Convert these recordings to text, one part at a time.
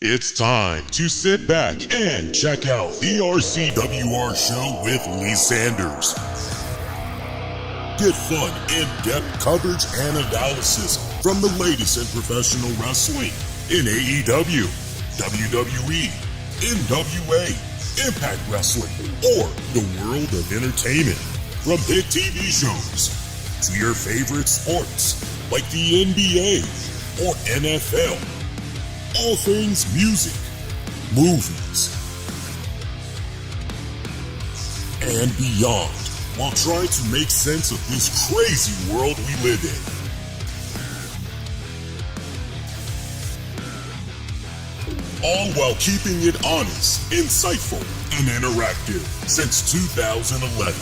It's time to sit back and check out the RCWR show with Lee Sanders. Get fun, in-depth coverage and analysis from the latest in professional wrestling in AEW, WWE, NWA, Impact Wrestling, or the world of entertainment. From big TV shows to your favorite sports like the NBA or NFL. All things music, movies, and beyond, while trying to make sense of this crazy world we live in. All while keeping it honest, insightful, and interactive since 2011.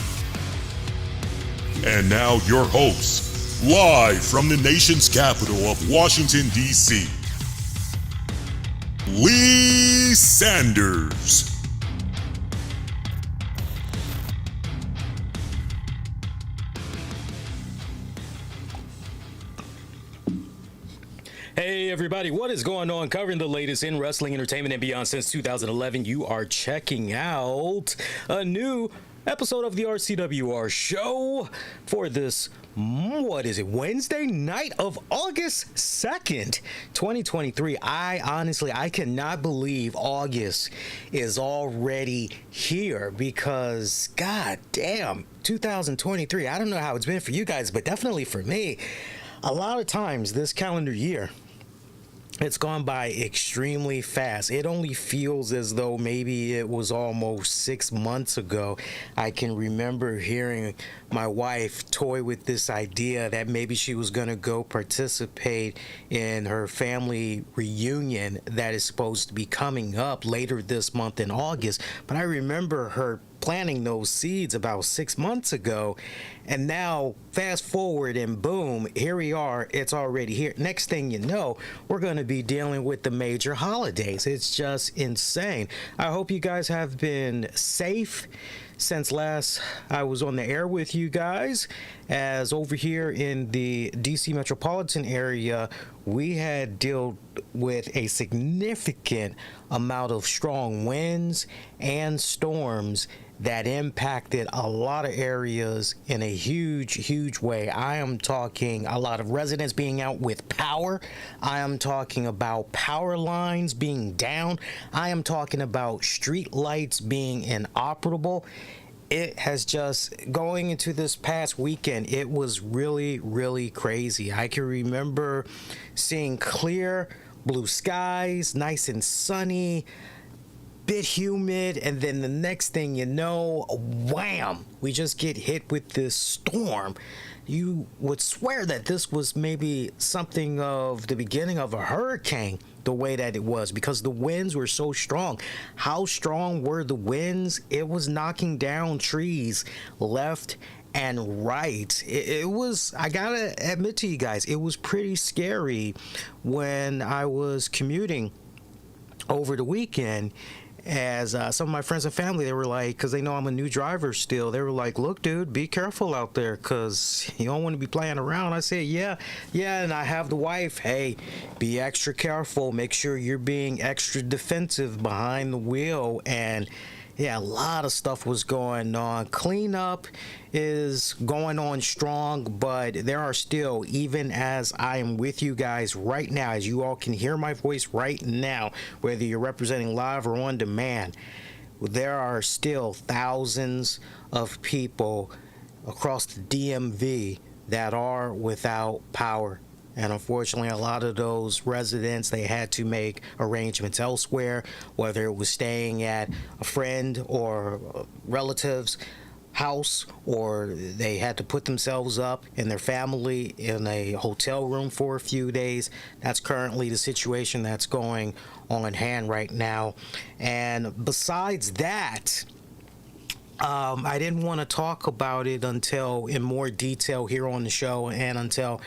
And now your host, live from the nation's capital of Washington, D.C., Lee Sanders. Hey everybody, what is going on? Covering the latest in wrestling, entertainment, and beyond since 2011. You are checking out a new episode of the RCWR show for this, Wednesday night of August 2nd, 2023. I cannot believe August is already here because, god damn, 2023. I don't know how it's been for you guys, but definitely for me, a lot of times this calendar year, it's gone by extremely fast. It only feels as though maybe it was almost 6 months ago. I can remember hearing my wife toy with this idea that maybe she was going to go participate in her family reunion that is supposed to be coming up later this month in August. But I remember her planting those seeds about 6 months ago, and now fast forward and boom, here we are. It's already here. Next thing you know, we're going to be dealing with the major holidays. It's just insane. I hope you guys have been safe since last I was on the air with you guys, as over here in the DC metropolitan area, we had dealt with a significant amount of strong winds and storms that impacted a lot of areas in a huge way. I am talking a lot of residents being out with power. I am talking about power lines being down. I am talking about street lights being inoperable. It has just, going into this past weekend, it was really crazy. I can remember seeing clear blue skies, nice and sunny, bit humid, and then the next thing you know, wham, we just get hit with this storm. You would swear that this was maybe something of the beginning of a hurricane, the way that it was, because the winds were so strong. How strong were the winds? It was knocking down trees left and right. It was, I gotta admit to you guys, it was pretty scary when I was commuting over the weekend. As some of my friends and family, they were like, because they know I'm a new driver still, they were like, look, dude, be careful out there because you don't want to be playing around. I said, yeah, and I have the wife, hey, be extra careful, make sure you're being extra defensive behind the wheel. And yeah, a lot of stuff was going on. Cleanup is going on strong, but there are still, even as I am with you guys right now, as you all can hear my voice right now, whether you're representing live or on demand, there are still thousands of people across the DMV that are without power. And unfortunately, a lot of those residents, they had to make arrangements elsewhere, whether it was staying at a friend or relative's house, or they had to put themselves up and their family in a hotel room for a few days. That's currently the situation that's going on hand right now. And besides that, I didn't want to talk about it until in more detail here on the show, and until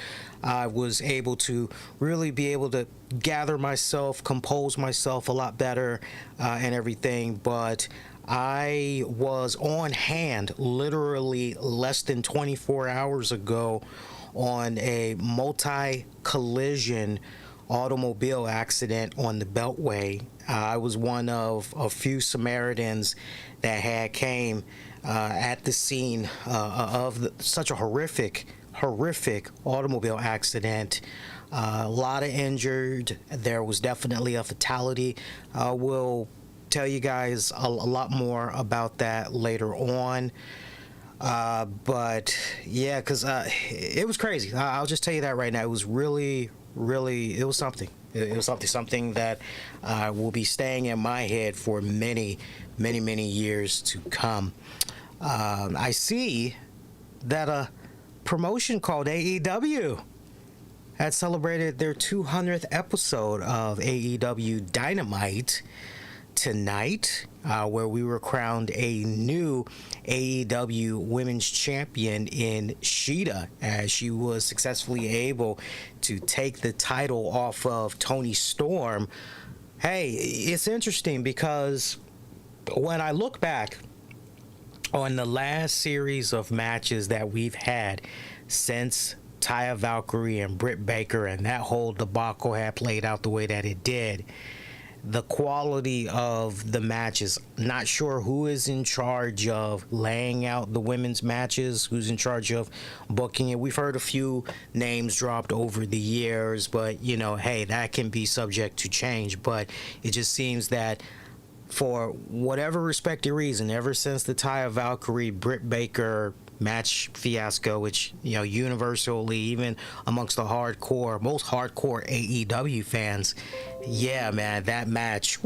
I was able to really be able to gather myself, compose myself a lot better, and everything. But I was on hand literally less than 24 hours ago on a multi-collision automobile accident on the Beltway. I was one of a few Samaritans that had came at the scene of such a horrific automobile accident. A lot of injured. There was definitely a fatality. We'll tell you guys a lot more about that later on. But yeah, because it was crazy. I'll just tell you that right now. It was really, it was something. It was something that will be staying in my head for many years to come. I see that a promotion called AEW had celebrated their 200th episode of AEW Dynamite tonight, where we were crowned a new AEW Women's Champion in Shida, as she was successfully able to take the title off of Toni Storm. Hey, it's interesting because when I look back on the last series of matches that we've had since Taya Valkyrie and Britt Baker and that whole debacle had played out the way that it did, the quality of the matches, not sure who is in charge of laying out the women's matches, who's in charge of booking it. We've heard a few names dropped over the years, but you know, hey, that can be subject to change. But it just seems that for whatever respective reason, ever since the Taya Valkyrie Britt Baker match fiasco, which, you know, universally, even amongst the most hardcore AEW fans, yeah, man, that match,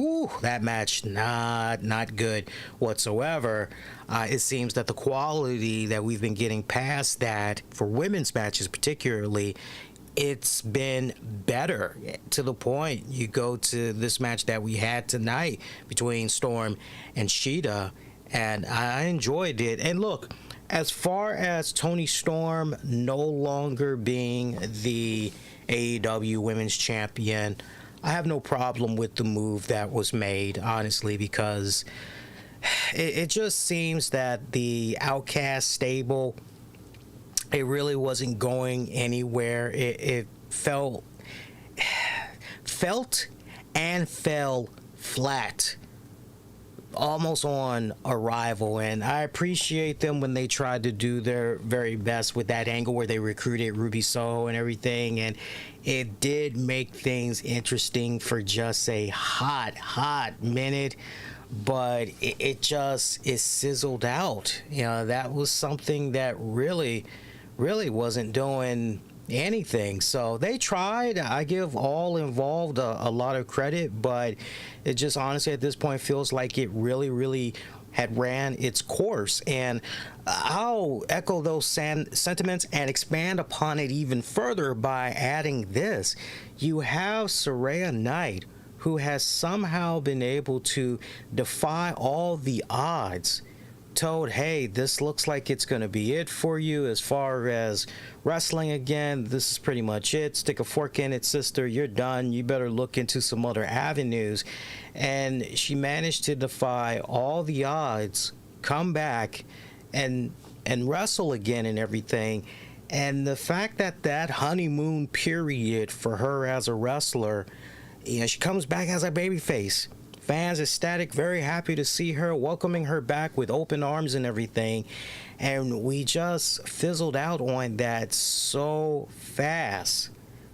not good whatsoever. It seems that the quality that we've been getting past that for women's matches particularly, it's been better, to the point you go to this match that we had tonight between Storm and Shida, and I enjoyed it. And look, as far as Toni Storm no longer being the AEW Women's Champion, I have no problem with the move that was made, honestly, because it just seems that the Outcast stable, it really wasn't going anywhere. It felt and fell flat almost on arrival, and I appreciate them when they tried to do their very best with that angle where they recruited Ruby Soho and everything, and it did make things interesting for just a hot minute, but it sizzled out. You know, that was something that really wasn't doing anything. So they tried. I give all involved a lot of credit, but it just honestly at this point feels like it really had ran its course. And I'll echo those sentiments and expand upon it even further by adding this. You have Saraya Knight, who has somehow been able to defy all the odds, told, hey, this looks like it's going to be it for you as far as wrestling again. This is pretty much it. Stick a fork in it, sister. You're done. You better look into some other avenues. And she managed to defy all the odds, come back and wrestle again and everything. And the fact that honeymoon period for her as a wrestler, you know, she comes back as a babyface. Fans ecstatic, very happy to see her, welcoming her back with open arms and everything. And we just fizzled out on that so fast,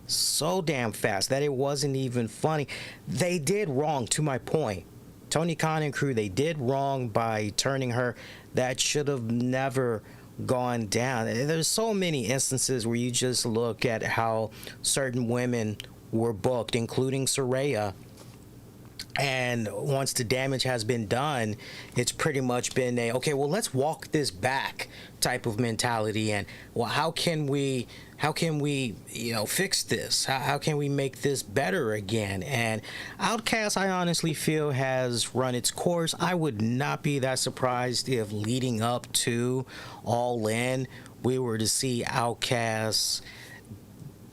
so damn fast, that it wasn't even funny. They did wrong, to my point. Tony Khan and crew, they did wrong by turning her. That should have never gone down. There's so many instances where you just look at how certain women were booked, including Saraya. And once the damage has been done, it's pretty much been okay, well, let's walk this back type of mentality. And well, how can we fix this? How can we make this better again? And Outcast, I honestly feel, has run its course. I would not be that surprised if leading up to All In, we were to see Outcast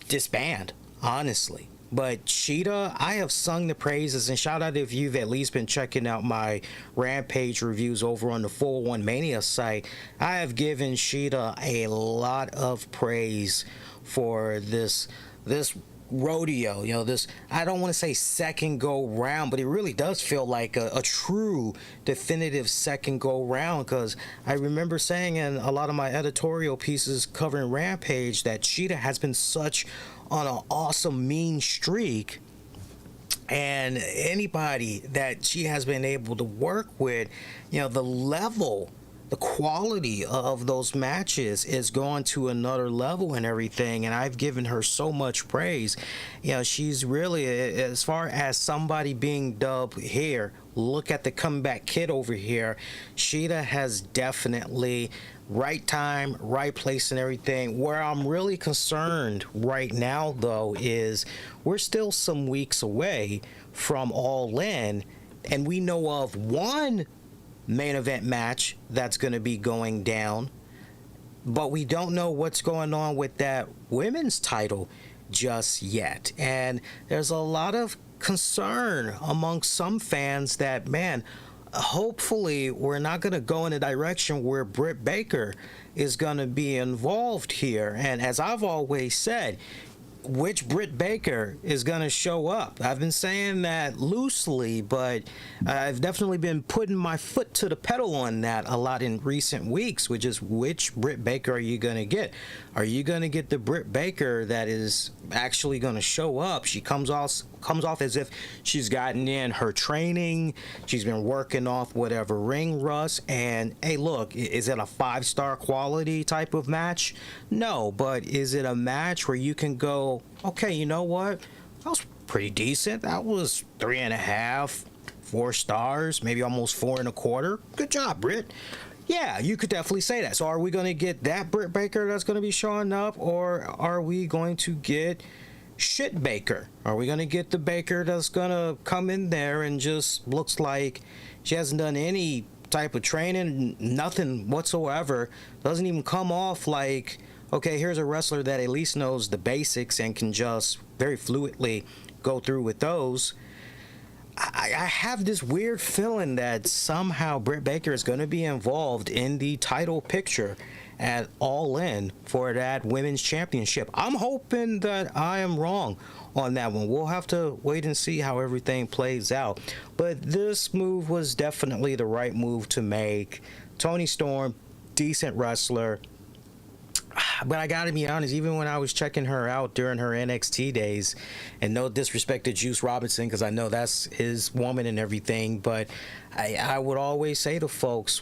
disband, honestly. But Shida, I have sung the praises, and shout out if you've at least been checking out my Rampage reviews over on the 401 Mania site. I have given Shida a lot of praise for this rodeo, this, I don't want to say second go round, but it really does feel like a true definitive second go round, because I remember saying in a lot of my editorial pieces covering Rampage that Cheetah has been such on an awesome mean streak, and anybody that she has been able to work with, the level, the quality of those matches is going to another level and everything, and I've given her so much praise. She's really, as far as somebody being dubbed here, look at the comeback kid over here, Sheeta has definitely right time, right place and everything. Where I'm really concerned right now, though, is we're still some weeks away from All In, and we know of one main event match that's going to be going down, but we don't know what's going on with that women's title just yet. And there's a lot of concern among some fans that, man, hopefully we're not going to go in a direction where Britt Baker is going to be involved here. And as I've always said, which Britt Baker is going to show up? I've been saying that loosely, but I've definitely been putting my foot to the pedal on that a lot in recent weeks, which is, which Britt Baker are you going to get? Are you going to get the Britt Baker that is actually going to show up? She comes off as if she's gotten in her training, she's been working off whatever ring rust, and hey, look, is it a 5-star quality type of match? No, but is it a match where you can go, okay, you know what, that was pretty decent, that was 3.5, 4 stars, maybe almost 4.25, good job, Britt. Yeah, you could definitely say that. So are we going to get that Britt Baker that's going to be showing up, or are we going to get shit Baker? Are we going to get the Baker that's going to come in there and just looks like she hasn't done any type of training, nothing whatsoever, doesn't even come off like, okay, here's a wrestler that at least knows the basics and can just very fluidly go through with those? I have this weird feeling that somehow Britt Baker is going to be involved in the title picture at All In for that women's championship. I'm hoping that I am wrong on that one. We'll have to wait and see how everything plays out. But this move was definitely the right move to make. Toni Storm, decent wrestler. But I gotta be honest, even when I was checking her out during her NXT days, and no disrespect to Juice Robinson, because I know that's his woman and everything, but I would always say to folks,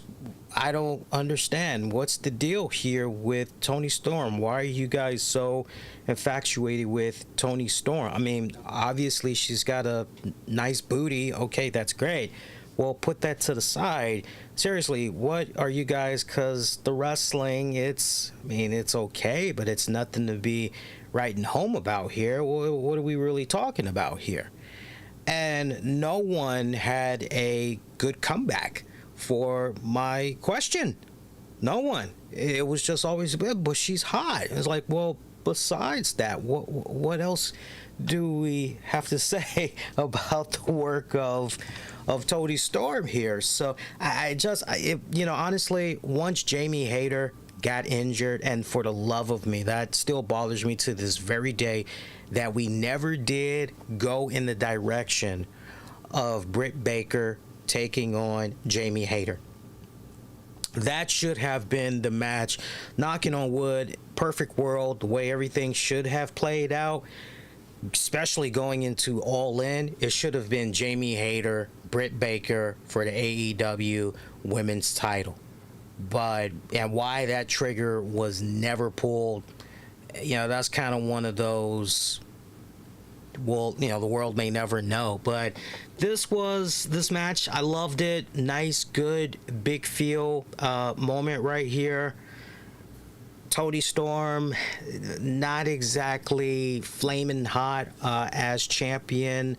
I don't understand. What's the deal here with Toni Storm? Why are you guys so infatuated with Toni Storm? I mean, obviously she's got a nice booty. Okay, that's great. Well, put that to the side. Seriously, what are you guys, because the wrestling, it's okay, but it's nothing to be writing home about here. What are we really talking about here? And no one had a good comeback for my question. No one. It was just always, but she's hot. It's like, well, besides that, what else do we have to say about the work of Toni Storm here? So honestly, once Jamie Hayter got injured, and for the love of me, that still bothers me to this very day, that we never did go in the direction of Britt Baker taking on Jamie Hayter. That should have been the match. Knocking on wood, perfect world, the way everything should have played out, especially going into All In, it should have been Jamie Hayter, Britt Baker for the AEW women's title. But, and why that trigger was never pulled, that's kind of one of those, well, the world may never know. But this match, I loved it. Nice, good, big feel moment right here. Toni Storm, not exactly flaming hot as champion.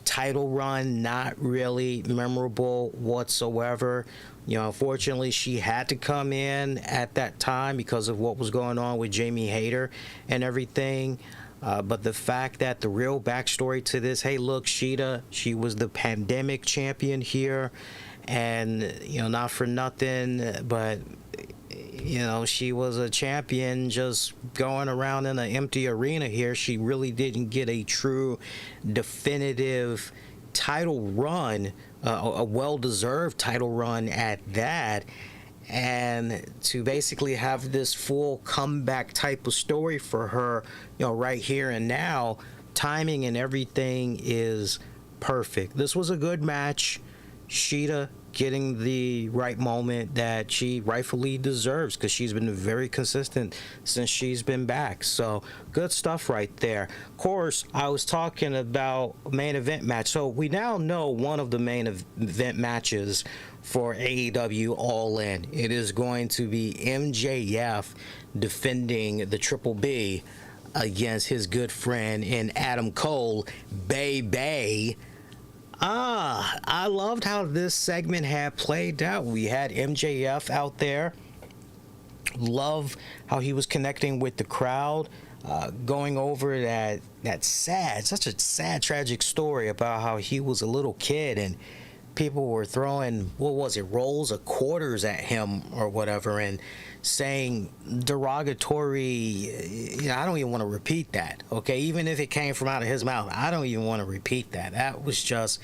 Title run, not really memorable whatsoever. Unfortunately, she had to come in at that time because of what was going on with Jamie Hayter and everything. But the fact that the real backstory to this, hey, look, Sheeta, she was the pandemic champion here, and not for nothing, but she was a champion just going around in an empty arena here. She really didn't get a true definitive title run, a well-deserved title run at that. And to basically have this full comeback type of story for her, right here and now, timing and everything is perfect. This was a good match. Shida getting the right moment that she rightfully deserves, because she's been very consistent since she's been back. So good stuff right there. Of course, I was talking about main event match. So we now know one of the main event matches for AEW All In. It is going to be MJF defending the Triple B against his good friend in Adam Cole, Bay. I loved how this segment had played out. We had MJF out there. Love how he was connecting with the crowd, going over that such a sad, tragic story about how he was a little kid and people were throwing, rolls of quarters at him or whatever, and saying derogatory, I don't even want to repeat that, okay? Even if it came from out of his mouth, I don't even want to repeat that. That was just,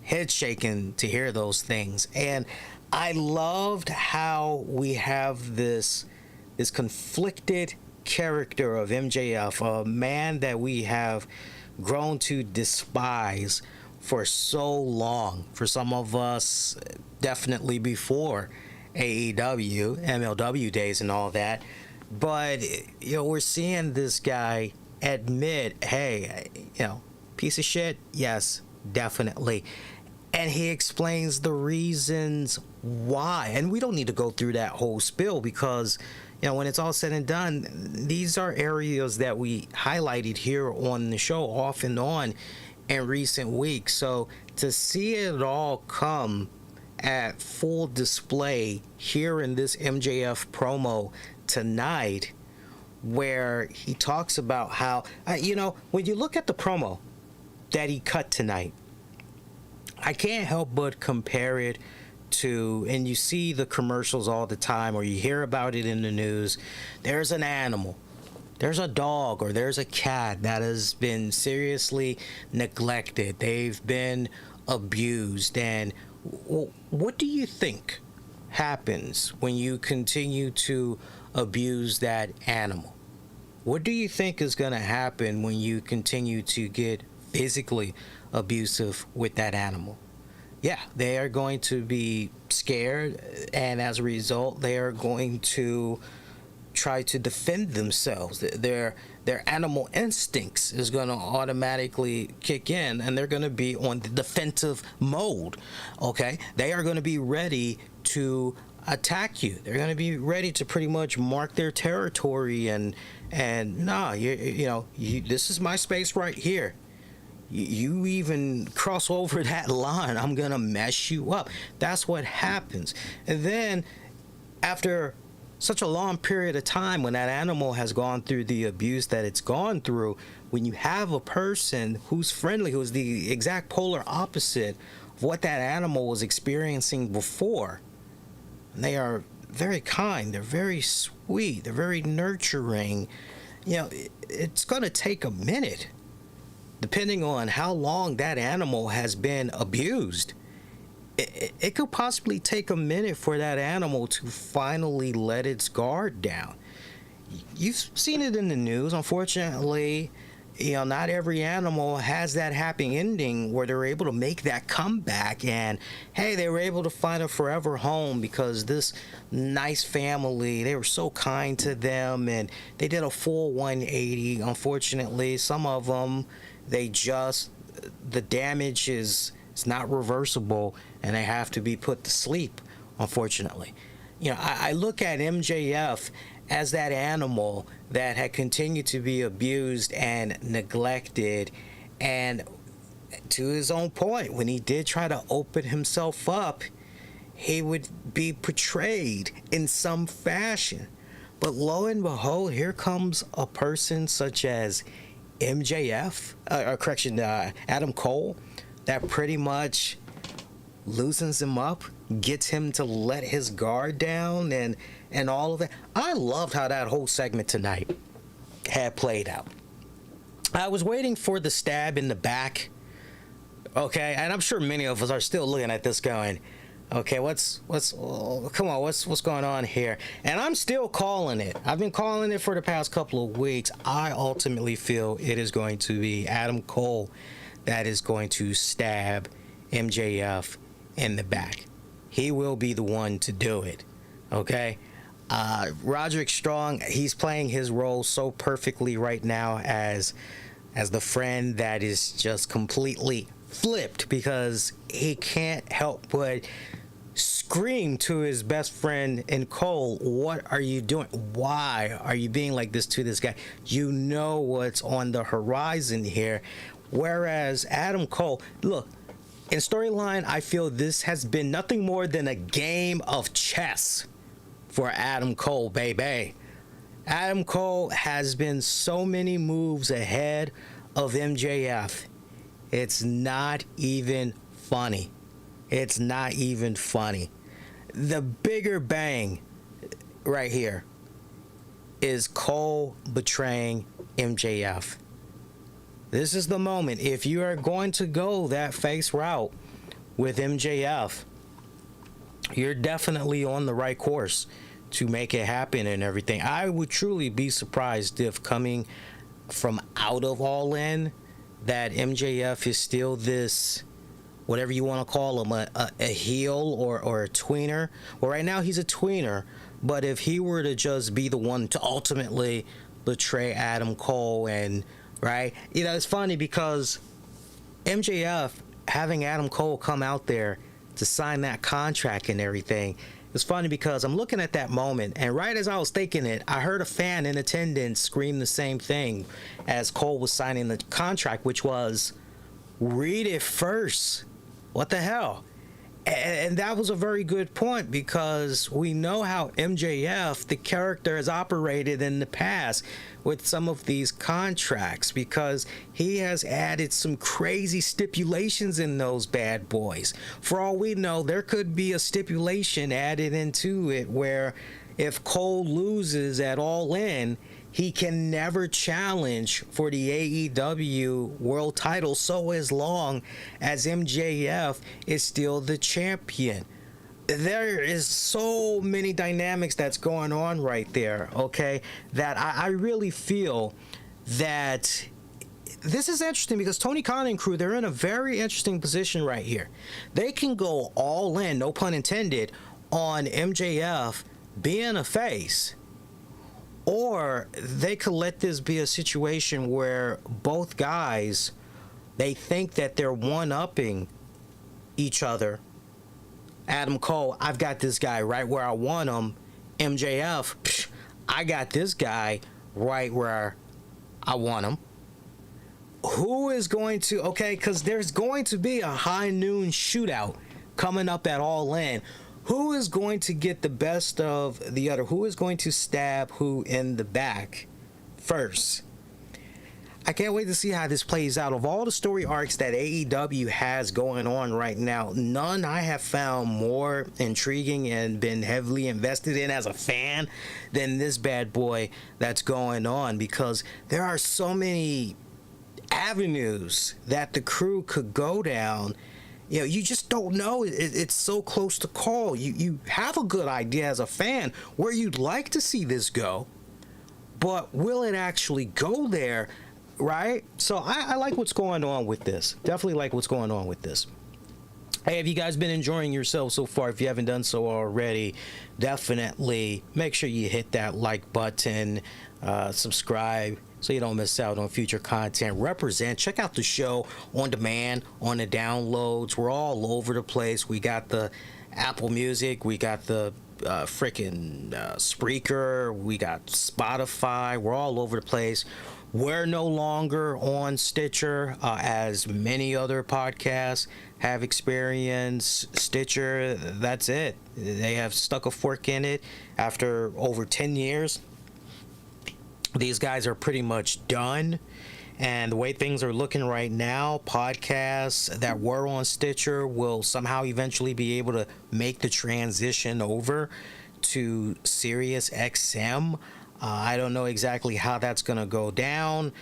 head shaking to hear those things. And I loved how we have this conflicted character of MJF, a man that we have grown to despise for so long. For some of us, definitely before AEW, MLW days and all that. But, we're seeing this guy admit, hey, piece of shit? Yes, definitely. And he explains the reasons why. And we don't need to go through that whole spiel because, when it's all said and done, these are areas that we highlighted here on the show off and on in recent weeks. So to see it all come at full display here in this MJF promo tonight, where he talks about how, when you look at the promo that he cut tonight, I can't help but compare it to, and you see the commercials all the time, or you hear about it in the news, there's an animal, there's a dog, or there's a cat that has been seriously neglected. They've been abused. And what do you think happens when you continue to abuse that animal? What do you think is going to happen when you continue to get physically abusive with that animal? Yeah, they are going to be scared, and as a result, they are going to try to defend themselves. Their animal instincts is going to automatically kick in, and they're going to be on the defensive mode. Okay, they are going to be ready to attack you. They're going to be ready to pretty much mark their territory and this is my space right here. You even cross over that line, I'm going to mess you up. That's what happens. And then after such a long period of time, when that animal has gone through the abuse that it's gone through, when you have a person who's friendly, who's the exact polar opposite of what that animal was experiencing before, and they are very kind, they're very sweet, they're very nurturing, it's going to take a minute, depending on how long that animal has been abused. It could possibly take a minute for that animal to finally let its guard down. You've seen it in the news. Unfortunately, not every animal has that happy ending where they're able to make that comeback and, hey, they were able to find a forever home because this nice family, they were so kind to them and they did a full 180. Unfortunately, some of them, the damage is not reversible and they have to be put to sleep, unfortunately. I look at MJF as that animal that had continued to be abused and neglected, and to his own point, when he did try to open himself up, he would be portrayed in some fashion. But lo and behold, here comes a person such as MJF, Adam Cole, that pretty much loosens him up, gets him to let his guard down, and all of that. I loved how that whole segment tonight had played out. I was waiting for the stab in the back, okay, and I'm sure many of us are still looking at this going, okay, what's going on here? And I'm still calling it. I've been calling it for the past couple of weeks. I ultimately feel it is going to be Adam Cole that is going to stab MJF in the back. He will be the one to do it, okay? Roderick Strong, he's playing his role so perfectly right now as the friend that is just completely flipped because he can't help but scream to his best friend in Cole, what are you doing? Why are you being like this to this guy? You know what's on the horizon here. Whereas Adam Cole, look, in storyline, I feel this has been nothing more than a game of chess for Adam Cole, baby. Adam Cole has been so many moves ahead of MJF. It's not even funny. It's not even funny. The bigger bang right here is Cole betraying MJF. This is the moment. If you are going to go that face route with MJF, you're definitely on the right course to make it happen and everything. I would truly be surprised if coming from out of All In that MJF is still this, whatever you want to call him, a heel or a tweener. Well, right now he's a tweener, but if he were to just be the one to ultimately betray Adam Cole and, right, you know, it's funny because MJF having Adam Cole come out there to sign that contract and everything, it's funny because I'm looking at that moment, and right as I was thinking it, I heard a fan in attendance scream the same thing as Cole was signing the contract, which was, read it first. What the hell? And that was a very good point because we know how MJF, the character, has operated in the past with some of these contracts because he has added some crazy stipulations in those bad boys. For all we know, there could be a stipulation added into it where if Cole loses at All In, he can never challenge for the AEW world title so as long as MJF is still the champion. There is so many dynamics that's going on right there, okay, that I really feel that this is interesting because Tony Khan and crew, they're in a very interesting position right here. They can go all in, no pun intended, on MJF being a face, or they could let this be a situation where both guys, they think that they're one-upping each other. Adam Cole, I've got this guy right where I want him. MJF, I got this guy right where I want him. Who is going to, okay, because there's going to be a high noon shootout coming up at All In. Who is going to get the best of the other? Who is going to stab who in the back first? I can't wait to see how this plays out. Of all the story arcs that AEW has going on right now, none I have found more intriguing and been heavily invested in as a fan than this bad boy that's going on, because there are so many avenues that the crew could go down. You know, you just don't know. It's so close to call. You have a good idea as a fan where you'd like to see this go, but will it actually go there, right? So I like what's going on with this. Definitely like what's going on with this. Hey, have you guys been enjoying yourself so far? If you haven't done so already, definitely make sure you hit that like button, subscribe, so you don't miss out on future content. Represent. Check out the show on demand, on the downloads. We're all over the place. We got the Apple Music. We got the freaking Spreaker. We got Spotify. We're all over the place. We're no longer on Stitcher, as many other podcasts have experienced. Stitcher, that's it. They have stuck a fork in it after over 10 years. These guys are pretty much done, And the way things are looking right now, podcasts that were on Stitcher will somehow eventually be able to make the transition over to Sirius XM. I don't know exactly how that's going to go down,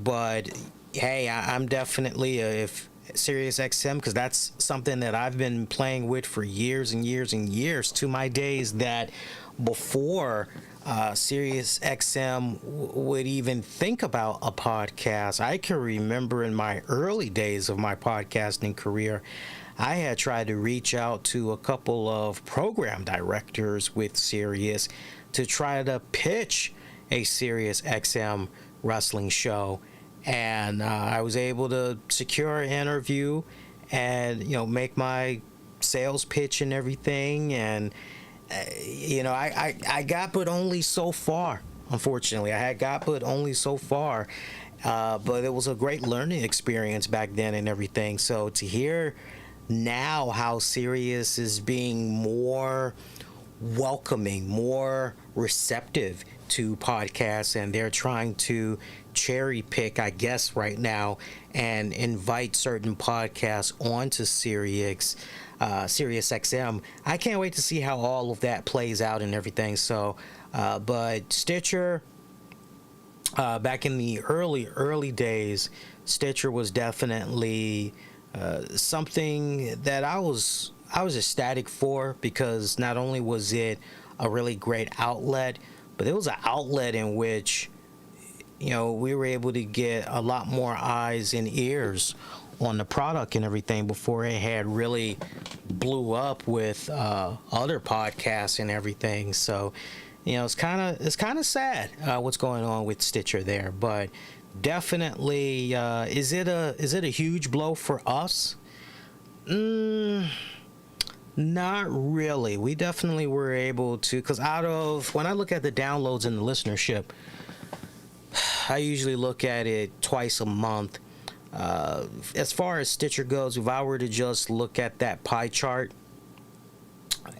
but hey, I'm definitely, if Sirius XM, because that's something that I've been playing with for years and years and years, to my days that before Sirius XM would even think about a podcast. I can remember in my early days of my podcasting career, I had tried to reach out to a couple of program directors with Sirius to try to pitch a Sirius XM wrestling show, and I was able to secure an interview and make my sales pitch and everything, and I got but only so far. Unfortunately, I had got but only so far, but it was a great learning experience back then and everything. So to hear now how Sirius is being more welcoming, more receptive to podcasts, and they're trying to cherry pick, I guess, right now and invite certain podcasts onto Sirius XM. I can't wait to see how all of that plays out and everything. So, but Stitcher, back in the early days, Stitcher was definitely something that I was ecstatic for, because not only was it a really great outlet, but it was an outlet in which we were able to get a lot more eyes and ears on the product and everything before it had really blew up with other podcasts and everything. So it's kind of sad what's going on with Stitcher there, but definitely is it a huge blow for us? Not really. We definitely were able to, because when I look at the downloads and the listenership, I usually look at it twice a month. As far as Stitcher goes, if I were to just look at that pie chart,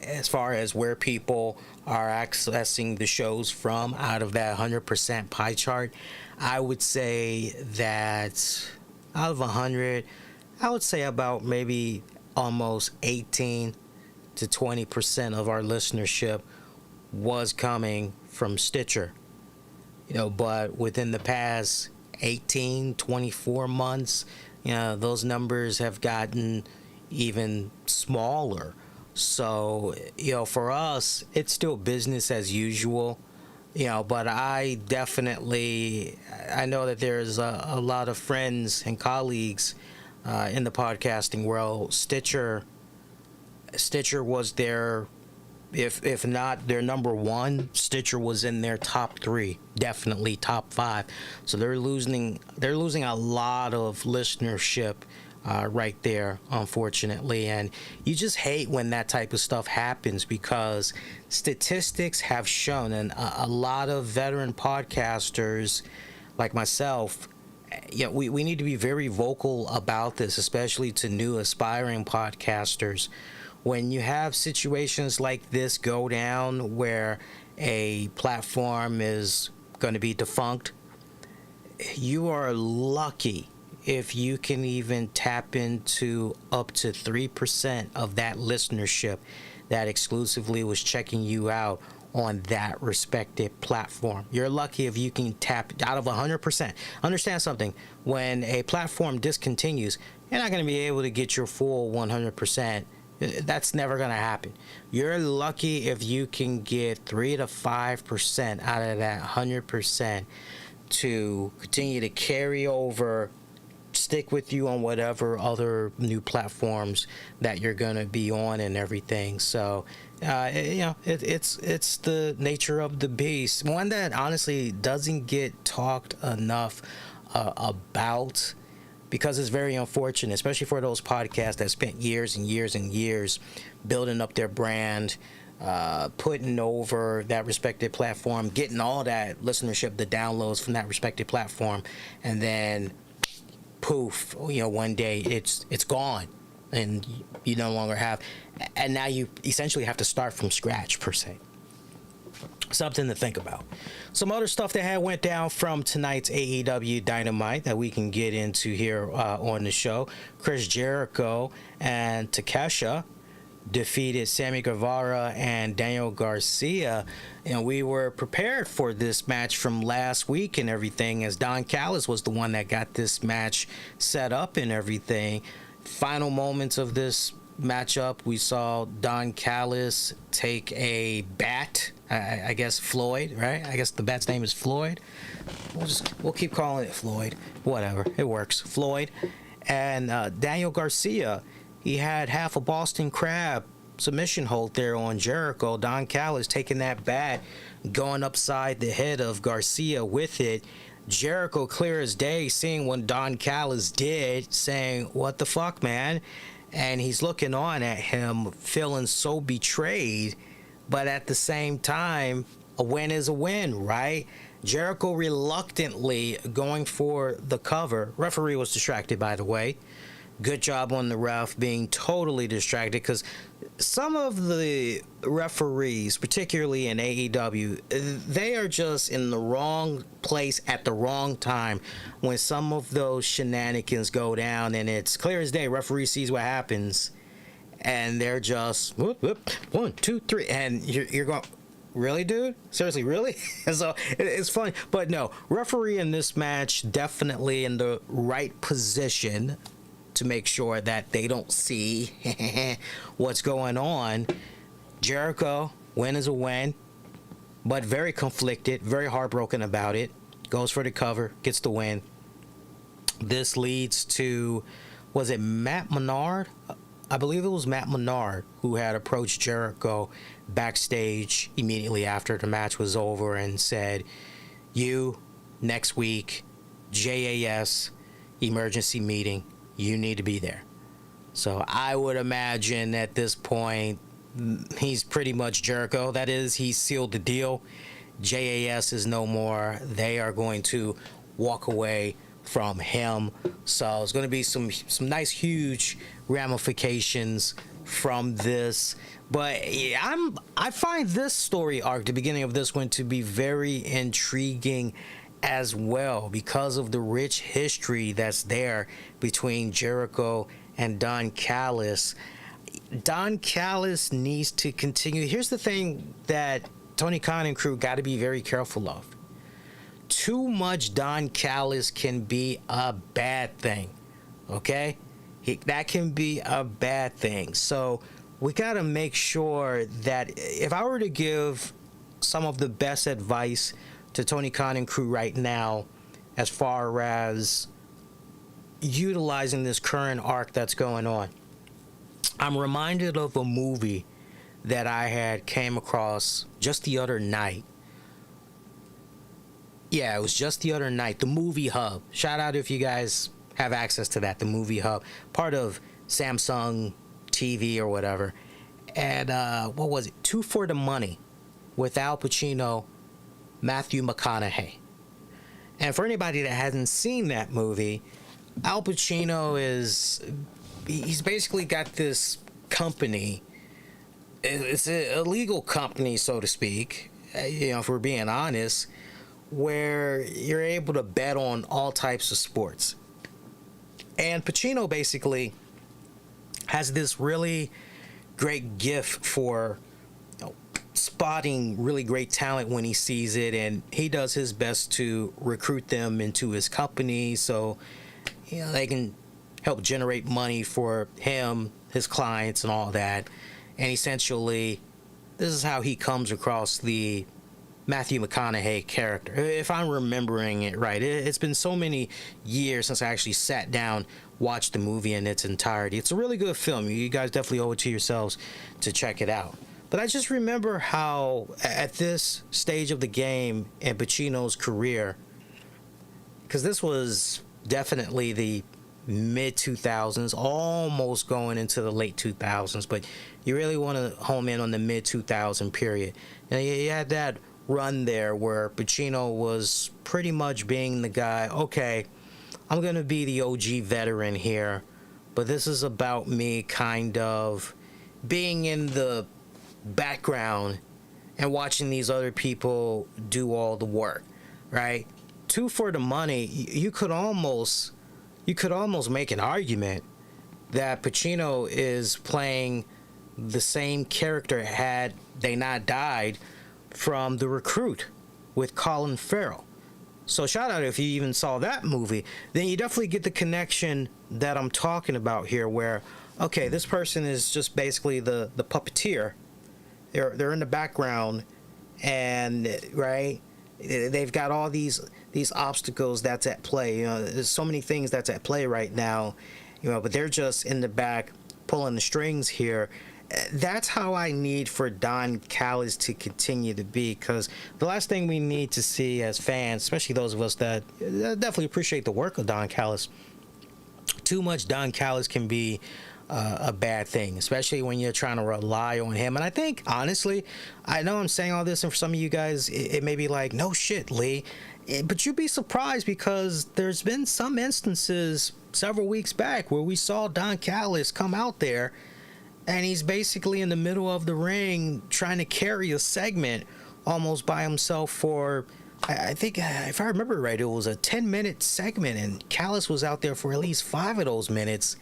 as far as where people are accessing the shows from out of that 100% pie chart, I would say that out of 100, I would say about maybe almost 18 to 20% of our listenership was coming from Stitcher. But within the past 18, 24 months, those numbers have gotten even smaller. So, for us, it's still business as usual. But I know that there's a lot of friends and colleagues in the podcasting world. Stitcher was their, if not their number one, Stitcher was in their top 3, definitely top 5. So they're losing a lot of listenership right there, unfortunately. And you just hate when that type of stuff happens, because statistics have shown, and a lot of veteran podcasters like myself, we need to be very vocal about this, especially to new aspiring podcasters. When you have situations like this go down, where a platform is going to be defunct, you are lucky if you can even tap into up to 3% of that listenership that exclusively was checking you out on that respective platform. You're lucky if you can tap out of 100%. Understand something: when a platform discontinues, you're not going to be able to get your full 100%. That's never going to happen. You're lucky if you can get 3 to 5% out of that 100% to continue to carry over, stick with you on whatever other new platforms that you're going to be on and everything. So, it's the nature of the beast. One that honestly doesn't get talked enough about, because it's very unfortunate, especially for those podcasts that spent years and years and years building up their brand, putting over that respective platform, getting all that listenership, the downloads from that respective platform, and then poof, one day it's gone, and you no longer have, and now you essentially have to start from scratch, per se. something to think about. Some other stuff that had went down from tonight's AEW Dynamite that we can get into here on the show. Chris Jericho and Takesha defeated Sammy Guevara and Daniel Garcia, and we were prepared for this match from last week and everything, as Don Callis was the one that got this match set up and everything. Final moments of this matchup, we saw Don Callis take a bat, I guess Floyd, right? I guess the bat's name is Floyd. We'll keep calling it Floyd. Whatever, it works. Floyd. And Daniel Garcia, he had half a Boston Crab submission hold there on Jericho. Don Callis taking that bat, going upside the head of Garcia with it. Jericho, clear as day, seeing what Don Callis did, saying, "What the fuck, man?" And he's looking on at him, feeling so betrayed. But at the same time, a win is a win, right? Jericho reluctantly going for the cover. Referee was distracted, by the way. Good job on the ref being totally distracted, because some of the referees, particularly in AEW, they are just in the wrong place at the wrong time when some of those shenanigans go down, and it's clear as day. Referee sees what happens, and they're just whoop, whoop, 1, 2, 3, and you're going, really, dude? Seriously, really? So it's funny, but no, referee in this match definitely in the right position to make sure that they don't see what's going on. Jericho, win is a win, but very conflicted, very heartbroken about it. Goes for the cover, gets the win. This leads to, was it Matt Menard? I believe it was Matt Menard who had approached Jericho backstage immediately after the match was over and said, "You, next week, JAS, emergency meeting, you need to be there." So I would imagine at this point, he's pretty much Jericho. That is, he sealed the deal. JAS is no more. They are going to walk away from him. So it's going to be some nice, huge ramifications from this. But yeah, I find this story arc, the beginning of this one, to be very intriguing as well, because of the rich history that's there between Jericho and Don Callis. Don Callis needs to continue. Here's the thing that Tony Khan and crew got to be very careful of. Too much Don Callis can be a bad thing, okay? That can be a bad thing. So we got to make sure that if I were to give some of the best advice to Tony Khan and crew right now, as far as utilizing this current arc that's going on, I'm reminded of a movie that I had came across just the other night. Yeah, it was just the other night. The Movie Hub. Shout out if you guys have access to that. The Movie Hub, part of Samsung TV or whatever. And what was it? Two for the Money, with Al Pacino, Matthew McConaughey. And for anybody that hasn't seen that movie, Al Pacino he's basically got this company. It's a legal company, so to speak, if we're being honest, where you're able to bet on all types of sports. And Pacino basically has this really great gift for spotting really great talent when he sees it, and he does his best to recruit them into his company so they can help generate money for him, his clients, and all that. And essentially, this is how he comes across the Matthew McConaughey character, if I'm remembering it right. It's been so many years since I actually sat down, watched the movie in its entirety. It's a really good film. You guys definitely owe it to yourselves to check it out. But I just remember how at this stage of the game in Pacino's career, because this was definitely the mid-2000s, almost going into the late 2000s, but you really want to home in on the mid-2000 period. Now, you had that run there where Pacino was pretty much being the guy, okay, I'm going to be the OG veteran here, but this is about me kind of being in the background and watching these other people do all the work, right? Two for the money. You could almost make an argument that Pacino is playing the same character had they not died from The Recruit with Colin Farrell. So shout out if you even saw that movie. Then you definitely get the connection that I'm talking about here, where, okay, this person is just basically the puppeteer. They're in the background, and right, they've got all these obstacles that's at play. You know, there's so many things that's at play right now, you know, but they're just in the back pulling the strings here. That's how I need for Don Callis to continue to be, because the last thing we need to see as fans, especially those of us that definitely appreciate the work of Don Callis, too much Don Callis can be a bad thing, especially when you're trying to rely on him. And I think, honestly, I know I'm saying all this, and for some of you guys, it may be like, no shit, Lee. But you'd be surprised, because there's been some instances several weeks back where we saw Don Callis come out there and he's basically in the middle of the ring trying to carry a segment almost by himself for, I think, if I remember right, it was a 10-minute segment, and Callis was out there for at least 5 of those minutes.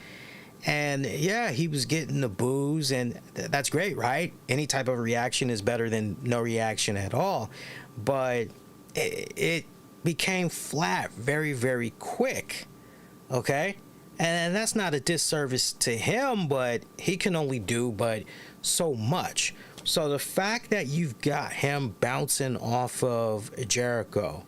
And yeah, he was getting the boos, and that's great, right? Any type of reaction is better than no reaction at all. But it became flat very, very quick, okay? And that's not a disservice to him, but he can only do but so much. So the fact that you've got him bouncing off of Jericho,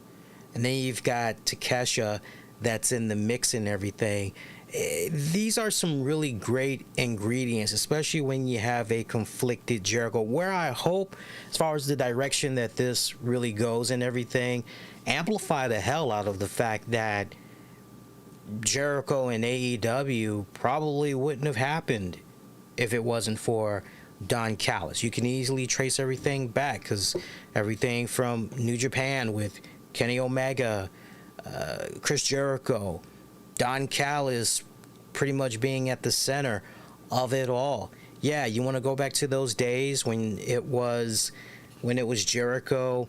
and then you've got Takesha that's in the mix and everything, these are some really great ingredients, especially when you have a conflicted Jericho, where I hope, as far as the direction that this really goes and everything, amplify the hell out of the fact that Jericho and AEW probably wouldn't have happened if it wasn't for Don Callis. You can easily trace everything back, because everything from New Japan with Kenny Omega, Chris Jericho, Don Callis pretty much being at the center of it all. Yeah, you want to go back to those days when it was Jericho.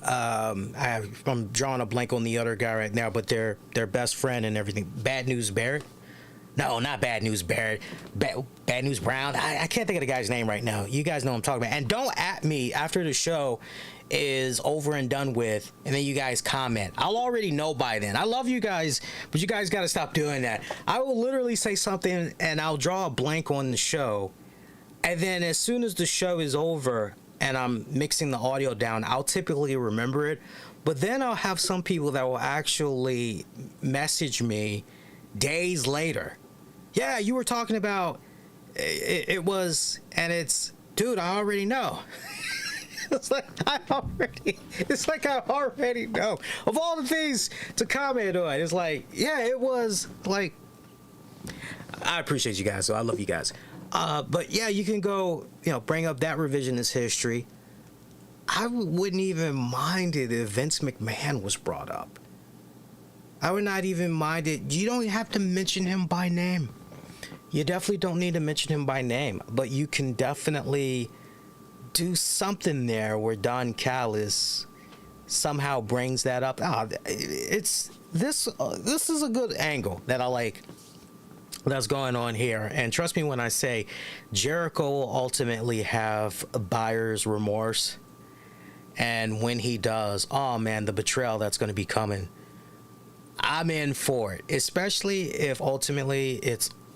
I'm drawing a blank on the other guy right now, but their best friend and everything. Bad News Barrett? No, not Bad News Barrett. Bad News Brown. I can't think of the guy's name right now. You guys know what I'm talking about. And don't at me after the show is over and done with, and then you guys comment. I'll already know by then. I love you guys, but you guys got to stop doing that. I will literally say something, and I'll draw a blank on the show, and then as soon as the show is over and I'm mixing the audio down, I'll typically remember it. But then I'll have some people that will actually message me days later. Yeah, you were talking about it was, and it's, dude, I already know. It's like I already know. Of all the things to comment on, it's like, yeah, it was like, I appreciate you guys, so I love you guys. But yeah, you can go, bring up that revisionist history. I wouldn't even mind it if Vince McMahon was brought up. I would not even mind it. You don't have to mention him by name. You definitely don't need to mention him by name, but you can definitely do something there where Don Callis somehow brings that up. It's this is a good angle that I like that's going on here. And trust me when I say Jericho will ultimately have buyer's remorse. And when he does, oh man, the betrayal that's going to be coming, I'm in for it. Especially if ultimately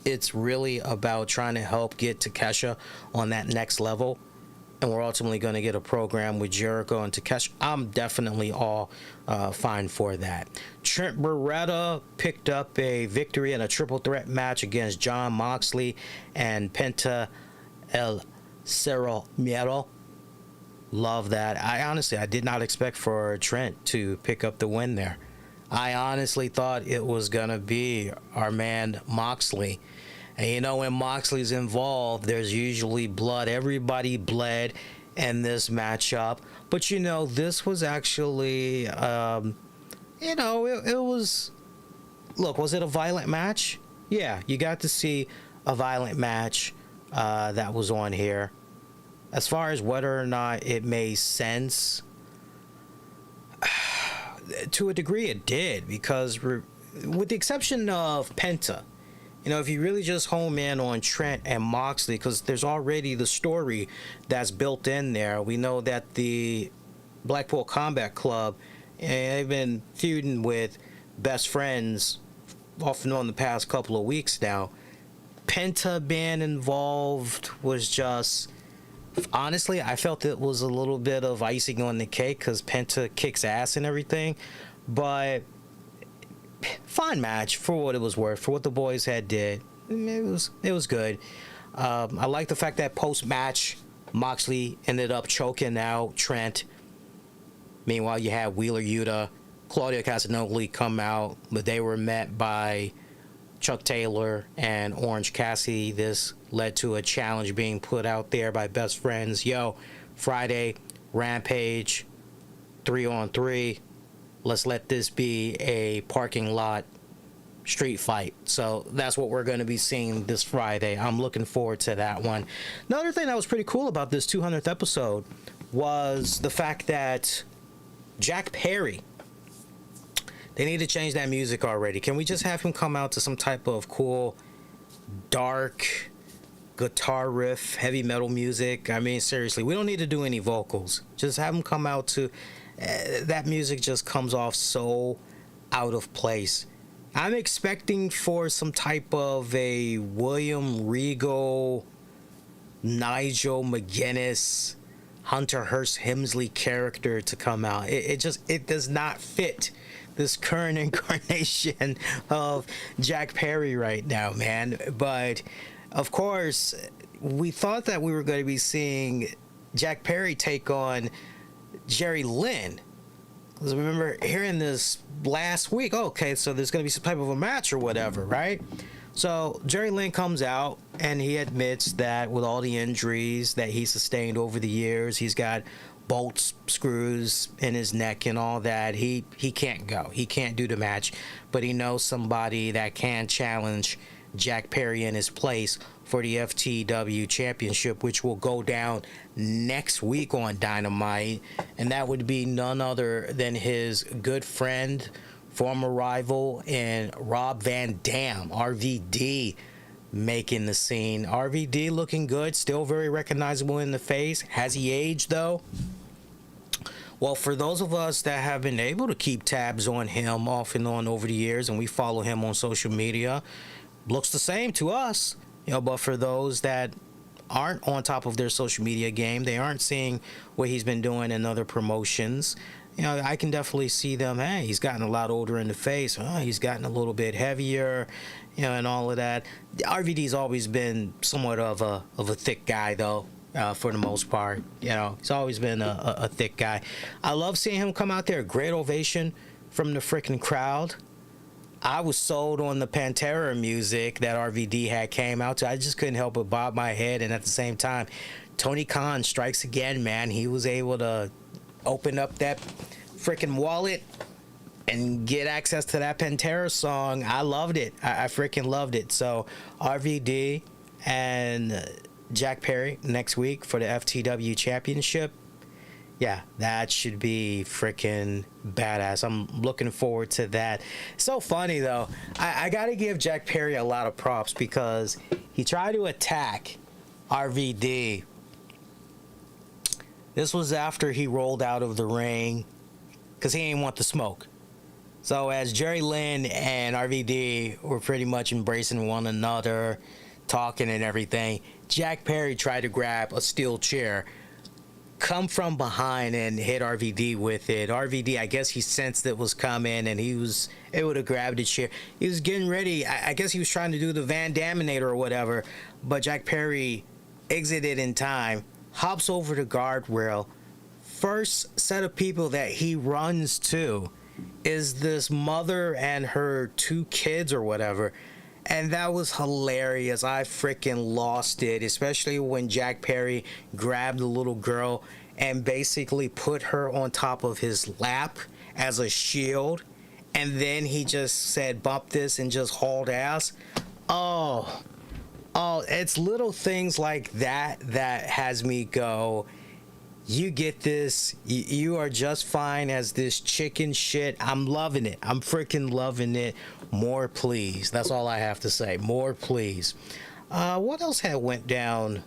it's really about trying to help get Takesha on that next level, and we're ultimately going to get a program with Jericho and Takesha. I'm definitely all fine for that. Trent Beretta picked up a victory in a triple threat match against Jon Moxley and Penta El Cerro Miedo. Love that. I did not expect for Trent to pick up the win there. I honestly thought it was going to be our man Moxley. And when Moxley's involved, there's usually blood. Everybody bled in this matchup. But this was actually, it was, look, was it a violent match? Yeah, you got to see a violent match that was on here. as far as whether or not it made sense, to a degree it did, because with the exception of Penta, you know, if you really just home in on Trent and Moxley, because there's already the story that's built in there. We know that the Blackpool Combat Club, they've been feuding with Best Friends off and on the past couple of weeks now. Penta being involved was just, honestly, I felt it was a little bit of icing on the cake because Penta kicks ass and everything. But fine match for what it was worth, for what the boys had did. It was good. I like the fact that post-match, Moxley ended up choking out Trent. Meanwhile, you had Wheeler Yuta, Claudio Castagnoli come out, but they were met by Chuck Taylor and Orange Cassidy. This led to a challenge being put out there by Best Friends. Friday, Rampage, 3-on-3. Let's let this be a parking lot street fight. So that's what we're going to be seeing this Friday. I'm looking forward to that one. Another thing that was pretty cool about this 200th episode was the fact that Jack Perry, they need to change that music already. Can we just have him come out to some type of cool, dark guitar riff, heavy metal music? I mean, seriously, we don't need to do any vocals. Just have him come out to... that music just comes off so out of place. I'm expecting for some type of a William Regal, Nigel McGuinness, Hunter Hearst Helmsley character to come out. It does not fit this current incarnation of Jack Perry right now, man. But of course, we thought that we were going to be seeing Jack Perry take on Jerry Lynn. Because remember hearing this last week, okay, so there's going to be some type of a match or whatever, right? So Jerry Lynn comes out and he admits that with all the injuries that he sustained over the years, he's got bolts, screws in his neck and all that. He can't go. He can't do the match, but he knows somebody that can challenge Jack Perry in his place for the FTW Championship, which will go down next week on Dynamite, and that would be none other than his good friend, former rival, and Rob Van Dam, RVD, making the scene. RVD looking good, still very recognizable in the face. Has he aged, though? Well, for those of us that have been able to keep tabs on him off and on over the years, and we follow him on social media, looks the same to us. But for those that aren't on top of their social media game, they aren't seeing what he's been doing in other promotions. I can definitely see them. Hey, he's gotten a lot older in the face. He's gotten a little bit heavier, and all of that. RVD's always been somewhat of a thick guy, though. For the most part, he's always been a thick guy. I love seeing him come out there. Great ovation from the freaking crowd. I was sold on the Pantera music that RVD had came out to. I just couldn't help but bob my head. And at the same time, Tony Khan strikes again, man. He was able to open up that freaking wallet and get access to that Pantera song. I loved it. I freaking loved it. So RVD and Jack Perry next week for the FTW Championship. Yeah, that should be freaking badass. I'm looking forward to that. So funny, though. I got to give Jack Perry a lot of props because he tried to attack RVD. This was after he rolled out of the ring because he didn't want the smoke. So as Jerry Lynn and RVD were pretty much embracing one another, talking and everything, Jack Perry tried to grab a steel chair, come from behind and hit RVD with it. RVD, I guess he sensed it was coming and he was able to grab the chair. He was getting ready. I guess he was trying to do the Van Daminator or whatever, but Jack Perry exited in time, hops over the guardrail. First set of people that he runs to is this mother and her 2 kids or whatever. And that was hilarious. I freaking lost it, especially when Jack Perry grabbed the little girl and basically put her on top of his lap as a shield. And then he just said, bump this, and just hauled ass. Oh, Oh, it's little things like that that has me go, you get this, you are just fine as this chicken shit. I'm loving it. I'm freaking loving it. More please. That's all I have to say. More please. What else had went down?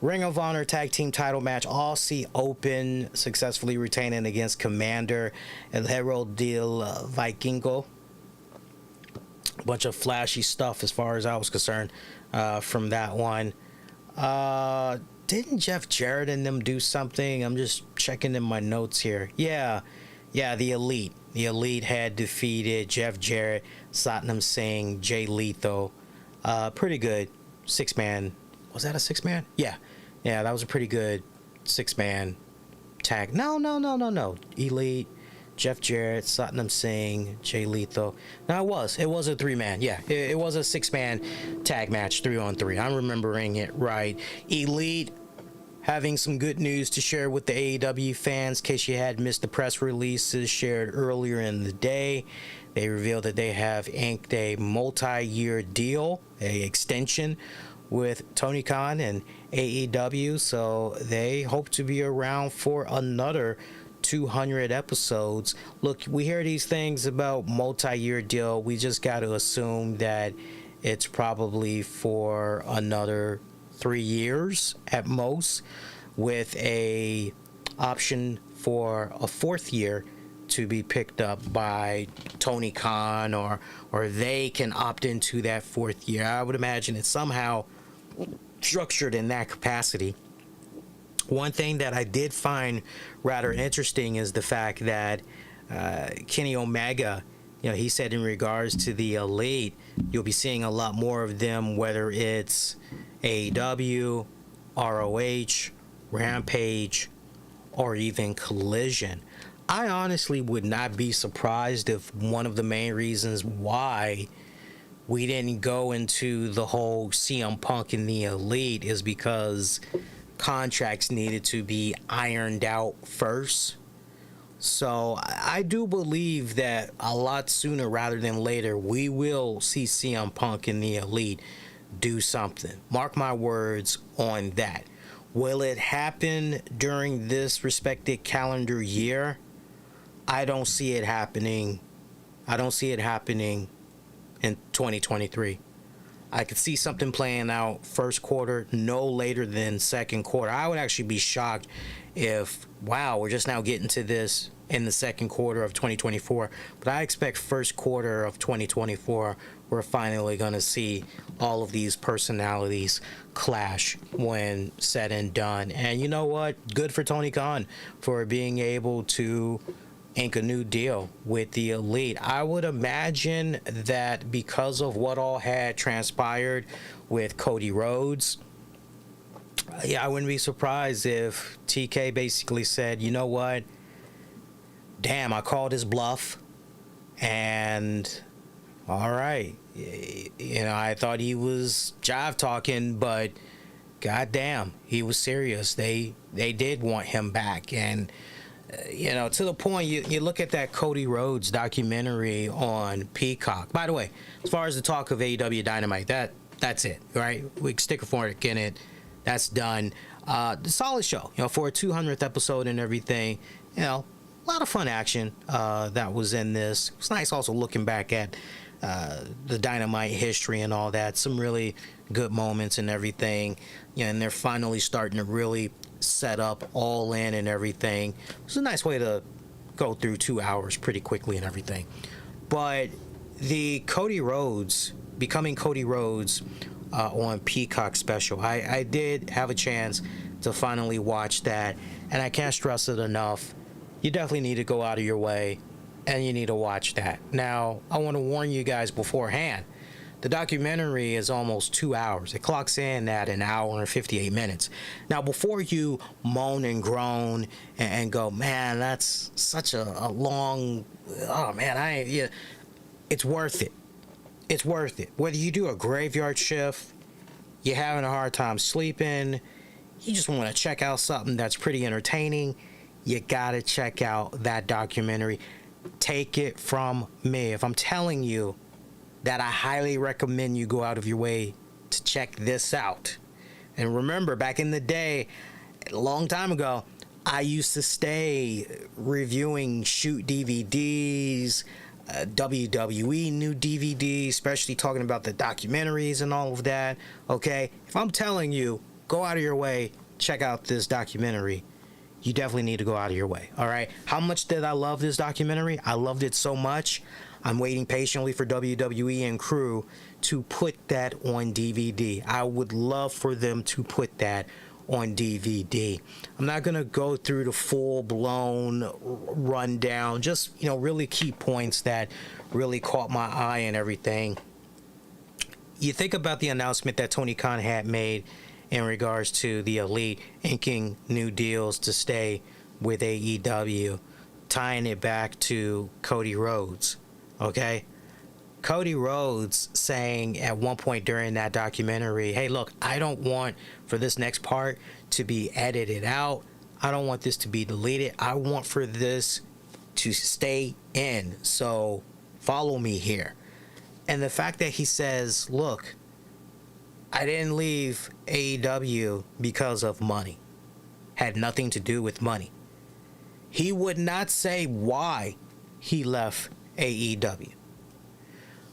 Ring of Honor Tag Team title match. Aussie Open successfully retaining against Commander El Hero del Vikingo. Bunch of flashy stuff as far as I was concerned from that one. Didn't Jeff Jarrett and them do something? I'm just checking in my notes here. Yeah, the Elite. The Elite had defeated Jeff Jarrett, Satnam Singh, Jay Lethal. Pretty good 6-man. Was that a 6-man? Yeah, that was a pretty good 6-man tag. No. Elite, Jeff Jarrett, Satnam Singh, Jay Lethal. No, it was a 3-man. Yeah, it was a 6-man tag match, 3-on-3. I'm remembering it right. Elite having some good news to share with the AEW fans in case you had missed the press releases shared earlier in the day. They revealed that they have inked a multi-year deal, a extension with Tony Khan and AEW, so they hope to be around for another 200 episodes. Look, we hear these things about multi-year deal. We just got to assume that it's probably for another 3 years at most, with a option for a 4th year to be picked up by Tony Khan, or they can opt into that 4th year. I would imagine it's somehow structured in that capacity. One thing that I did find rather interesting is the fact that Kenny Omega, he said in regards to the Elite, you'll be seeing a lot more of them, whether it's AEW, ROH, Rampage, or even Collision. I honestly would not be surprised if one of the main reasons why we didn't go into the whole CM Punk and the Elite is because contracts needed to be ironed out first. So I do believe that a lot sooner rather than later, we will see CM Punk and the Elite do something. Mark my words on that. Will it happen during this respected calendar year? I don't see it happening. I don't see it happening in 2023. I could see something playing out first quarter, no later than second quarter. I would actually be shocked if, we're just now getting to this in the second quarter of 2024. But I expect first quarter of 2024, we're finally going to see all of these personalities clash when said and done. And you know what? Good for Tony Khan for being able to ink a new deal with the Elite. I would imagine that because of what all had transpired with Cody Rhodes, I wouldn't be surprised if TK basically said, you know what? Damn, I called his bluff. And all right, I thought he was jive talking, but goddamn, he was serious. They did want him back. And to the point, you look at that Cody Rhodes documentary on Peacock. By the way, as far as the talk of AEW Dynamite, that's it, right? We can stick a fork in it. That's done. Solid show, for a 200th episode and everything. A lot of fun action that was in this. It's nice also looking back at the Dynamite history and all that. Some really good moments and everything. And they're finally starting to really set up All In and everything. It's a nice way to go through 2 hours pretty quickly and everything. But the Cody Rhodes, Becoming Cody Rhodes on Peacock special, I did have a chance to finally watch that, and I can't stress it enough. You definitely need to go out of your way and you need to watch that. Now, I want to warn you guys beforehand. The documentary is almost 2 hours. It clocks in at an hour and 58 minutes. Now, before you moan and groan and go, man, that's such a long, it's worth it. It's worth it. Whether you do a graveyard shift, you're having a hard time sleeping, you just want to check out something that's pretty entertaining, you got to check out that documentary. Take it from me. If I'm telling you that I highly recommend you go out of your way to check this out. And remember, back in the day, a long time ago, I used to stay reviewing shoot DVDs, WWE new DVDs, especially talking about the documentaries and all of that. Okay, if I'm telling you, go out of your way, check out this documentary, you definitely need to go out of your way. All right, how much did I love this documentary? I loved it so much, I'm waiting patiently for WWE and crew to put that on DVD. I would love for them to put that on DVD. I'm not gonna go through the full-blown rundown, just really key points that really caught my eye and everything. You think about the announcement that Tony Khan had made in regards to the Elite inking new deals to stay with AEW, tying it back to Cody Rhodes. Okay, Cody Rhodes saying at one point during that documentary, hey, look, I don't want for this next part to be edited out. I don't want this to be deleted. I want for this to stay in. So follow me here. And the fact that he says, look, I didn't leave AEW because of money. Had nothing to do with money. He would not say why he left AEW.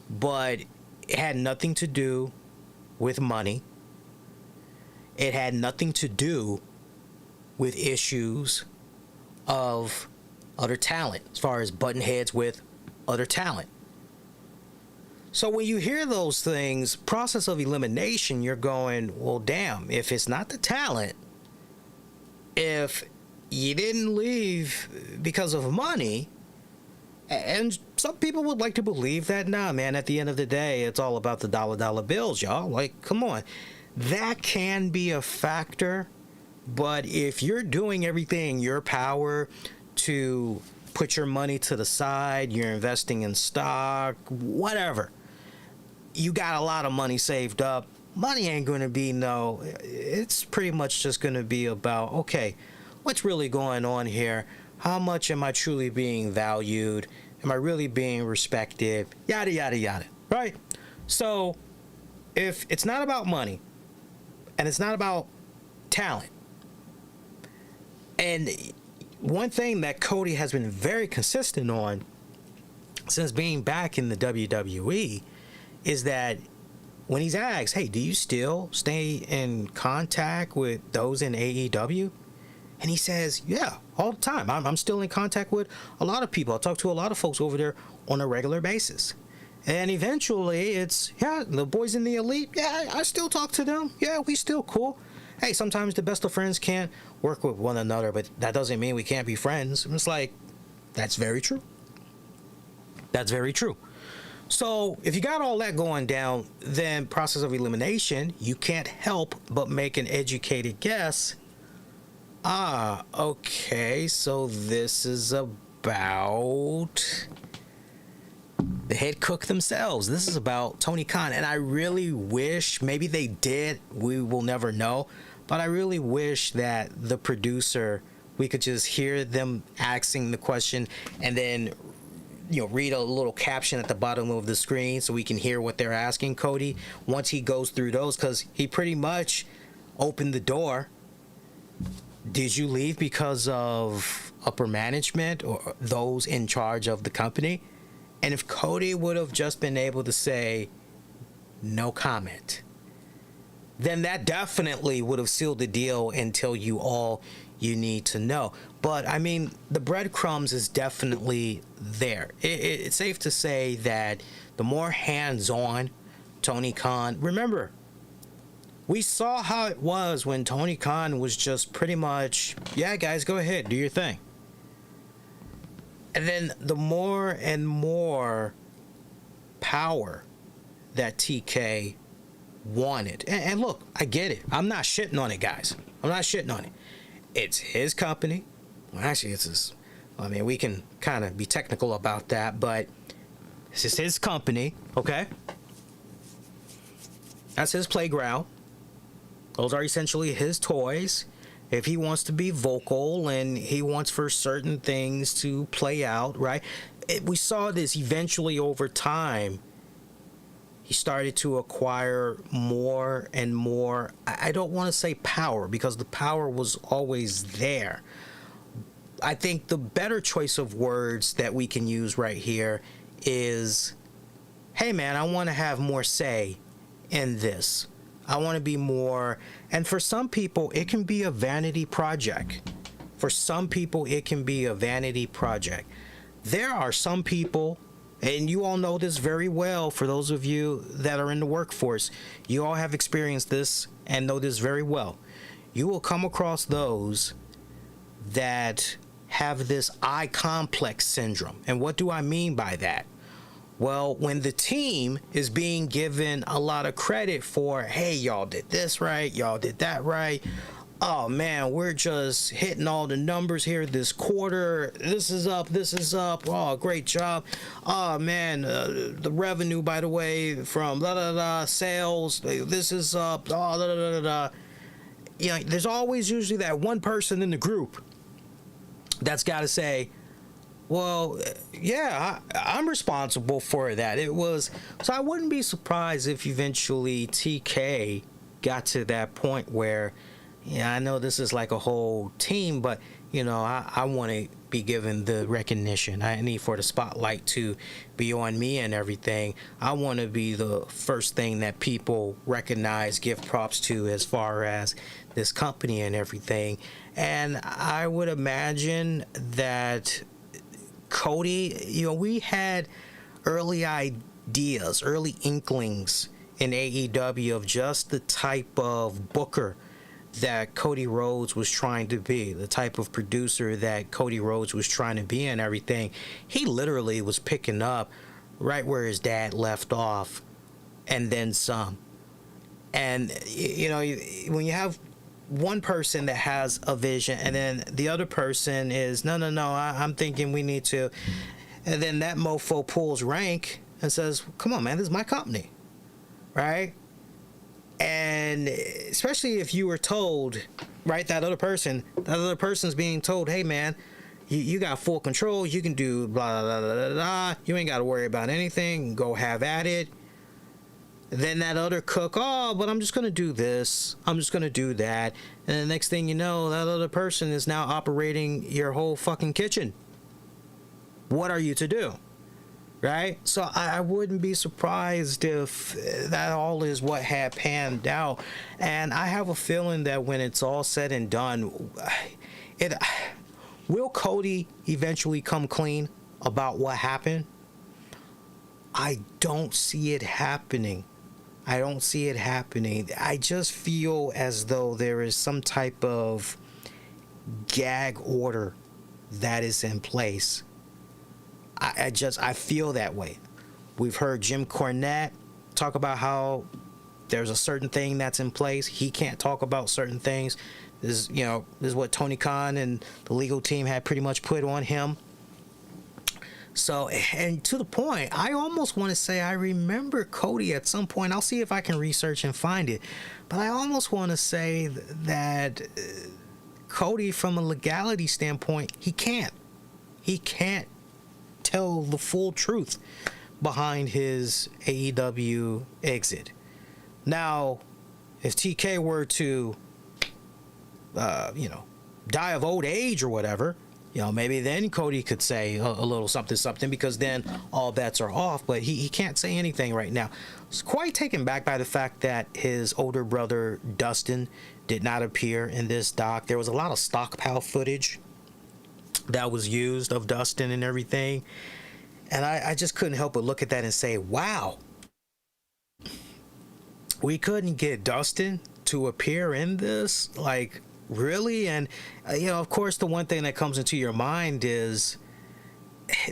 But it had nothing to do with money. It had nothing to do with issues of other talent, as far as button heads with other talent. So when you hear those things, process of elimination, you're going, well, damn, if it's not the talent, if you didn't leave because of money, and some people would like to believe that, nah, man, at the end of the day, it's all about the dollar bills, y'all. Like, come on. That can be a factor, but if you're doing everything in your power to put your money to the side, you're investing in stock, whatever, you got a lot of money saved up, money ain't going to be it's pretty much just going to be about, okay, what's really going on here? How much am I truly being valued? Am I really being respected? Yada, yada, yada, right? So if it's not about money and it's not about talent, and one thing that Cody has been very consistent on since being back in the WWE is that when he's asked, hey, do you still stay in contact with those in AEW? And he says, yeah, all the time. I'm still in contact with a lot of people. I talk to a lot of folks over there on a regular basis. And eventually it's, yeah, the boys in the Elite, yeah, I still talk to them. Yeah, we still cool. Hey, sometimes the best of friends can't work with one another, but that doesn't mean we can't be friends. And it's like, that's very true. That's very true. So if you got all that going down, then process of elimination, you can't help but make an educated guess. Okay, so this is about the head cook themselves. This is about Tony Khan, and I really wish, maybe they did, we will never know, but I really wish that the producer, we could just hear them asking the question and then read a little caption at the bottom of the screen so we can hear what they're asking Cody once he goes through those, because he pretty much opened the door. Did you leave because of upper management or those in charge of the company? And if Cody would have just been able to say no comment, then that definitely would have sealed the deal and tell you all you need to know. But I mean, the breadcrumbs is definitely there. It's safe to say that the more hands-on Tony Khan, remember, we saw how it was when Tony Khan was just pretty much, yeah, guys, go ahead, do your thing. And then the more and more power that TK wanted. And look, I get it. I'm not shitting on it, guys. I'm not shitting on it. It's his company. Well, actually, it's his. I mean, we can kind of be technical about that, but this is his company, okay? That's his playground. Those are essentially his toys. If he wants to be vocal and he wants for certain things to play out, right? We saw this eventually over time. he started to acquire more and more. I don't want to say power, because the power was always there. I think the better choice of words that we can use right here is, hey man, I want to have more say in this. I want to be more. And for some people, it can be a vanity project. For some people, it can be a vanity project. There are some people, and you all know this very well, for those of you that are in the workforce, you all have experienced this and know this very well. You will come across those that have this I complex syndrome. And what do I mean by that? Well, when the team is being given a lot of credit for, hey, y'all did this right, y'all did that right. Oh man, we're just hitting all the numbers here this quarter. This is up. Oh, great job. Oh man, the revenue, by the way, from sales, this is up. Oh, you know, there's always usually that one person in the group that's got to say, well, yeah, I'm responsible for that. It was, so I wouldn't be surprised if eventually TK got to that point where, yeah, I know this is like a whole team, but, you know, I want to be given the recognition. I need for the spotlight to be on me and everything. I want to be the first thing that people recognize, give props to as far as this company and everything. And I would imagine that Cody, you know, we had early ideas, early inklings in AEW of just the type of booker that Cody Rhodes was trying to be, the type of producer that Cody Rhodes was trying to be and everything. He literally was picking up right where his dad left off and then some. And, you know, when you have one person that has a vision and then the other person is, no, I'm thinking we need to, and then that mofo pulls rank and says, come on, man, this is my company, right? And especially if you were told, right, that other person's being told, hey man, you got full control, you can do blah blah blah blah blah, you ain't got to worry about anything, go have at it. Then that other cook, oh, but I'm just gonna do this, I'm just gonna do that, and the next thing you know, that other person is now operating your whole fucking kitchen. What are you to do? Right? So I wouldn't be surprised if that all is what had panned out. And I have a feeling that when it's all said and done, will Cody eventually come clean about what happened? I don't see it happening. I just feel as though there is some type of gag order that is in place. I feel that way. We've heard Jim Cornette talk about how there's a certain thing that's in place. He can't talk about certain things. This is what Tony Khan and the legal team had pretty much put on him. So, and to the point, I almost want to say I remember Cody at some point. I'll see if I can research and find it. But I almost want to say that Cody, from a legality standpoint, he can't tell the full truth behind his AEW exit. Now, if TK were to, die of old age or whatever, maybe then Cody could say a little something, because then all bets are off. But he can't say anything right now. It's quite taken back by the fact that his older brother Dustin did not appear in this doc. There was a lot of stockpile footage that was used of Dustin and everything. And I just couldn't help but look at that and say, wow, we couldn't get Dustin to appear in this? Like, really? And, of course, the one thing that comes into your mind is,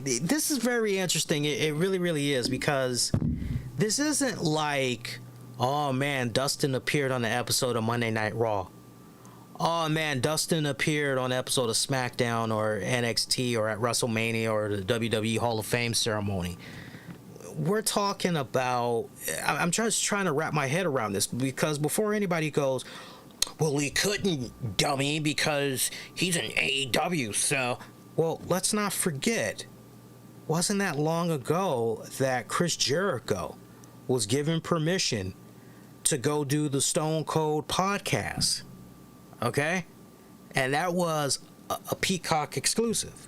this is very interesting. It really, really is, because this isn't like, oh, man, Dustin appeared on the episode of Monday Night Raw. Oh man, Dustin appeared on an episode of SmackDown or NXT or at WrestleMania or the WWE Hall of Fame ceremony. We're talking about, I'm just trying to wrap my head around this, because before anybody goes, well, he couldn't, dummy, because he's in AEW. So, well, let's not forget, wasn't that long ago that Chris Jericho was given permission to go do the Stone Cold podcast. Okay? And that was a Peacock exclusive.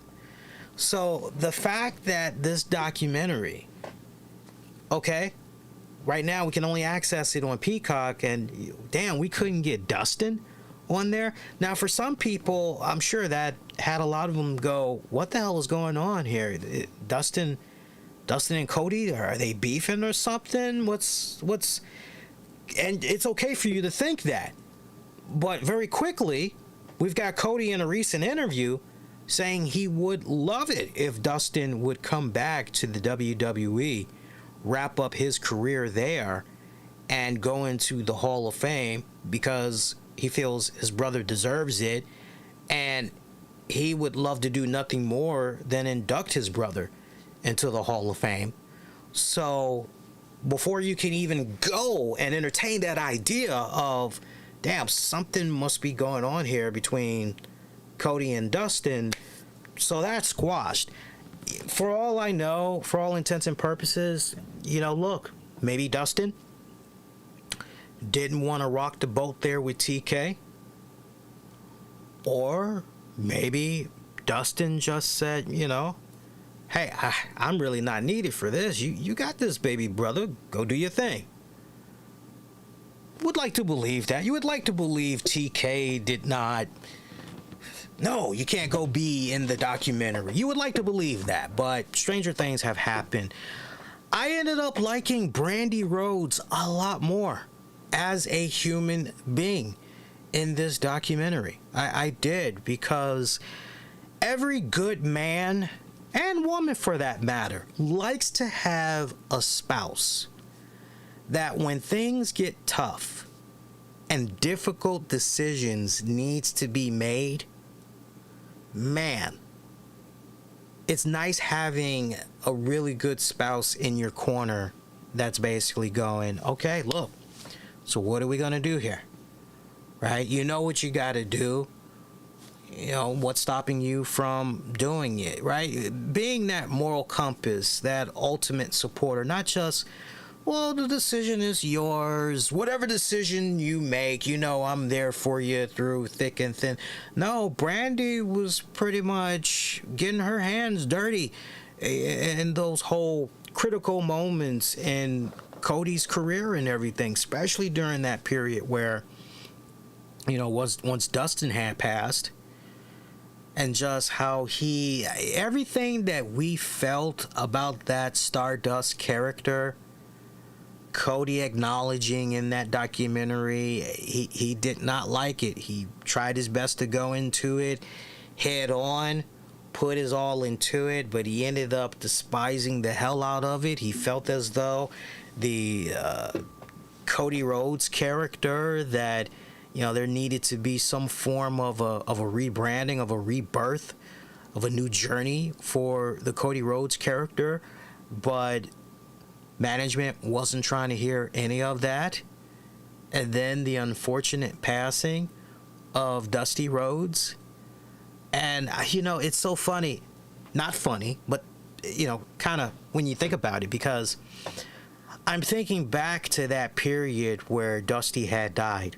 So the fact that this documentary, okay, right now we can only access it on Peacock, and damn, we couldn't get Dustin on there. Now, for some people, I'm sure that had a lot of them go, what the hell is going on here? Dustin and Cody, are they beefing or something? What's and it's okay for you to think that. But very quickly, we've got Cody in a recent interview saying he would love it if Dustin would come back to the WWE, wrap up his career there, and go into the Hall of Fame because he feels his brother deserves it, and he would love to do nothing more than induct his brother into the Hall of Fame. So before you can even go and entertain that idea of, damn, something must be going on here between Cody and Dustin, so that's squashed. For all I know, for all intents and purposes, look, maybe Dustin didn't want to rock the boat there with TK, or maybe Dustin just said, hey, I'm really not needed for this. You got this, baby brother. Go do your thing. Would like to believe that. You would like to believe TK did not. No, you can't go be in the documentary. You would like to believe that, but stranger things have happened. I ended up liking Brandy Rhodes a lot more as a human being in this documentary. I did, because every good man, and woman for that matter, likes to have a spouse that when things get tough and difficult decisions needs to be made, man, it's nice having a really good spouse in your corner that's basically going, okay, look, so what are we going to do here? Right? You know what you got to do. What's stopping you from doing it, right? Being that moral compass, that ultimate supporter, not just, well, the decision is yours. Whatever decision you make, I'm there for you through thick and thin. No, Brandy was pretty much getting her hands dirty in those whole critical moments in Cody's career and everything, especially during that period where, once Dustin had passed, and just how everything that we felt about that Stardust character, Cody acknowledging in that documentary, he did not like it. He tried his best to go into it head on, put his all into it, but he ended up despising the hell out of it. He felt as though the Cody Rhodes character, that there needed to be some form of a rebranding, of a rebirth, of a new journey for the Cody Rhodes character, but management wasn't trying to hear any of that. And then the unfortunate passing of Dusty Rhodes. And, it's so funny. Not funny, but, kind of when you think about it, because I'm thinking back to that period where Dusty had died.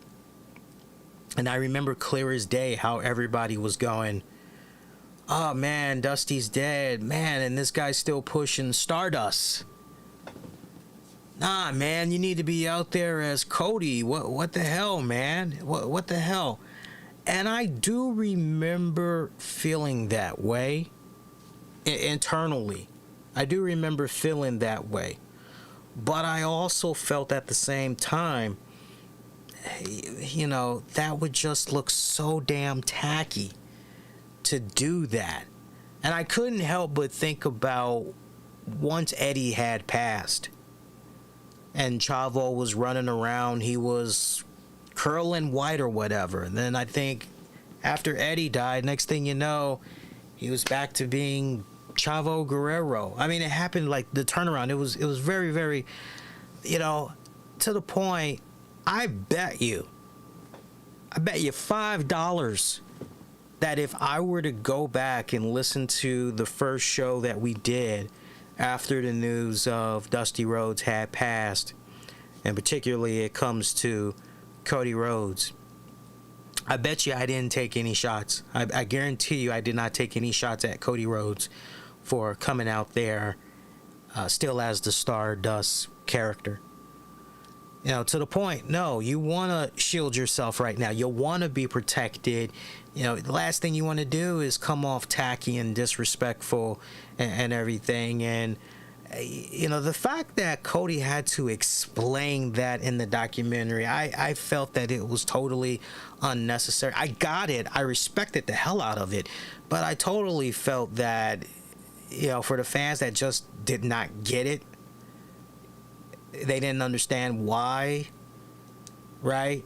And I remember clear as day how everybody was going, oh man, Dusty's dead, man, and this guy's still pushing Stardust. Nah, man, you need to be out there as Cody. What the hell, man? What the hell? And I do remember feeling that way internally. I do remember feeling that way. But I also felt at the same time, that would just look so damn tacky to do that. And I couldn't help but think about once Eddie had passed and Chavo was running around, he was curling white or whatever. And then I think after Eddie died, next thing you know, he was back to being Chavo Guerrero. I mean, it happened like the turnaround. It was very, very, to the point, I bet you $5 that if I were to go back and listen to the first show that we did, after the news of Dusty Rhodes had passed, and particularly it comes to Cody Rhodes. I bet you I didn't take any shots. I guarantee you I did not take any shots at Cody Rhodes for coming out there still as the Stardust character. You know, to the point, no, you want to shield yourself right now. You want to be protected. You know, the last thing you want to do is come off tacky and disrespectful and everything. And, you know, the fact that Cody had to explain that in the documentary, I felt that it was totally unnecessary. I got it. I respected the hell out of it. But I totally felt that, you know, for the fans that just did not get it, they didn't understand why, right?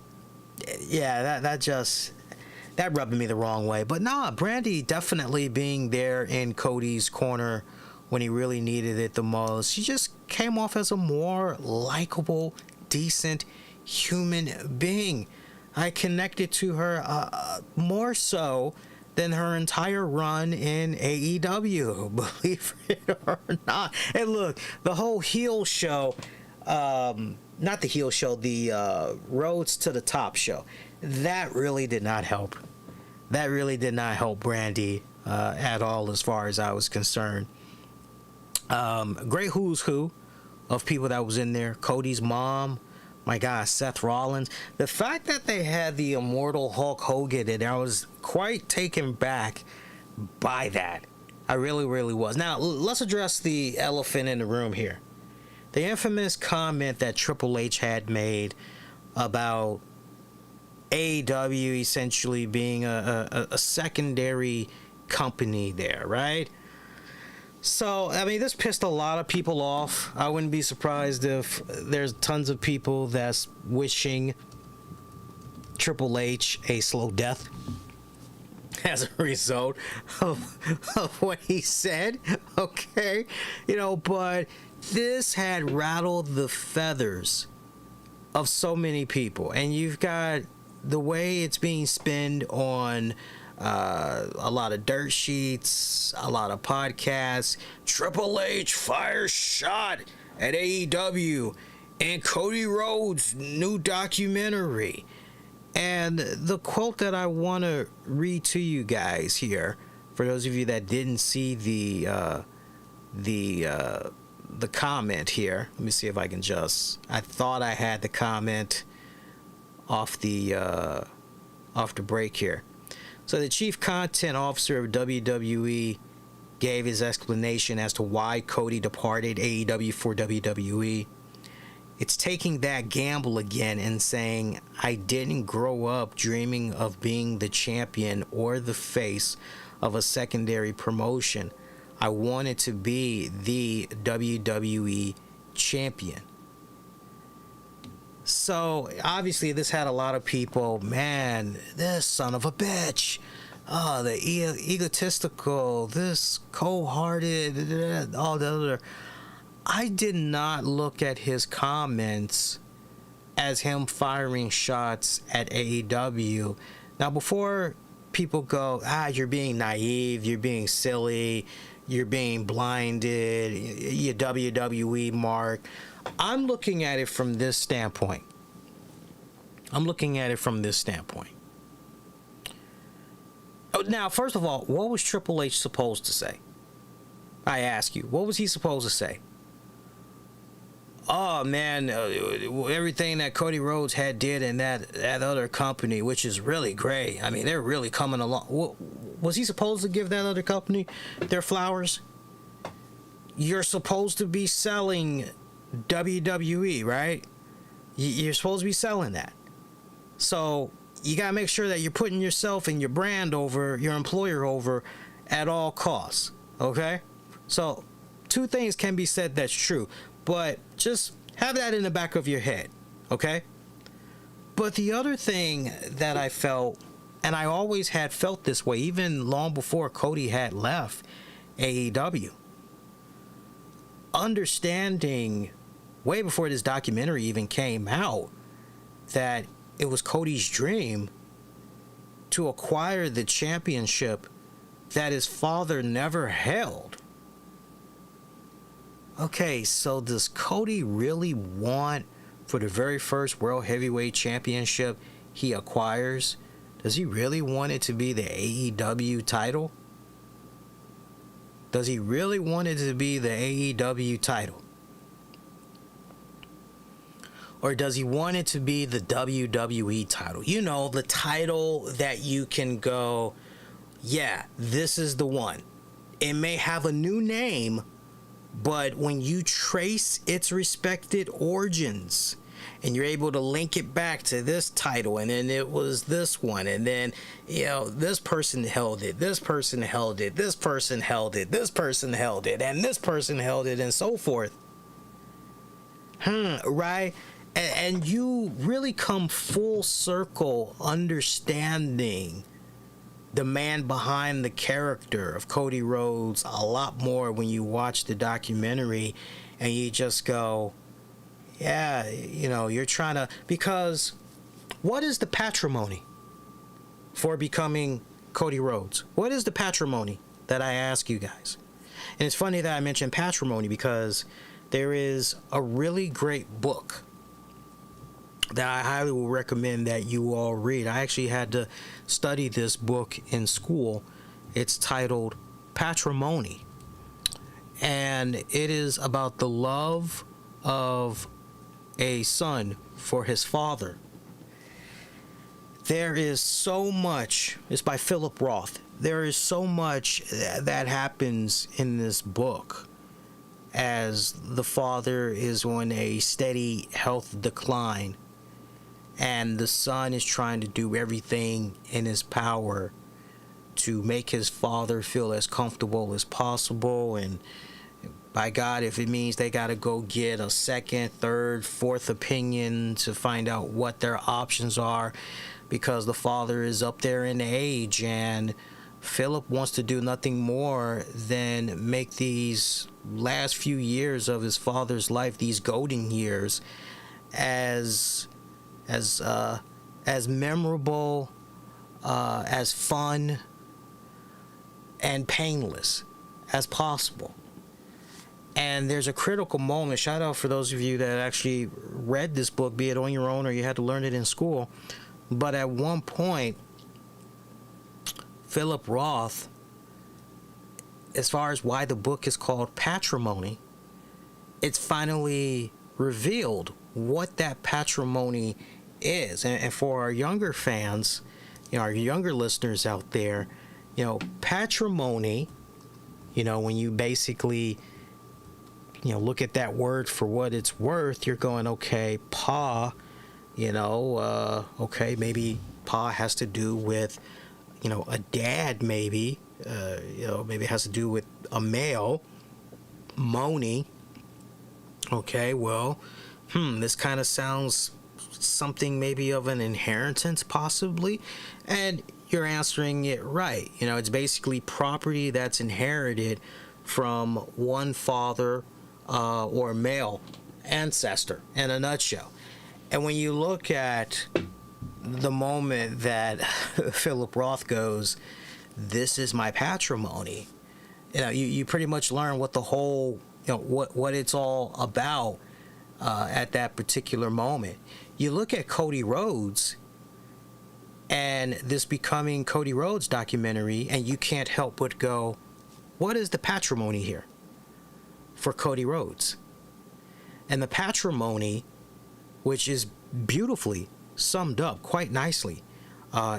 Yeah, that rubbed me the wrong way. But nah, Brandy definitely being there in Cody's corner when he really needed it the most. She just came off as a more likable, decent human being. I connected to her more so than her entire run in AEW, believe it or not. And look, the whole heel show, not the heel show, the Roads to the Top show, that really did not help. That really did not help Brandy at all as far as I was concerned. Great who's who of people that was in there. Cody's mom, my God, Seth Rollins. The fact that they had the immortal Hulk Hogan, and I was quite taken back by that. I really, really was. Now, let's address the elephant in the room here. The infamous comment that Triple H had made about AEW essentially being a secondary company there, right? So, I mean, this pissed a lot of people off. I wouldn't be surprised if there's tons of people that's wishing Triple H a slow death as a result of what he said, okay? You know, but this had rattled the feathers of so many people. And you've got the way it's being spun on a lot of dirt sheets, a lot of podcasts. Triple H fires shot at AEW and Cody Rhodes' new documentary. And the quote that I want to read to you guys here, for those of you that didn't see the comment here, let me see if I can I thought I had the comment off the break here. So the chief content officer of WWE gave his explanation as to why Cody departed AEW for WWE. It's taking that gamble again and saying, I didn't grow up dreaming of being the champion or the face of a secondary promotion. I wanted to be the WWE champion. So, obviously, this had a lot of people, man, this son of a bitch. Oh, the egotistical, this cold-hearted, all the other. I did not look at his comments as him firing shots at AEW. Now, before people go, you're being naive, you're being silly, you're being blinded, you WWE mark. I'm looking at it from this standpoint. Now, first of all, what was Triple H supposed to say? I ask you, what was he supposed to say? Oh, man, everything that Cody Rhodes had did in that other company, which is really great. I mean, they're really coming along. Was he supposed to give that other company their flowers? You're supposed to be selling WWE, right? You're supposed to be selling that. So you got to make sure that you're putting yourself and your brand over, your employer over at all costs, okay? So two things can be said that's true, but just have that in the back of your head, okay? But the other thing that I felt, and I always had felt this way, even long before Cody had left AEW, understanding way before this documentary even came out that it was Cody's dream to acquire the championship that his father never held. Okay, so does Cody really want, for the very first World Heavyweight Championship he acquires, does he really want it to be the AEW title? Does he really want it to be the AEW title? Or does he want it to be the WWE title? You know, the title that you can go, yeah, this is the one. It may have a new name, but when you trace its respected origins and you're able to link it back to this title, and then it was this one, and then, you know, this person held it, this person held it, this person held it, this person held it, and this person held it, and so forth. Right? And you really come full circle understanding the man behind the character of Cody Rhodes a lot more when you watch the documentary, and you just go, yeah, you know, you're trying to, because what is the patrimony for becoming Cody Rhodes? What is the patrimony that I ask you guys? And it's funny that I mentioned patrimony because there is a really great book that I highly will recommend that you all read. I actually had to study this book in school. It's titled Patrimony, and it is about the love of a son for his father. There is so much, it's by Philip Roth. There is so much that happens in this book as the father is on a steady health decline, and the son is trying to do everything in his power to make his father feel as comfortable as possible. And by God, if it means they got to go get a second, third, fourth opinion to find out what their options are, because the father is up there in age, and Philip wants to do nothing more than make these last few years of his father's life, these golden years, as memorable, as fun and painless as possible. And there's a critical moment. Shout out for those of you that actually read this book, be it on your own or you had to learn it in school. But at one point, Philip Roth, as far as why the book is called Patrimony, it's finally revealed what that patrimony is. And for our younger fans, you know, our younger listeners out there, you know, patrimony, you know, when you basically, you know, look at that word for what it's worth, you're going, okay, pa, you know, okay, maybe pa has to do with, you know, a dad, maybe, you know, maybe it has to do with a male, Moni. Okay, well, this kind of sounds something maybe of an inheritance, possibly, and you're answering it right. You know, it's basically property that's inherited from one father or male ancestor in a nutshell. And when you look at the moment that Philip Roth goes, this is my patrimony, you know, you pretty much learn what the whole, you know, what it's all about at that particular moment. You look at Cody Rhodes and this Becoming Cody Rhodes documentary, and you can't help but go, what is the patrimony here for Cody Rhodes? And the patrimony, which is beautifully summed up quite nicely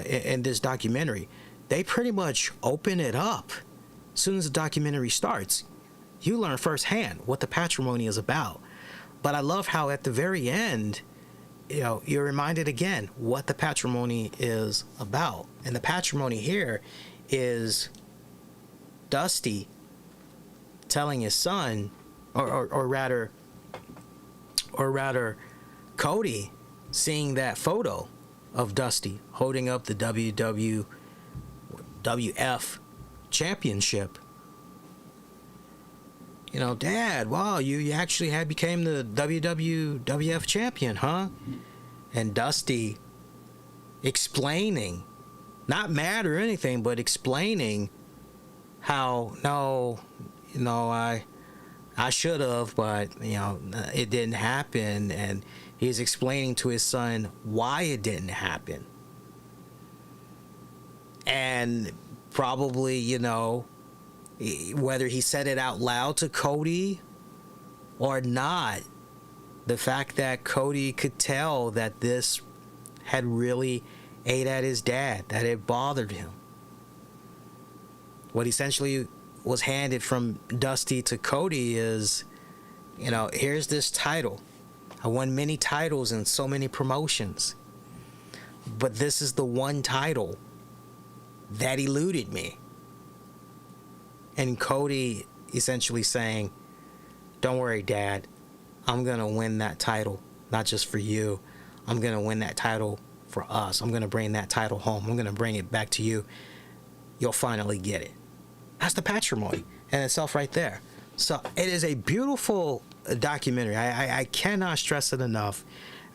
in this documentary, they pretty much open it up. As soon as the documentary starts, you learn firsthand what the patrimony is about. But I love how at the very end, you know, you're reminded again what the patrimony is about. And the patrimony here is Dusty telling his son, or rather Cody seeing that photo of Dusty holding up the WWF championship. You know, Dad, wow, you actually became the WWF champion, huh? And Dusty explaining, not mad or anything, but explaining how, no, you know, I I should have, but it didn't happen. And he's explaining to his son why it didn't happen. And probably, whether he said it out loud to Cody or not, the fact that Cody could tell that this had really ate at his dad, that it bothered him. What essentially was handed from Dusty to Cody is, here's this title. I won many titles in so many promotions, but this is the one title that eluded me. And Cody essentially saying, don't worry, Dad, I'm going to win that title, not just for you. I'm going to win that title for us. I'm going to bring that title home. I'm going to bring it back to you. You'll finally get it. That's the patrimony in itself right there. So it is a beautiful documentary. I cannot stress it enough.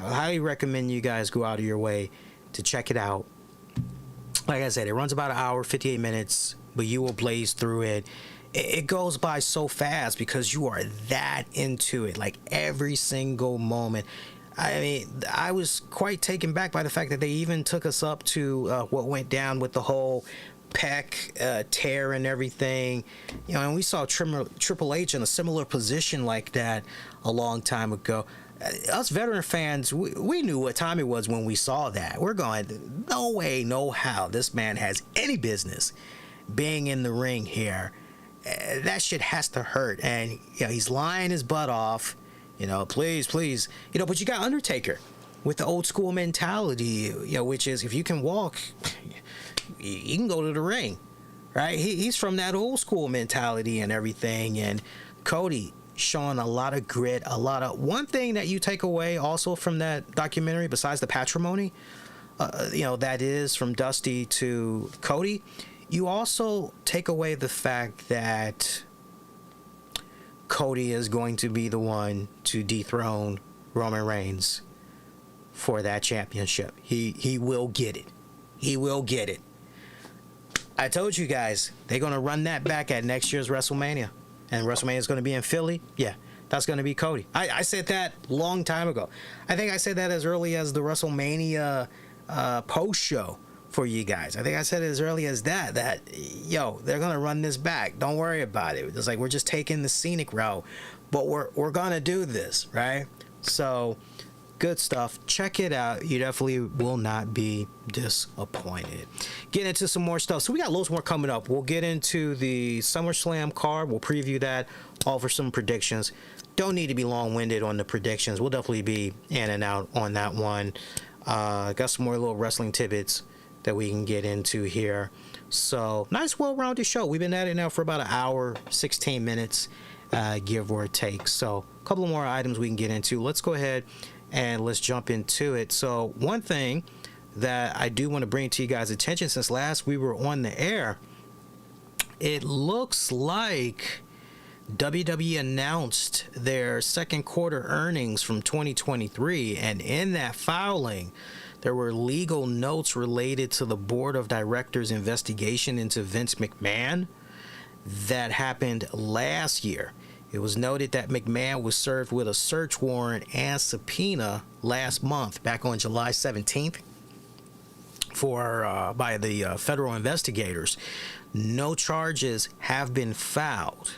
I highly recommend you guys go out of your way to check it out. Like I said, it runs about an hour, 58 minutes, but you will blaze through it. It goes by so fast because you are that into it, like every single moment. I mean, I was quite taken back by the fact that they even took us up to what went down with the whole pec tear and everything. And we saw Triple H in a similar position like that a long time ago. Us veteran fans, we knew what time it was when we saw that. We're going, no way, no how this man has any business being in the ring here. That shit has to hurt. And he's lying his butt off. Please. But you got Undertaker with the old school mentality, which is if you can walk, you can go to the ring, right? He's from that old school mentality and everything. And Cody showing a lot of grit, one thing that you take away also from that documentary, besides the patrimony, that is from Dusty to Cody, you also take away the fact that Cody is going to be the one to dethrone Roman Reigns for that championship. He will get it. He will get it. I told you guys, they're going to run that back at next year's WrestleMania. And WrestleMania is going to be in Philly. Yeah, that's going to be Cody. I said that long time ago. I think I said that as early as the WrestleMania post show for you guys. I think I said it as early as that they're going to run this back. Don't worry about it. It's like we're just taking the scenic route, but we're going to do this, right? So good stuff. Check it out. You definitely will not be disappointed. Get into some more stuff. So we got loads more coming up. We'll get into the SummerSlam card. We'll preview that, offer some predictions. Don't need to be long-winded on the predictions. We'll definitely be in and out on that one. Got some more little wrestling tidbits that we can get into here. So nice, well-rounded show. We've been at it now for about an hour, 16 minutes, give or take. So a couple more items we can get into. Let's go ahead and let's jump into it. So one thing that I do want to bring to you guys' attention, since last we were on the air, it looks like WWE announced their second quarter earnings from 2023, and in that filing there were legal notes related to the board of directors investigation into Vince McMahon that happened last year. It was noted that McMahon was served with a search warrant and subpoena last month, back on July 17th, by the federal investigators. No charges have been filed.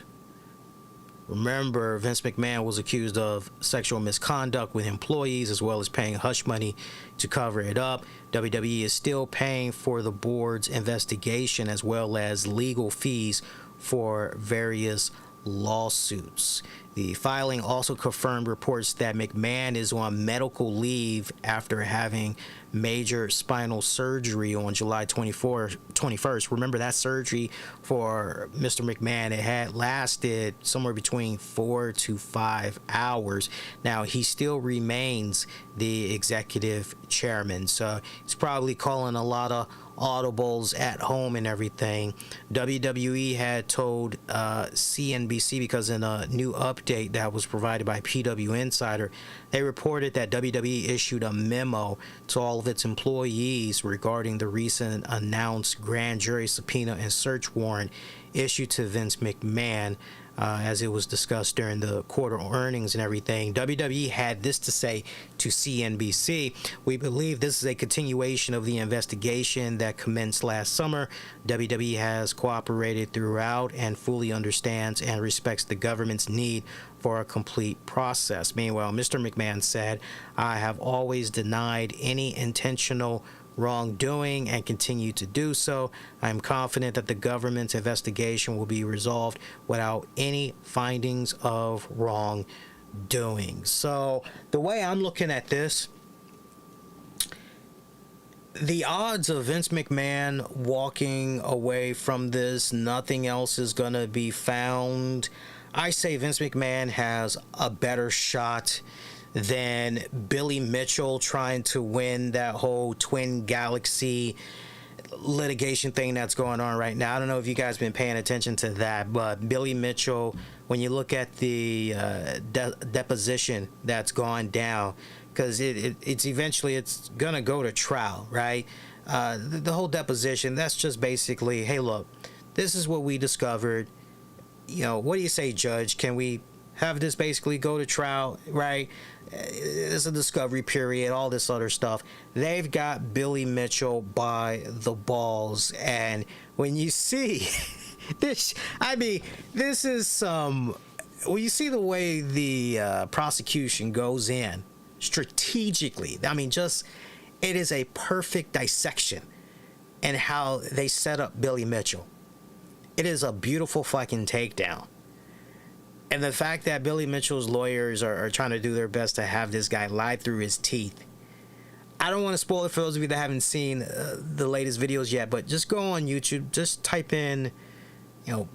Remember, Vince McMahon was accused of sexual misconduct with employees, as well as paying hush money to cover it up. WWE is still paying for the board's investigation, as well as legal fees for various lawsuits. The filing also confirmed reports that McMahon is on medical leave after having major spinal surgery on July 21st. Remember, that surgery for Mr. McMahon, it had lasted somewhere between 4 to 5 hours. Now, he still remains the executive chairman, so he's probably calling a lot of audibles at home and everything. WWE had told CNBC, because in a new update that was provided by PW Insider, they reported that WWE issued a memo to all of its employees regarding the recent announced grand jury subpoena and search warrant issued to Vince McMahon. as it was discussed during the quarter earnings and everything. WWE had this to say to CNBC: "We believe this is a continuation of the investigation that commenced last summer. WWE has cooperated throughout and fully understands and respects the government's need for a complete process." Meanwhile, Mr. McMahon said, "I have always denied any intentional wrongdoing and continue to do so. I'm confident that the government's investigation will be resolved without any findings of wrongdoing." So the way I'm looking at this, the odds of Vince McMahon walking away from this, nothing else is going to be found. I say Vince McMahon has a better shot than Billy Mitchell trying to win that whole Twin Galaxy litigation thing that's going on right now. I don't know if you guys been paying attention to that, but Billy Mitchell, when you look at the deposition that's gone down, because it's eventually it's gonna go to trial, right? The whole deposition, that's just basically, hey, look, this is what we discovered. You know, what do you say, Judge? Can we have this basically go to trial, right? It's a discovery period, all this other stuff. They've got Billy Mitchell by the balls, and when you see this, I mean, this is some. When you see the way the prosecution goes in strategically, I mean, just it is a perfect dissection and how they set up Billy Mitchell. It is a beautiful fucking takedown. And the fact that Billy Mitchell's lawyers are trying to do their best to have this guy lie through his teeth. I don't want to spoil it for those of you that haven't seen the latest videos yet, but just go on YouTube, just type in, you know,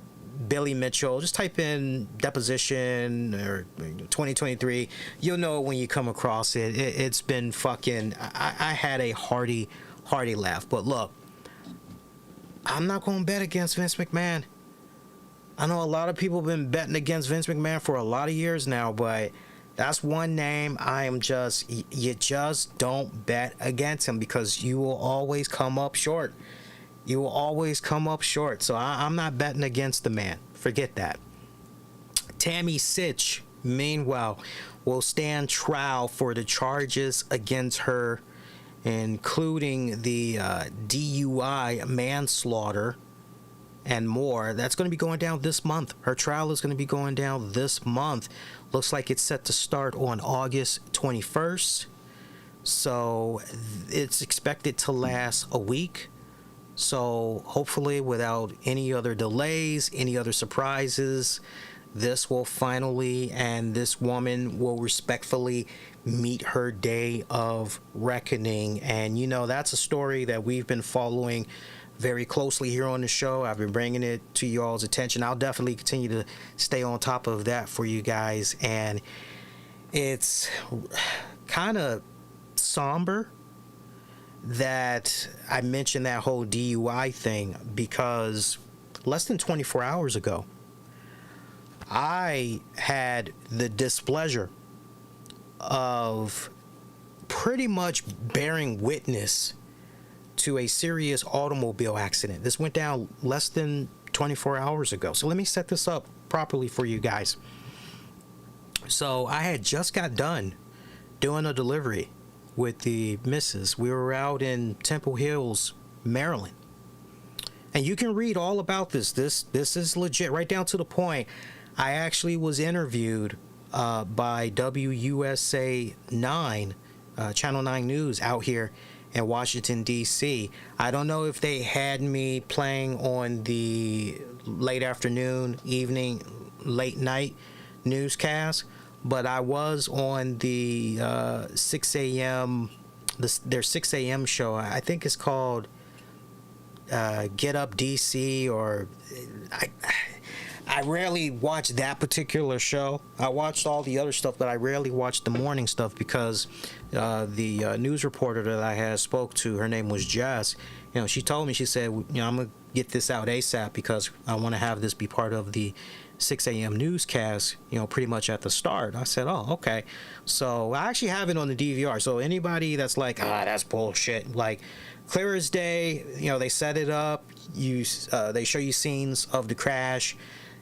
Billy Mitchell, just type in deposition or 2023. You'll know when you come across it. It's been fucking, I had a hearty laugh. But look, I'm not going to bet against Vince McMahon. I know a lot of people have been betting against Vince McMahon for a lot of years now, but that's one name you just don't bet against him, because you will always come up short. You will always come up short. So I'm not betting against the man. Forget that. Tammy Sitch, meanwhile, will stand trial for the charges against her, including the DUI, manslaughter, and more. That's going to be going down this month. Her trial is going to be going down this month. Looks like it's set to start on August 21st. So it's expected to last a week. So hopefully, without any other delays, any other surprises, this will finally, and this woman will respectfully meet her day of reckoning. And you know, that's a story that we've been following very closely here on the show. I've been bringing it to y'all's attention. I'll definitely continue to stay on top of that for you guys. And it's kind of somber that I mentioned that whole DUI thing, because less than 24 hours ago, I had the displeasure of pretty much bearing witness to a serious automobile accident. This went down less than 24 hours ago. So let me set this up properly for you guys. So I had just got done doing a delivery with the missus. We were out in Temple Hills, Maryland. And you can read all about this. This is legit, right down to the point. I actually was interviewed by WUSA 9, Channel 9 News out here in Washington, D.C. I don't know if they had me playing on the late afternoon, evening, late night newscast, but I was on the 6 a.m., their 6 a.m. show. I think it's called Get Up DC, or I rarely watch that particular show. I watched all the other stuff, but I rarely watch the morning stuff, because the news reporter that I had spoke to, her name was Jess. You know, she told me, she said, you know, I'm gonna get this out ASAP because I want to have this be part of the 6 a.m. newscast, you know, pretty much at the start. I said, oh, okay. So I actually have it on the DVR. So anybody that's like, that's bullshit, like, clear as day, you know, they set it up. They show you scenes of the crash.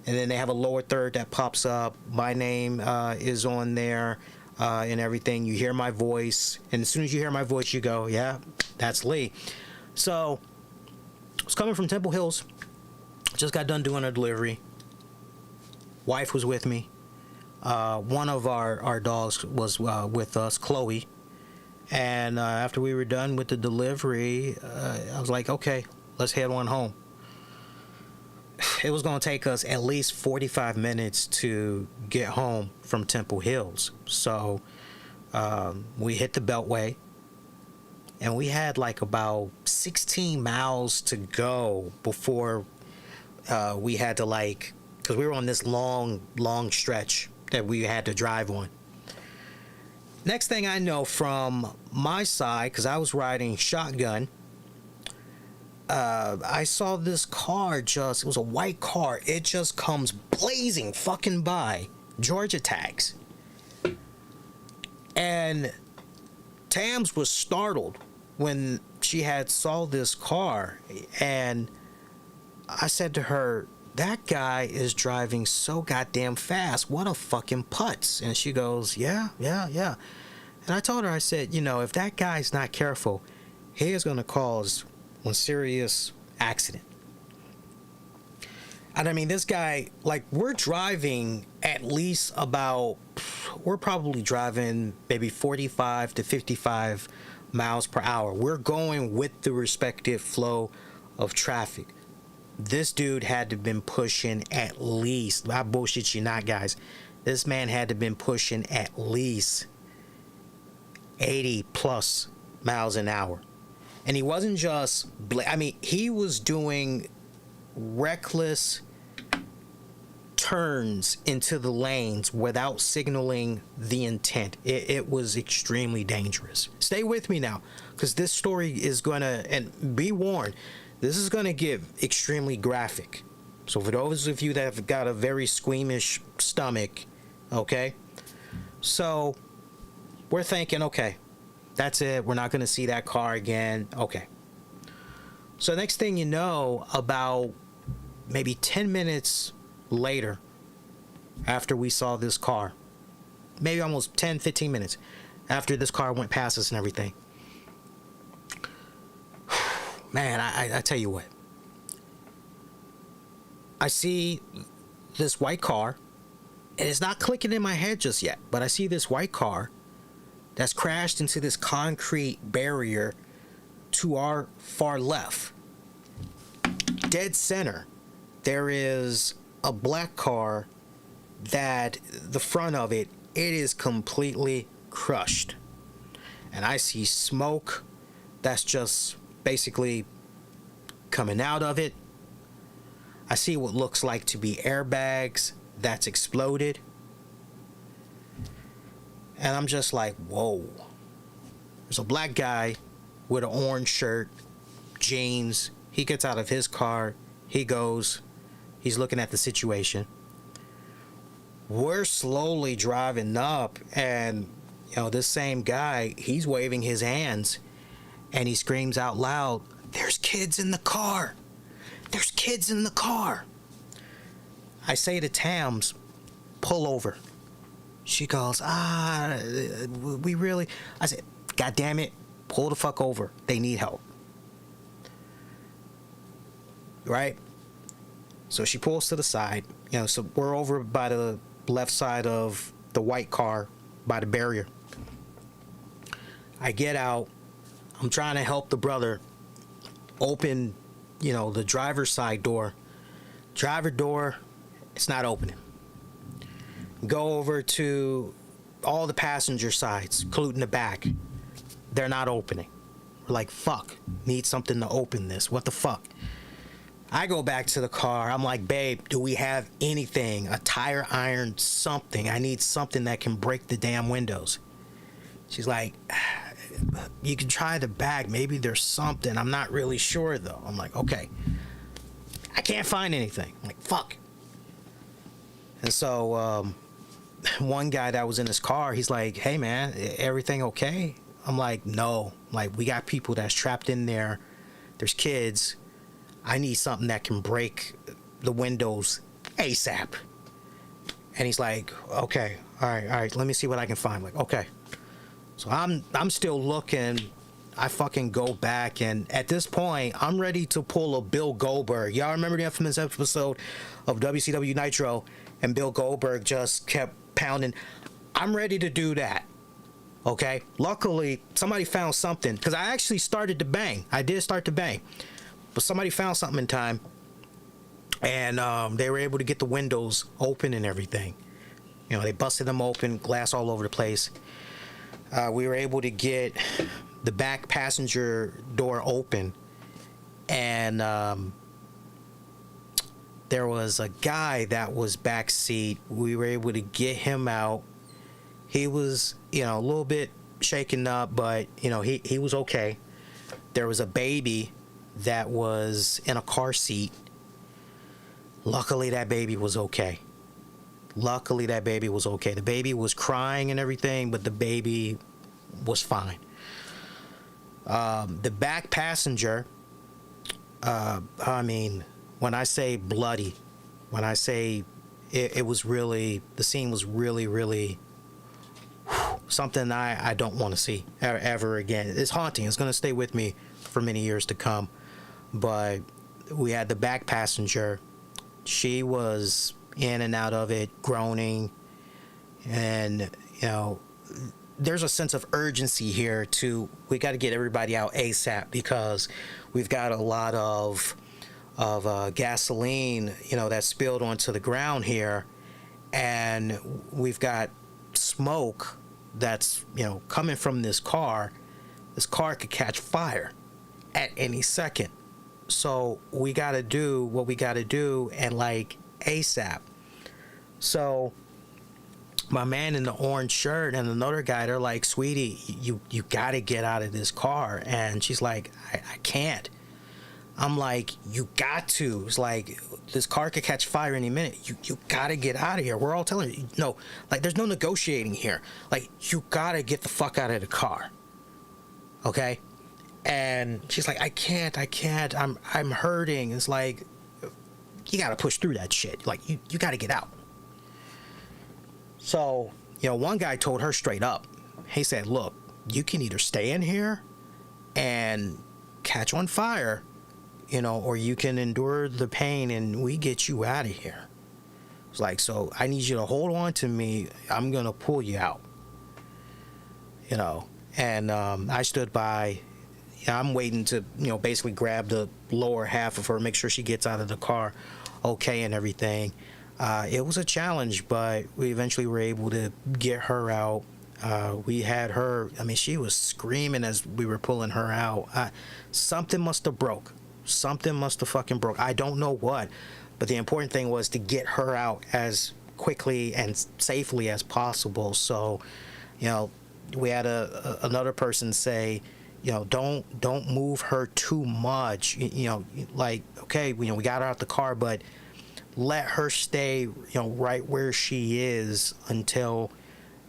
And then they have a lower third that pops up. My name is on there and everything. You hear my voice. And as soon as you hear my voice, you go, yeah, that's Lee. So I was coming from Temple Hills. Just got done doing a delivery. Wife was with me. One of our dogs was with us, Chloe. And after we were done with the delivery, I was like, okay, let's head on home. It was going to take us at least 45 minutes to get home from Temple Hills. So we hit the Beltway, and we had like about 16 miles to go before we had to, like, because we were on this long stretch that we had to drive on. Next thing I know, from my side, because I was riding shotgun, I saw this car it was a white car. It just comes blazing fucking by. Georgia tags. And Tams was startled when she had saw this car. And I said to her, that guy is driving so goddamn fast. What a fucking putz. And she goes, yeah. And I told her, I said, if that guy's not careful, he is going to cause one serious accident. And I mean, this guy, like, we're driving at least we're probably driving maybe 45 to 55 miles per hour. We're going with the respective flow of traffic. This dude had to have been pushing at least, I bullshit you not, guys. This man had to have been pushing at least 80 plus miles an hour. And he wasn't just, he was doing reckless turns into the lanes without signaling the intent. It was extremely dangerous. Stay with me now, because this story is going to, and be warned, this is going to get extremely graphic. So for those of you that have got a very squeamish stomach, okay? So we're thinking, okay, that's it. We're not going to see that car again. Okay. So next thing you know, about maybe 10 minutes later, after we saw this car, maybe almost 10, 15 minutes after this car went past us and everything, man, I tell you what. I see this white car, and it's not clicking in my head just yet, but I see this white car that's crashed into this concrete barrier to our far left. Dead center, there is a black car that the front of it is completely crushed. And I see smoke that's just basically coming out of it. I see what looks like to be airbags that's exploded. And I'm just like, whoa. There's a black guy with an orange shirt, jeans. He gets out of his car. He goes. He's looking at the situation. We're slowly driving up, and this same guy, he's waving his hands, and he screams out loud, "There's kids in the car! There's kids in the car!" I say to Tams, pull over. She goes, we really... I said, God damn it, pull the fuck over. They need help. Right? So she pulls to the side. So we're over by the left side of the white car by the barrier. I get out. I'm trying to help the brother open, the driver's side door. Driver door, it's not opening. Go over to all the passenger sides, including the back. They're not opening. We're like, fuck, need something to open this. What the fuck? I go back to the car. I'm like, babe, do we have anything? A tire iron, something. I need something that can break the damn windows. She's like, you can try the back. Maybe there's something. I'm not really sure, though. I'm like, okay. I can't find anything. I'm like, fuck. And so one guy that was in his car, he's like, hey, man, everything okay? I'm like, no. Like, we got people that's trapped in there. There's kids. I need something that can break the windows ASAP. And he's like, okay, all right, let me see what I can find. Like, okay. So I'm still looking. I fucking go back, and at this point, I'm ready to pull a Bill Goldberg. Y'all remember the infamous episode of WCW Nitro, and Bill Goldberg just kept pounding? I'm ready to do that. Okay? Luckily, somebody found something, because I actually started to bang. I did start to bang. But somebody found something in time, and they were able to get the windows open and everything. You know, they busted them open, glass all over the place. We were able to get the back passenger door open, and there was a guy that was backseat. We were able to get him out. He was, you know, a little bit shaken up, but, you know, he was okay. There was a baby that was in a car seat. Luckily, that baby was okay. The baby was crying and everything, but the baby was fine. The back passenger, I mean, when I say bloody, when I say it was really, the scene was really, really something I don't want to see ever again. It's haunting. It's going to stay with me for many years to come. But we had the back passenger. She was in and out of it, groaning, and, you know, there's a sense of urgency here to, we got to get everybody out ASAP, because we've got a lot of gasoline, you know, that spilled onto the ground here, and we've got smoke that's, you know, coming from this car. This car could catch fire at any second. So we got to do what we got to do, and like ASAP. So my man in the orange shirt and another guy, they're like, sweetie, you got to get out of this car. And she's like, I can't. I'm like, you got to. It's like, this car could catch fire any minute. You got to get out of here. We're all telling you, no, like, there's no negotiating here. Like, you got to get the fuck out of the car. Okay? And she's like, I can't. I'm hurting. It's like, you got to push through that shit. Like, you got to get out. So, you know, one guy told her straight up. He said, look, you can either stay in here and catch on fire, you know, or you can endure the pain and we get you out of here. It's like, so I need you to hold on to me. I'm going to pull you out. You know, and I stood by. I'm waiting to, you know, basically grab the lower half of her, make sure she gets out of the car okay and everything. It was a challenge, but we eventually were able to get her out. We had her, I mean, she was screaming as we were pulling her out. Something must have broke. Something must have fucking broke. I don't know what, but the important thing was to get her out as quickly and safely as possible. So, you know, we had another person say, you know, don't move her too much. You know, like, okay, you know, we got her out the car, but let her stay, you know, right where she is until,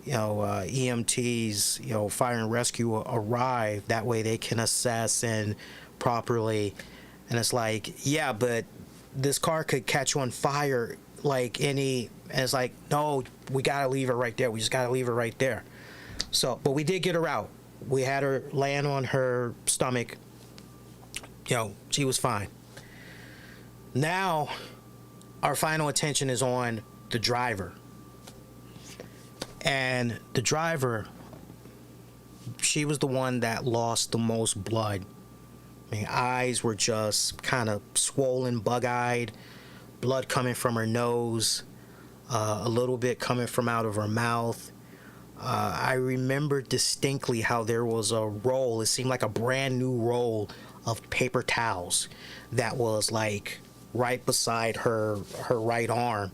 you know, EMTs, you know, fire and rescue arrive. That way they can assess and properly. And it's like, yeah, but this car could catch on fire like any. And it's like, no, we gotta leave her right there. We just gotta leave her right there. So, but we did get her out. We had her laying on her stomach. You know, she was fine. Now, our final attention is on the driver. And the driver, she was the one that lost the most blood. I mean, eyes were just kind of swollen, bug-eyed, blood coming from her nose, a little bit coming from out of her mouth. I remember distinctly how there was a roll, it seemed like a brand new roll of paper towels that was like right beside her right arm.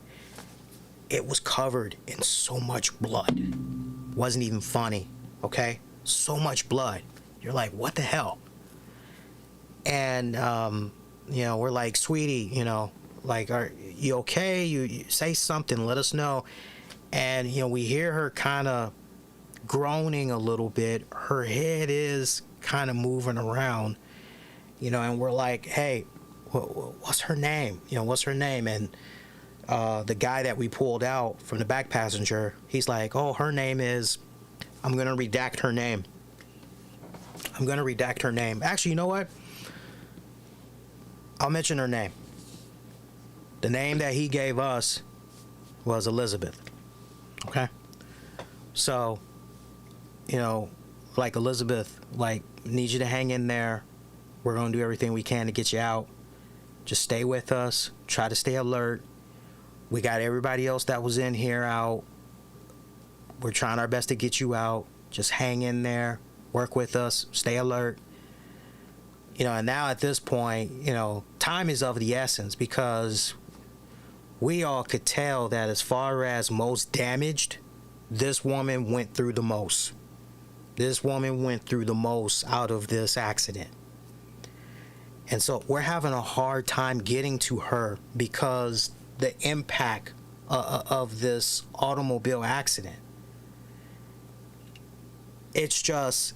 It was covered in so much blood. Wasn't even funny, okay? So much blood. You're like, what the hell? And, you know, we're like, sweetie, you know, like, are you okay? You say something, let us know. And, you know, we hear her kind of groaning a little bit. Her head is kind of moving around, you know, and we're like, hey, what's her name? You know, what's her name? And the guy that we pulled out from the back passenger, he's like, oh, her name is, I'm going to redact her name. Actually, you know what? I'll mention her name. The name that he gave us was Elizabeth. Okay? So, you know, like, Elizabeth, like, need you to hang in there. We're going to do everything we can to get you out. Just stay with us. Try to stay alert. We got everybody else that was in here out. We're trying our best to get you out. Just hang in there. Work with us. Stay alert. You know, and now at this point, you know, time is of the essence, because we all could tell that as far as most damaged, this woman went through the most. This woman went through the most out of this accident. And so we're having a hard time getting to her because the impact of this automobile accident. It's just,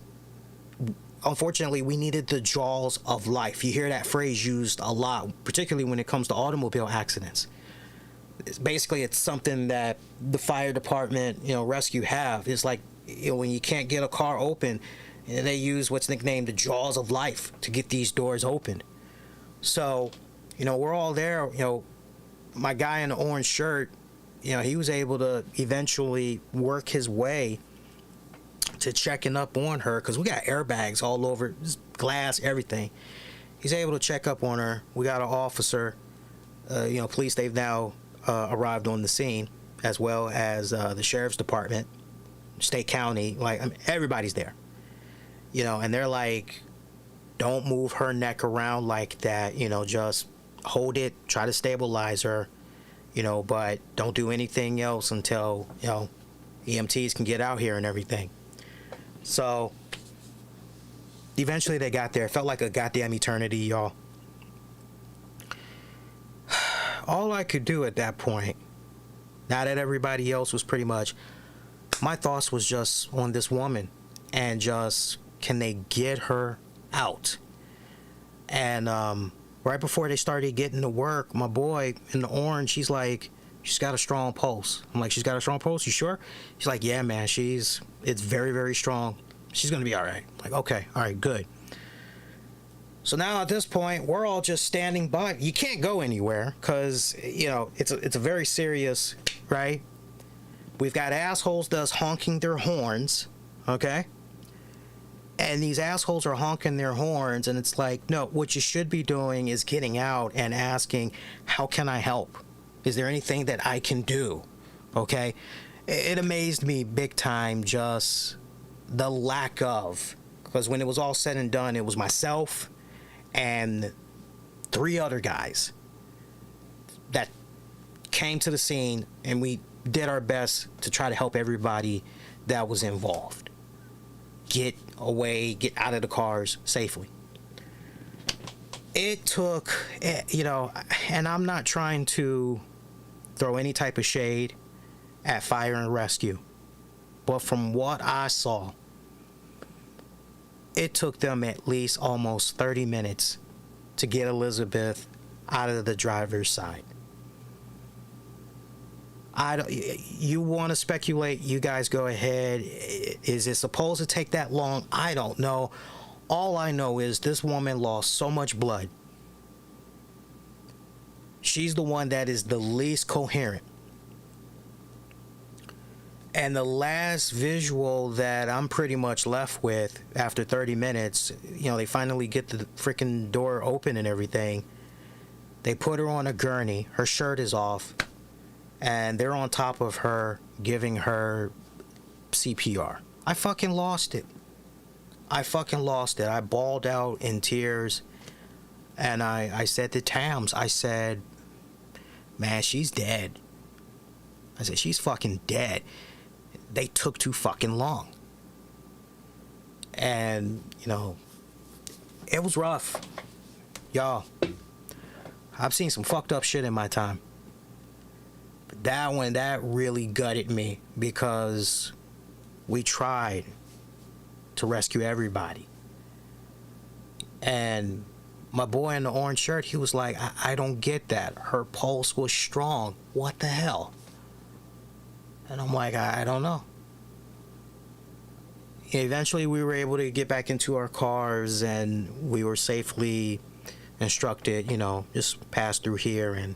unfortunately, we needed the jaws of life. You hear that phrase used a lot, particularly when it comes to automobile accidents. It's something that the fire department, you know, rescue have. It's like, you know, when you can't get a car open, they use what's nicknamed the jaws of life to get these doors open. So, you know, we're all there. You know, my guy in the orange shirt, you know, he was able to eventually work his way to checking up on her, because we got airbags all over, glass, everything. He's able to check up on her. We got an officer, you know, police, they've now arrived on the scene, as well as the sheriff's department, state, county, like, I mean, everybody's there. You know, and they're like, don't move her neck around like that, you know, just hold it, try to stabilize her, you know, but don't do anything else until, you know, EMTs can get out here and everything. So eventually they got there. It felt like a goddamn eternity, y'all. All I could do at that point, now that everybody else was pretty much, my thoughts was just on this woman, and just, can they get her out? And right before they started getting to work, my boy in the orange, he's like, she's got a strong pulse. I'm like, she's got a strong pulse? You sure? He's like, yeah, man, it's very, very strong. She's going to be all right. I'm like, okay, all right, good. So now at this point, we're all just standing by. You can't go anywhere because, you know, it's a very serious, right? We've got assholes that's honking their horns, okay? And these assholes are honking their horns, and it's like, no, what you should be doing is getting out and asking, how can I help? Is there anything that I can do? Okay? It amazed me big time, just the lack of, because when it was all said and done, it was myself and 3 other guys that came to the scene, and we did our best to try to help everybody that was involved get away, get out of the cars safely. It took, you know, and I'm not trying to throw any type of shade at fire and rescue, but from what I saw, it took them at least almost 30 minutes to get Elizabeth out of the driver's side. You want to speculate, you guys go ahead. Is it supposed to take that long? I don't know. All I know is this woman lost so much blood. She's the one that is the least coherent. And the last visual that I'm pretty much left with after 30 minutes, you know, they finally get the freaking door open and everything. They put her on a gurney. Her shirt is off. And they're on top of her, giving her CPR. I fucking lost it. I bawled out in tears. And I said to Tams, I said, man, she's dead. I said, she's fucking dead. They took too fucking long. And, you know, it was rough. Y'all, I've seen some fucked up shit in my time. But that one, that really gutted me, because we tried to rescue everybody. And my boy in the orange shirt, he was like, I don't get that. Her pulse was strong. What the hell? And I'm like, I don't know. Eventually, we were able to get back into our cars, and we were safely instructed, just pass through here. And,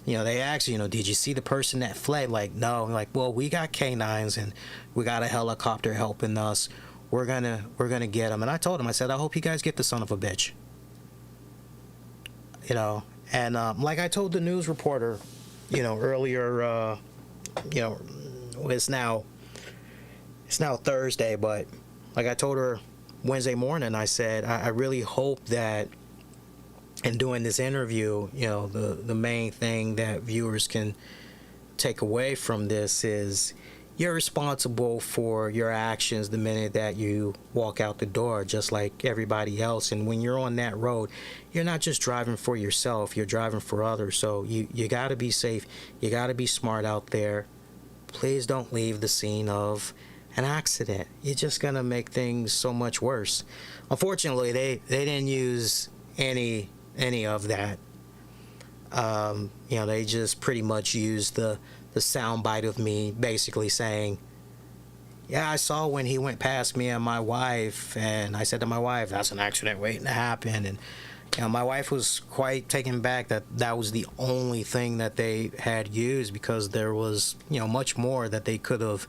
they asked, did you see the person that fled? Like, no. I'm like, well, we got canines, and we got a helicopter helping us. We're gonna get him. And I told him, I said, I hope you guys get the son of a bitch. And like I told the news reporter, earlier, it's now Thursday, but like I told her Wednesday morning, I said, I really hope that in doing this interview, the main thing that viewers can take away from this is you're responsible for your actions the minute that you walk out the door, just like everybody else. And when you're on that road, you're not just driving for yourself, you're driving for others. So you got to be safe. You got to be smart out there. Please don't leave the scene of an accident. You're just going to make things so much worse. Unfortunately, they didn't use any of that. They just pretty much used the soundbite of me basically saying, yeah, I saw when he went past me and my wife, and I said to my wife, that's an accident waiting to happen. And my wife was quite taken back that was the only thing that they had used, because there was much more that they could have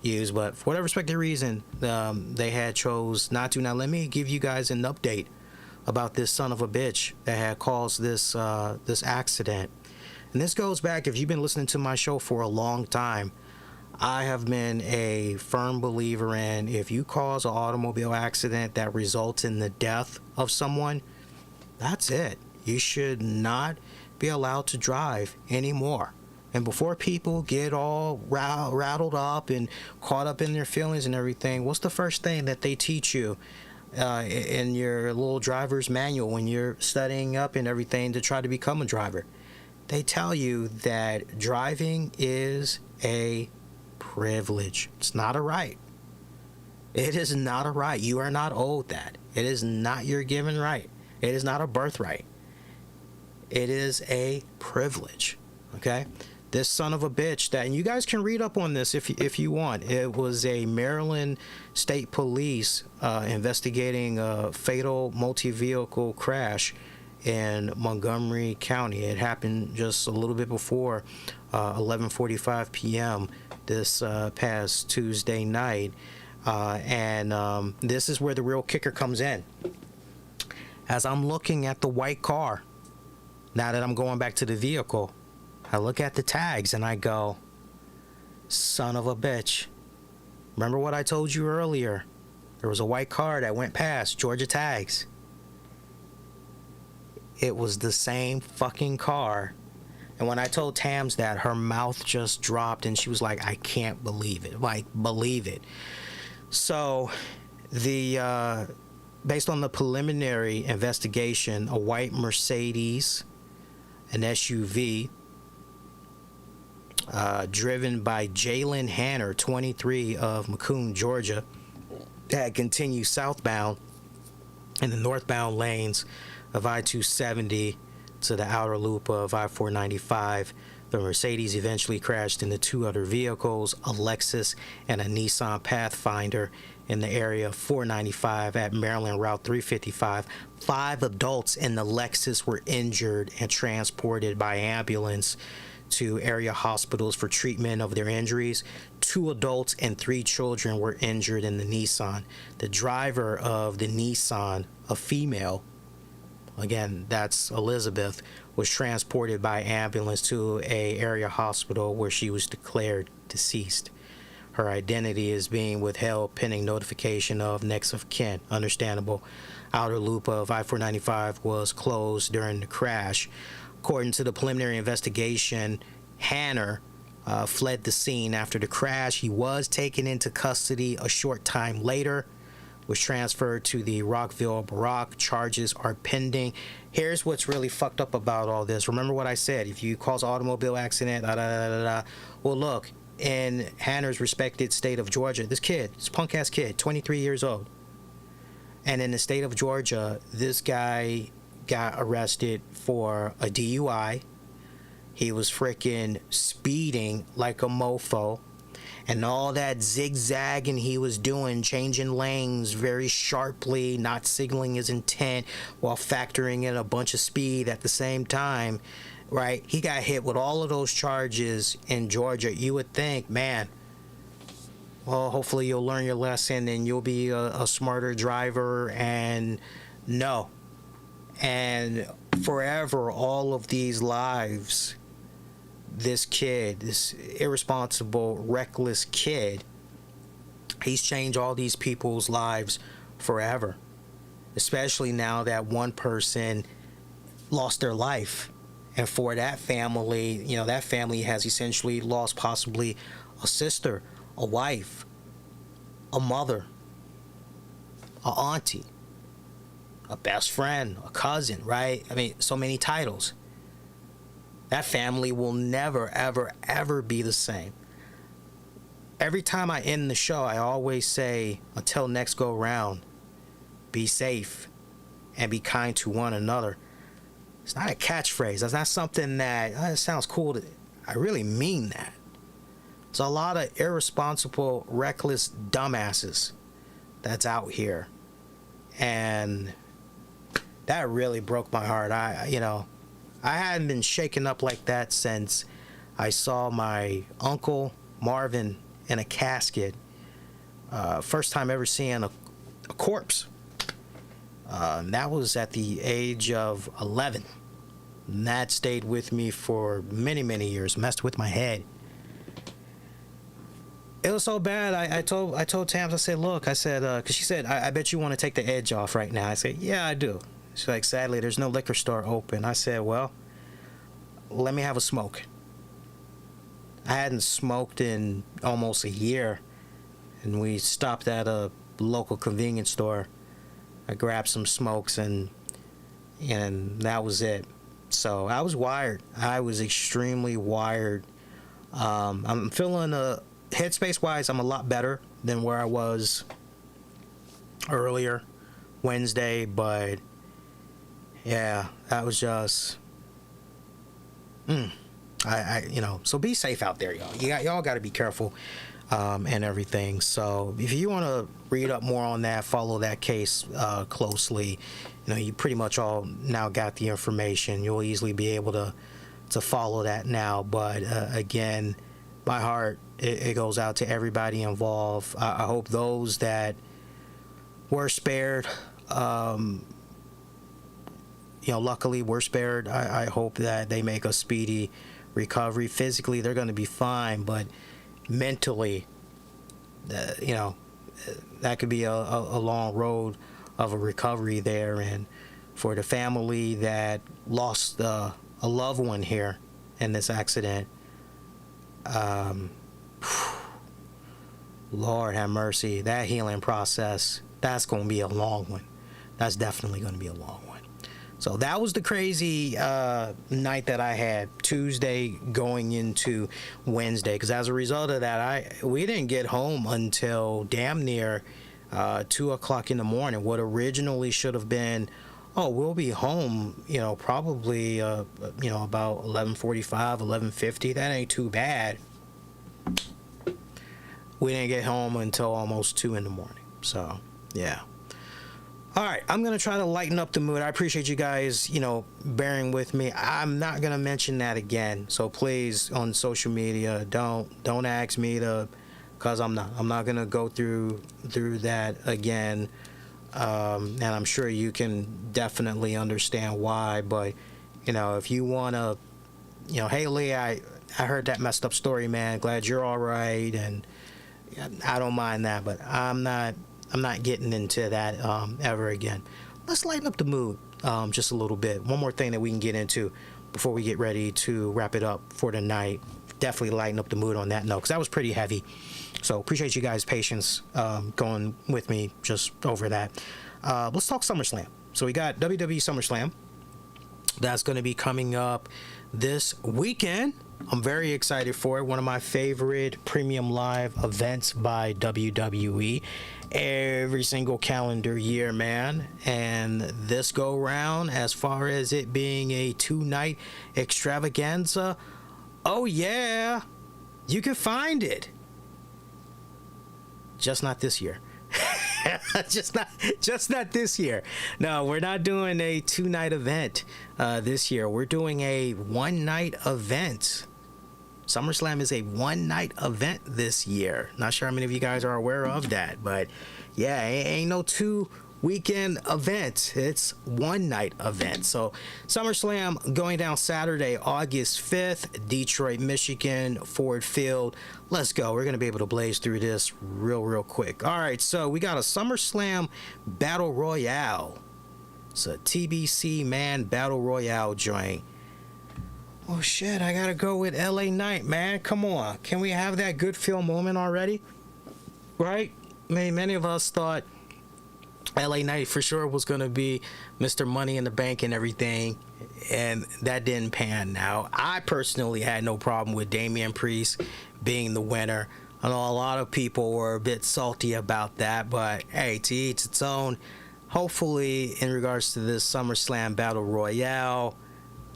used, but for whatever respective reason, they had chose not to. Now let me give you guys an update about this son of a bitch that had caused this accident. And this goes back, if you've been listening to my show for a long time, I have been a firm believer in, if you cause an automobile accident that results in the death of someone, that's it. You should not be allowed to drive anymore. And before people get all rattled up and caught up in their feelings and everything, what's the first thing that they teach you in your little driver's manual when you're studying up and everything to try to become a driver? They tell you that driving is a privilege. It's not a right. It is not a right. You are not owed that. It is not your given right. It is not a birthright. It is a privilege. Okay? This son of a bitch and you guys can read up on this if you want. It was a Maryland State Police investigating a fatal multi-vehicle crash in Montgomery County. It happened just a little bit before 11:45 p.m. this past Tuesday night. And this is where the real kicker comes in. As I'm looking at the white car, now that I'm going back to the vehicle, I look at the tags and I go, son of a bitch. Remember what I told you earlier? There was a white car that went past, Georgia tags. It was the same fucking car. And when I told Tams that, her mouth just dropped and she was like, I can't believe it. Like, believe it. So, based on the preliminary investigation, a white Mercedes, an SUV, driven by Jalen Hanner, 23, of Macomb, Georgia, had continued southbound in the northbound lanes of I-270 to the outer loop of I-495. The Mercedes eventually crashed into two other vehicles, a Lexus and a Nissan Pathfinder, in the area of 495 at Maryland Route 355. 5 adults in the Lexus were injured and transported by ambulance to area hospitals for treatment of their injuries. 2 adults and 3 children were injured in the Nissan. The driver of the Nissan, a female, again, that's Elizabeth, was transported by ambulance to a area hospital where she was declared deceased. Her identity is being withheld pending notification of next of kin. Understandable. Outer loop of I-495 was closed during the crash. According to the preliminary investigation, Hanner fled the scene after the crash. He was taken into custody a short time later, was transferred to the Rockville Barack. Charges are pending. Here's what's really fucked up about all this. Remember what I said. If you cause an automobile accident, well, look, in Hanner's respected state of Georgia, this punk-ass kid, 23 years old, and in the state of Georgia, this guy got arrested for a DUI. He was freaking speeding like a mofo. And all that zigzagging he was doing, changing lanes very sharply, not signaling his intent while factoring in a bunch of speed at the same time, right? He got hit with all of those charges in Georgia. You would think, man, well, hopefully you'll learn your lesson and you'll be a smarter driver. And no. And forever, all of these lives, this kid, this irresponsible, reckless kid, he's changed all these people's lives forever. Especially now that one person lost their life. And for that family, you know, that family has essentially lost possibly a sister, a wife, a mother, a auntie, a best friend, a cousin, right? I mean, so many titles. That family will never, ever, ever be the same. Every time I end the show, I always say, until next go round, be safe and be kind to one another. It's not a catchphrase. That's not something that it sounds cool. I really mean that. It's a lot of irresponsible, reckless dumbasses that's out here. And that really broke my heart. I hadn't been shaken up like that since I saw my uncle Marvin in a casket. First time ever seeing a corpse. That was at the age of 11. And that stayed with me for many, many years. Messed with my head. It was so bad. I told Tams, I said, look, I said, because she said, I bet you want to take the edge off right now. I said, yeah, I do. She's like, sadly, there's no liquor store open. I said, well, let me have a smoke. I hadn't smoked in almost a year, and we stopped at a local convenience store. I grabbed some smokes, and that was it. So I was wired. I was extremely wired. I'm feeling headspace-wise, I'm a lot better than where I was earlier Wednesday, but yeah, that was just so be safe out there, y'all. Y'all got to be careful and everything. So if you want to read up more on that, follow that case closely, you pretty much all now got the information. You'll easily be able to follow that now. But again, my heart, it goes out to everybody involved. I hope those that were spared, luckily we're spared. I hope that they make a speedy recovery. Physically, they're going to be fine, but mentally, that could be a long road of a recovery there. And for the family that lost a loved one here in this accident, Lord have mercy. That healing process, that's going to be a long one. That's definitely going to be a long one. So that was the crazy night that I had, Tuesday going into Wednesday. Because as a result of that, we didn't get home until damn near 2 o'clock in the morning. What originally should have been, we'll be home, probably, about 11:45, 11:50. That ain't too bad. We didn't get home until almost 2 in the morning. So, yeah. All right, I'm going to try to lighten up the mood. I appreciate you guys, bearing with me. I'm not going to mention that again. So please, on social media, don't ask me to, because I'm not going to go through that again. And I'm sure you can definitely understand why. But, if you want to, hey, Lee, I heard that messed up story, man. Glad you're all right. And I don't mind that, but I'm not getting into that ever again. Let's lighten up the mood just a little bit. One more thing that we can get into before we get ready to wrap it up for the night. Definitely lighten up the mood on that note, because that was pretty heavy. So appreciate you guys' patience going with me just over that. Let's talk SummerSlam. So we got WWE Summerslam. That's going to be coming up this weekend. I'm very excited for it. One of my favorite premium live events by WWE every single calendar year, man. And this go round, as far as it being a 2-night extravaganza, oh yeah, you can find it. Just not this year. just not this year. No, we're not doing a 2-night event this year. We're doing a 1-night event. SummerSlam is a 1-night event this year. Not sure how many of you guys are aware of that, but yeah, ain't no 2-weekend event. It's 1-night event. So SummerSlam going down Saturday, August 5th, Detroit, Michigan, Ford Field. Let's go. We're going to be able to blaze through this real quick. All right, so we got a SummerSlam Battle Royale. It's a TBC Man Battle Royale joint. Oh shit, I gotta go with LA Knight, man. Come on. Can we have that good feel moment already? Right? I mean, many of us thought LA Knight for sure was gonna be Mr. Money in the Bank and everything, and that didn't pan out. I personally had no problem with Damian Priest being the winner. I know a lot of people were a bit salty about that, but hey, to each its own. Hopefully, in regards to this SummerSlam Battle Royale,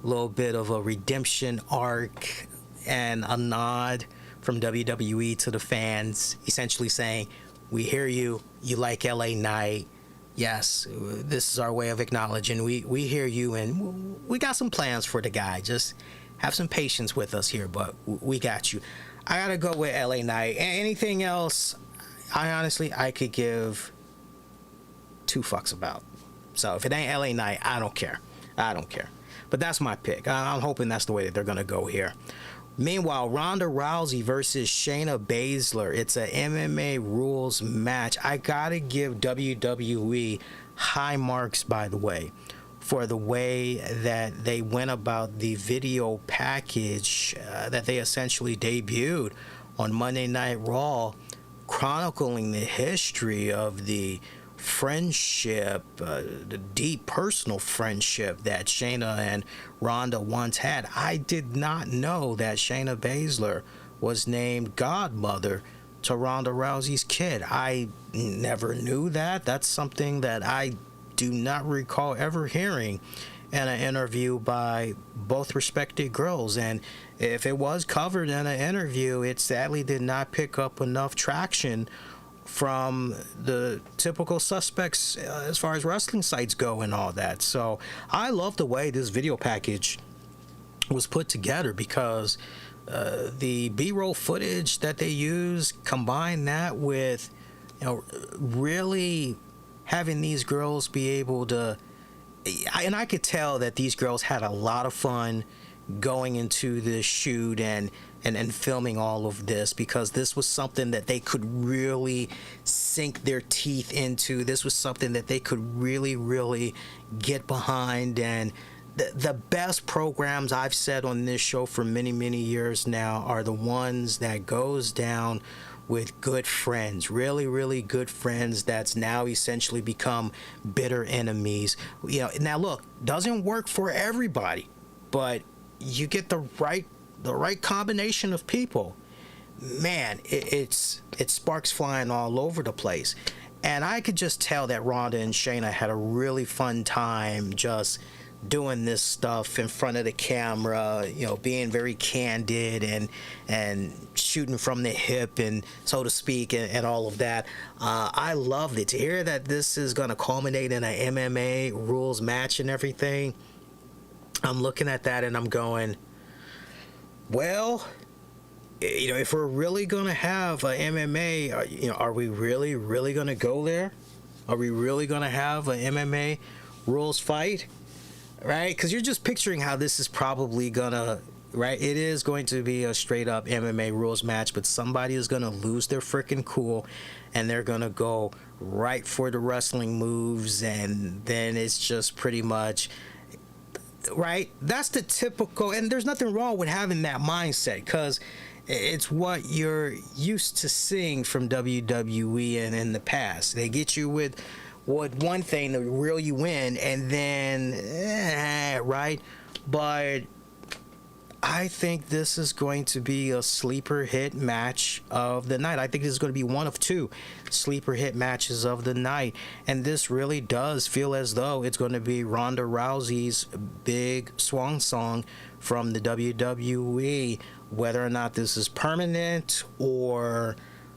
a little bit of a redemption arc and a nod from WWE to the fans, essentially saying, we hear you, you like LA Knight. Yes, this is our way of acknowledging we hear you, and we got some plans for the guy. Just have some patience with us here, but we got you. I gotta go with LA Knight. Anything else, I could give 2 fucks about. So if it ain't LA Knight, I don't care. But that's my pick. I'm hoping that's the way that they're going to go here. Meanwhile, Ronda Rousey versus Shayna Baszler. It's a MMA rules match. I got to give WWE high marks, by the way, for the way that they went about the video package that they essentially debuted on Monday Night Raw, chronicling the history of the friendship, the deep personal friendship that Shayna and Ronda once had. I did not know that Shayna Baszler was named godmother to Ronda Rousey's kid. I never knew that. That's something that I do not recall ever hearing in an interview by both respected girls. And if it was covered in an interview, it sadly did not pick up enough traction from the typical suspects as far as wrestling sites go and all that. So I love the way this video package was put together, because the B-roll footage that they use, combine that with, really having these girls be able to, and I could tell that these girls had a lot of fun going into this shoot and filming all of this, because this was something that they could really sink their teeth into. This was something that they could really get behind. And the best programs I've said on this show for many years now are the ones that goes down with good friends, really good friends that's now essentially become bitter enemies. Now look, doesn't work for everybody, but you get the right combination of people, man, it's sparks flying all over the place. And I could just tell that Ronda and Shayna had a really fun time just doing this stuff in front of the camera, being very candid and shooting from the hip, and so to speak, and all of that. I loved it. To hear that this is going to culminate in an MMA rules match and everything, I'm looking at that and I'm going, well, if we're really going to have a MMA, are we really going to go there? Are we really going to have a MMA rules fight? Right? Because you're just picturing how this is probably going to, right? It is going to be a straight up MMA rules match, but somebody is going to lose their freaking cool and they're going to go right for the wrestling moves, and then it's just pretty much, right? That's the typical, and there's nothing wrong with having that mindset, because it's what you're used to seeing from WWE and in the past. They get you with with one thing to reel you in, and then, right? But I think this is going to be a sleeper hit match of the night. I think this is going to be one of two sleeper hit matches of the night. And this really does feel as though it's going to be Ronda Rousey's big swan song from the WWE. Whether or not this is permanent or,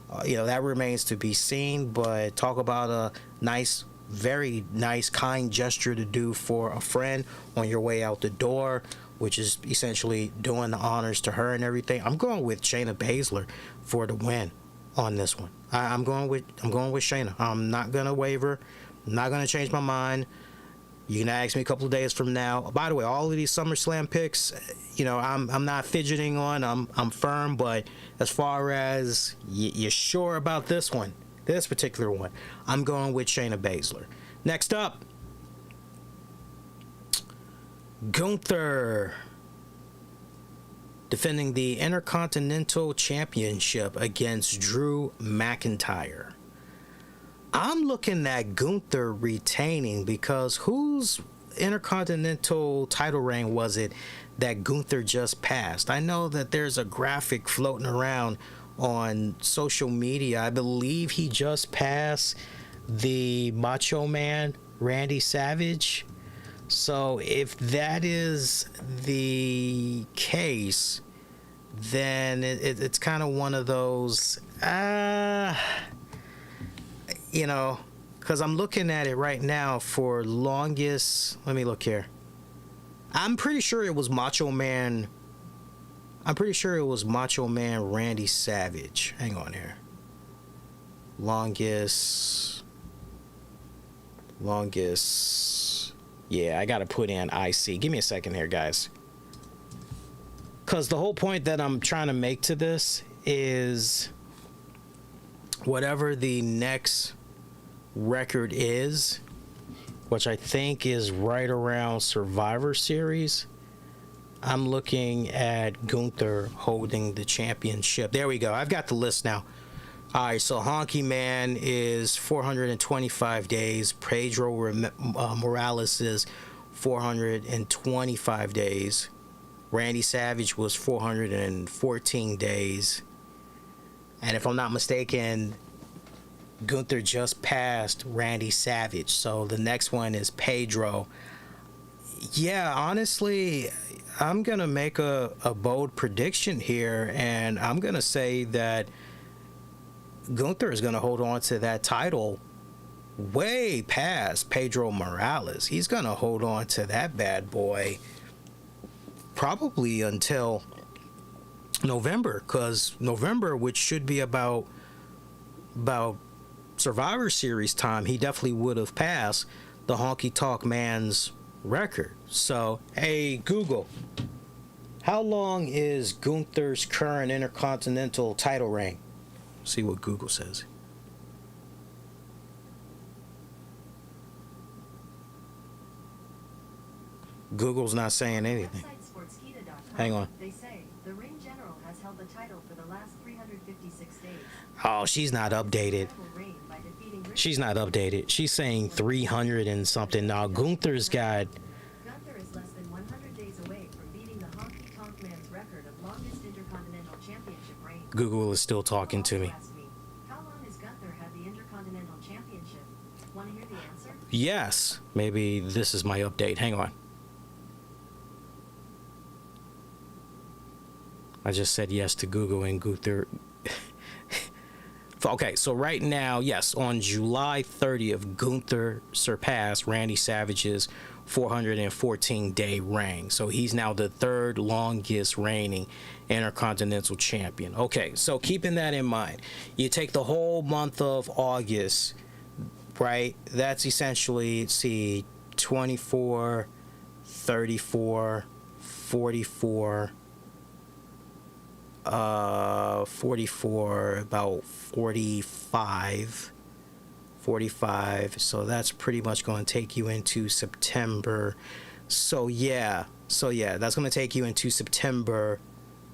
that remains to be seen. But talk about a nice, very nice, kind gesture to do for a friend on your way out the door, which is essentially doing the honors to her and everything. I'm going with Shayna Baszler for the win on this one. I'm going with Shayna. I'm not gonna waver. I'm not gonna change my mind. You can ask me a couple of days from now. By the way, all of these SummerSlam picks, I'm not fidgeting on. I'm firm. But as far as you're sure about this one, this particular one, I'm going with Shayna Baszler. Next up, Gunther defending the Intercontinental Championship against Drew McIntyre. I'm looking at Gunther retaining because whose Intercontinental title reign was it that Gunther just passed? I know that there's a graphic floating around on social media. I believe he just passed the Macho Man Randy Savage. So if that is the case, then it's kind of one of those, because I'm looking at it right now for longest. Let me look here. I'm pretty sure it was Macho Man Randy Savage. Hang on here. Longest. Yeah, I got to put in IC. Give me a second here, guys. Because the whole point that I'm trying to make to this is whatever the next record is, which I think is right around Survivor Series, I'm looking at Gunther holding the championship. There we go. I've got the list now. All right, so Honky Man is 425 days. Pedro Morales is 425 days. Randy Savage was 414 days. And if I'm not mistaken, Gunther just passed Randy Savage. So the next one is Pedro. Yeah, honestly, I'm going to make a bold prediction here. And I'm going to say that Gunther is going to hold on to that title way past Pedro Morales. He's going to hold on to that bad boy probably until November, because November, which should be about Survivor Series time, he definitely would have passed the Honky Tonk Man's record. So, hey, Google, how long is Gunther's current Intercontinental title reign? See what Google says. Google's not saying anything. Hang on. They say the ring general has held the title for the last 356 days. Oh, she's not updated. She's not updated. She's saying 300 and something. Now Gunther's got. Gunther is less than 100 days away from beating the Honky Tonk Man's record of longest Intercontinental Championship reign. Google is still talking to me. How long has Gunther had the Intercontinental Championship? Want to hear the answer? Yes. Maybe this is my update. Hang on. I just said yes to Google and Gunther. Okay, so right now, yes, on July 30th, Gunther surpassed Randy Savage's 414-day reign. So he's now the third longest reigning Intercontinental Champion. Okay, so keeping that in mind, you take the whole month of August, right? That's essentially, let's see, 24, 34, 44, 44, about 45, so that's pretty much going to take you into September. So yeah, that's going to take you into September.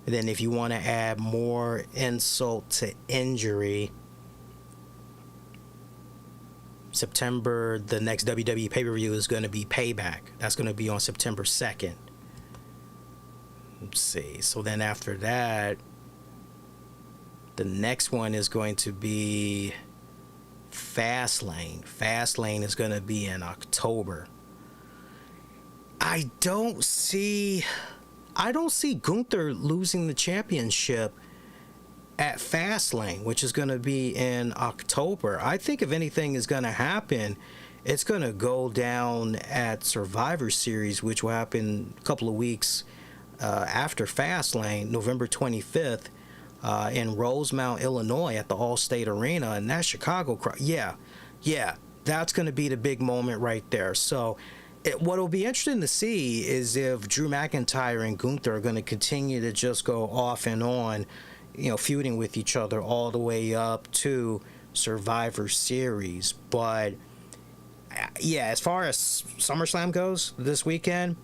And then if you want to add more insult to injury, September, the next WWE pay-per-view is going to be Payback. That's going to be on September 2nd. Let's see. So then after that, the next one is going to be Fastlane. Fastlane is going to be in October. I don't see Gunther losing the championship at Fastlane, which is going to be in October. I think if anything is going to happen, it's going to go down at Survivor Series, which will happen a couple of weeks after Fastlane, November 25th, in Rosemount, Illinois, at the Allstate Arena, and that Chicago crowd. Yeah, that's going to be the big moment right there. So what will be interesting to see is if Drew McIntyre and Gunther are going to continue to just go off and on, feuding with each other all the way up to Survivor Series. But yeah, as far as SummerSlam goes this weekend,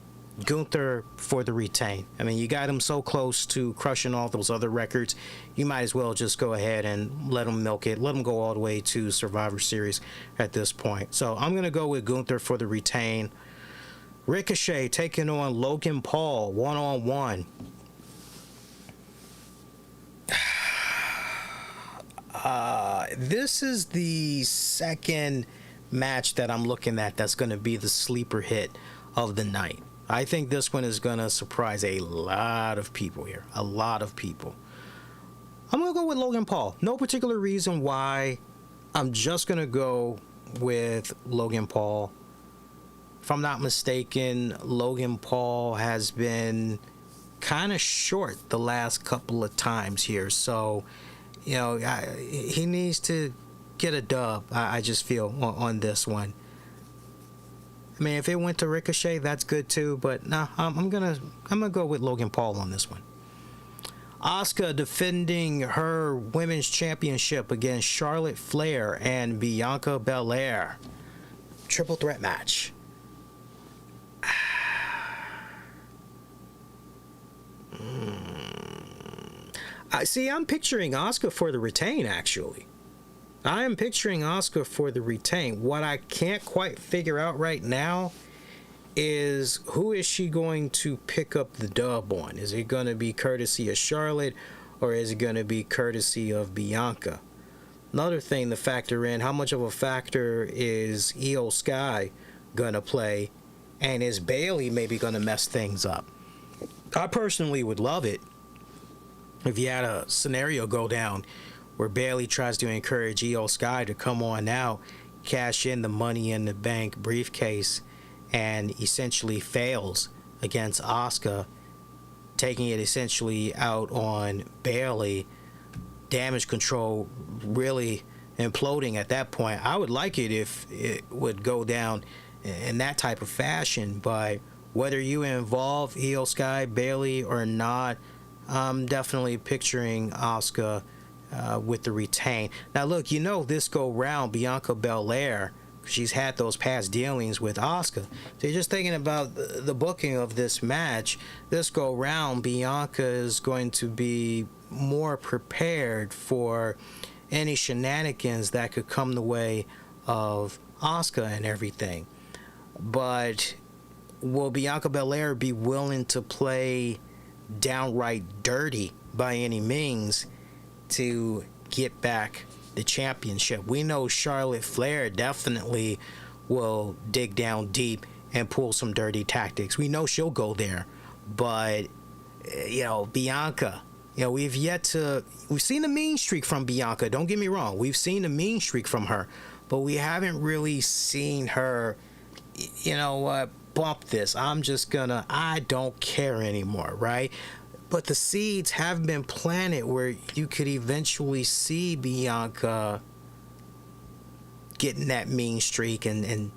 Gunther for the retain. I mean, you got him so close to crushing all those other records, you might as well just go ahead and let him milk it. Let him go all the way to Survivor Series at this point. So I'm going to go with Gunther for the retain. Ricochet taking on Logan Paul one-on-one. This is the second match that I'm looking at that's going to be the sleeper hit of the night. I think this one is going to surprise a lot of people here. A lot of people. I'm going to go with Logan Paul. No particular reason why. I'm just going to go with Logan Paul. If I'm not mistaken, Logan Paul has been kind of short the last couple of times here. So, he needs to get a dub, I just feel, on this one. I mean, if it went to Ricochet, that's good too. But I'm gonna go with Logan Paul on this one. Asuka defending her women's championship against Charlotte Flair and Bianca Belair. Triple threat match. I'm picturing Asuka for the retain, actually. I am picturing Asuka for the retain. What I can't quite figure out right now is who is she going to pick up the dub on? Is it going to be courtesy of Charlotte, or is it going to be courtesy of Bianca? Another thing to factor in, how much of a factor is Io Sky going to play, and is Bayley maybe going to mess things up? I personally would love it if you had a scenario go down where Bayley tries to encourage Io Sky to come on out, cash in the Money in the Bank briefcase, and essentially fails against Asuka, taking it essentially out on Bayley. Damage control really imploding at that point. I would like it if it would go down in that type of fashion, but whether you involve Io Sky, Bayley, or not, I'm definitely picturing Asuka with the retain. Now look, this go round, Bianca Belair, she's had those past dealings with Asuka. So you're just thinking about the booking of this match. This go round, Bianca is going to be more prepared for any shenanigans that could come the way of Asuka and everything. But will Bianca Belair be willing to play downright dirty by any means to get back the championship? We know Charlotte Flair definitely will dig down deep and pull some dirty tactics. We know she'll go there. But Bianca, we've seen the mean streak from Bianca, don't get me wrong, we've seen the mean streak from her, but we haven't really seen her bump this. I don't care anymore, right? But the seeds have been planted where you could eventually see Bianca getting that mean streak and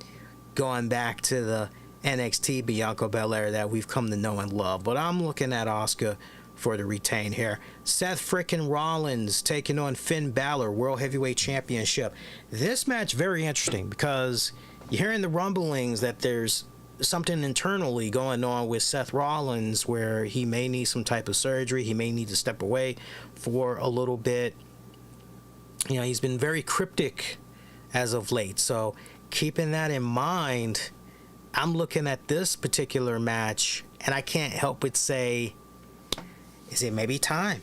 going back to the NXT Bianca Belair that we've come to know and love. But I'm looking at Asuka for the retain here. Seth frickin' Rollins taking on Finn Balor, World Heavyweight Championship. This match very interesting because you're hearing the rumblings that there's something internally going on with Seth Rollins where he may need some type of surgery. He may need to step away for a little bit. He's been very cryptic as of late. So keeping that in mind, I'm looking at this particular match and I can't help but say, is it maybe time?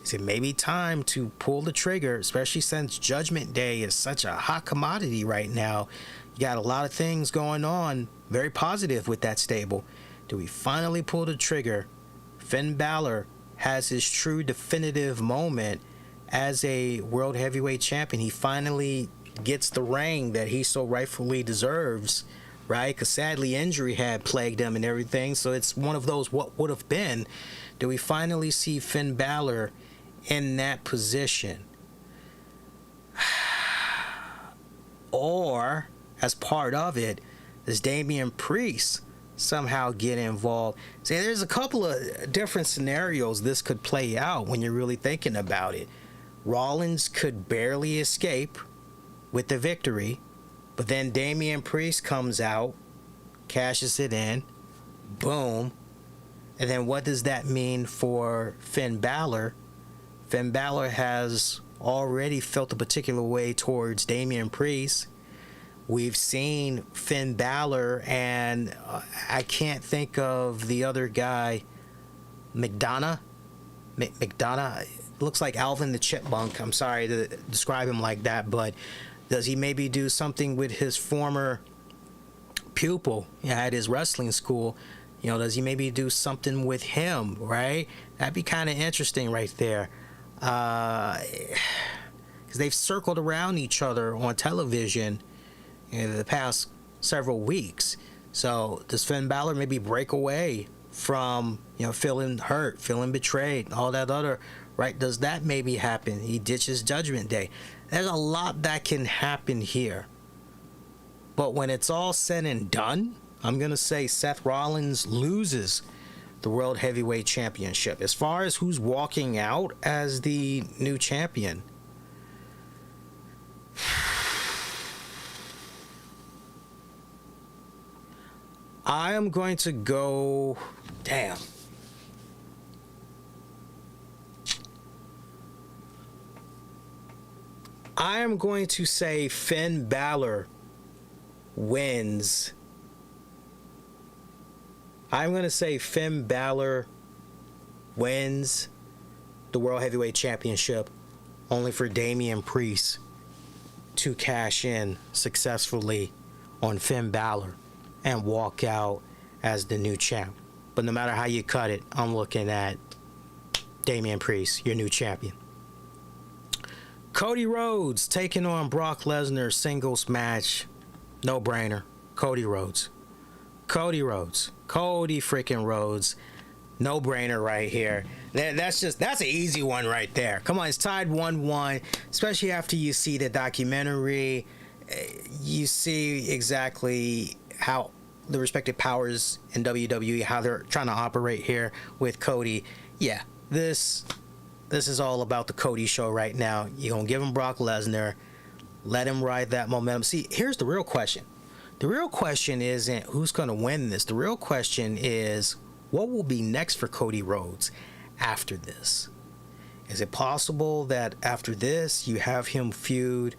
Is it maybe time to pull the trigger, especially since Judgment Day is such a hot commodity right now? You got a lot of things going on, very positive with that stable. Do we finally pull the trigger? Finn Balor has his true definitive moment as a World Heavyweight Champion. He finally gets the reign that he so rightfully deserves, right? Because sadly injury had plagued him and everything, so it's one of those what would have been. Do we finally see Finn Balor in that position? Or, as part of it, does Damian Priest somehow get involved? See, there's a couple of different scenarios this could play out when you're really thinking about it. Rollins could barely escape with the victory, but then Damian Priest comes out, cashes it in, boom. And then what does that mean for Finn Balor? Finn Balor has already felt a particular way towards Damian Priest. We've seen Finn Balor and I can't think of the other guy, McDonough. Looks like Alvin the Chipmunk. I'm sorry to describe him like that, but does he maybe do something with his former pupil at his wrestling school? You know, does he maybe do something with him, right? That'd be kind of interesting right there. Because they've circled around each other on television in the past several weeks. So does Finn Balor maybe break away from, feeling hurt, feeling betrayed, all that other, right? Does that maybe happen? He ditches Judgment Day. There's a lot that can happen here. But when it's all said and done, I'm going to say Seth Rollins loses the World Heavyweight Championship. As far as who's walking out as the new champion, I am going to go... Damn. I am going to say Finn Balor wins. I'm going to say Finn Balor wins the World Heavyweight Championship, only for Damian Priest to cash in successfully on Finn Balor and walk out as the new champ. But no matter how you cut it, I'm looking at Damian Priest, your new champion. Cody Rhodes taking on Brock Lesnar, singles match. No brainer. Cody Rhodes. Cody freaking Rhodes. No brainer right here. That's an easy one right there. Come on, it's tied 1-1, especially after you see the documentary. You see exactly how the respective powers in WWE, how they're trying to operate here with Cody. Yeah, this is all about the Cody show right now. You're going to give him Brock Lesnar, let him ride that momentum. See, here's the real question. The real question isn't who's going to win this. The real question is what will be next for Cody Rhodes after this? Is it possible that after this you have him feud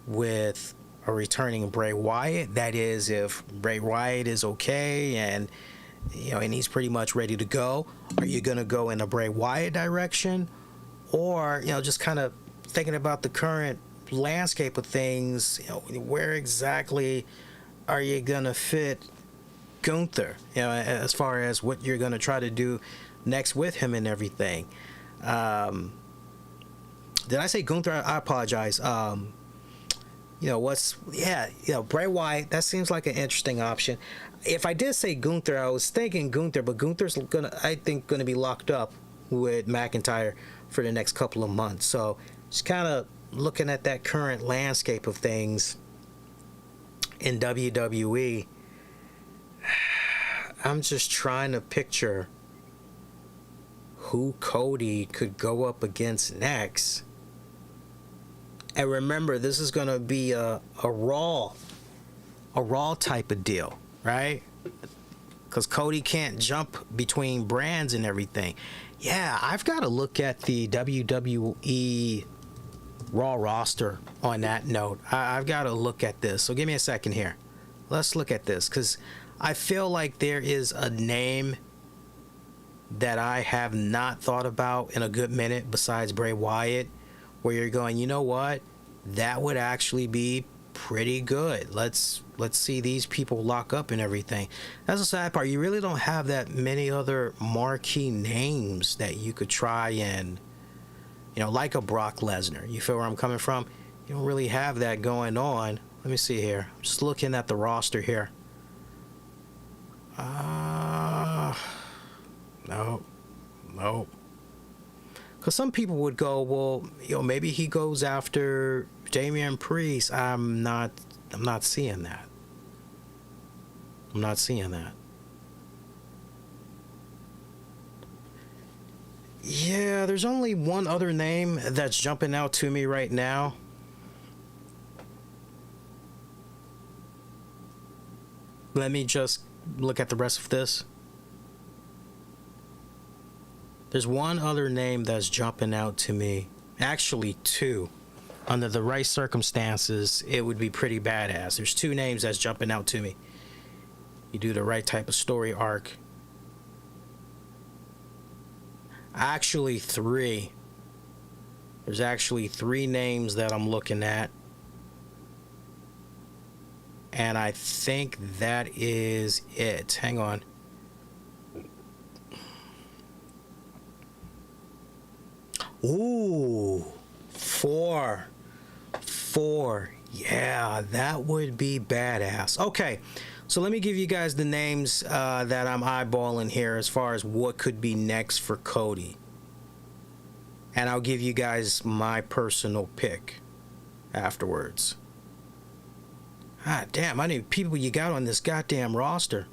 with a returning Bray Wyatt? That is, if Bray Wyatt is okay and he's pretty much ready to go, are you going to go in a Bray Wyatt direction? Or, just kind of thinking about the current landscape of things, where exactly are you gonna fit Gunther, as far as what you're gonna try to do next with him and everything? Did I say Gunther? I apologize. Bray Wyatt, that seems like an interesting option. If I did say Gunther, I was thinking Gunther, but Gunther's I think gonna be locked up with McIntyre for the next couple of months. So just kind of looking at that current landscape of things in WWE, I'm just trying to picture who Cody could go up against next. And remember, this is going to be a Raw type of deal, right? Because Cody can't jump between brands and everything. Yeah, I've got to look at the WWE Raw roster on that note. I've got to look at this. So give me a second here. Let's look at this, because I feel like there is a name that I have not thought about in a good minute besides Bray Wyatt, where you're going, you know what? That would actually be pretty good. Let's see these people lock up and everything. That's the sad part. You really don't have that many other marquee names that you could try and, like a Brock Lesnar. You feel where I'm coming from? You don't really have that going on. Let me see here. I'm just looking at the roster here. No. Because some people would go, well, maybe he goes after Damian Priest. I'm not seeing that. I'm not seeing that. Yeah, there's only one other name that's jumping out to me right now. Let me just look at the rest of this. There's one other name that's jumping out to me. Actually, two. Under the right circumstances, it would be pretty badass. There's two names that's jumping out to me. You do the right type of story arc. Actually, three. There's actually three names that I'm looking at. And I think that is it. Hang on. Ooh, four. Yeah, that would be badass. Okay, so let me give you guys the names that I'm eyeballing here as far as what could be next for Cody. And I'll give you guys my personal pick afterwards. Ah, damn, how many people you got on this goddamn roster?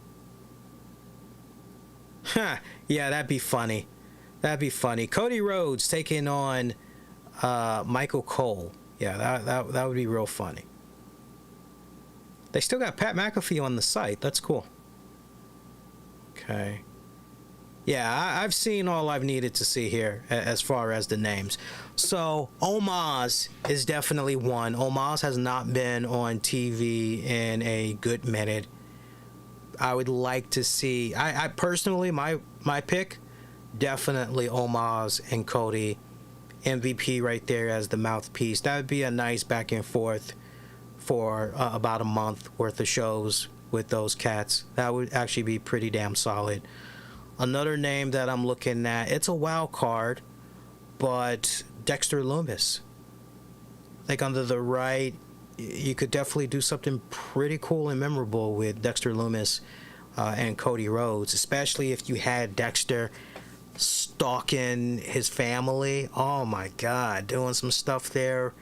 Ha, yeah, that'd be funny. That'd be funny. Cody Rhodes taking on Michael Cole. Yeah, that would be real funny. They still got Pat McAfee on the site. That's cool. Okay. Yeah, I've seen all I've needed to see here as far as the names. So, Omos is definitely one. Omos has not been on TV in a good minute. I would like to see... I personally, my pick, definitely Omos and Cody. MVP right there as the mouthpiece. That would be a nice back and forth for about a month worth of shows with those cats. That would actually be pretty damn solid. Another name that I'm looking at, it's a wild card, but Dexter Lumis. I think under the right, you could definitely do something pretty cool and memorable with Dexter Lumis and Cody Rhodes, especially if you had Dexter stalking his family. Oh my God, doing some stuff there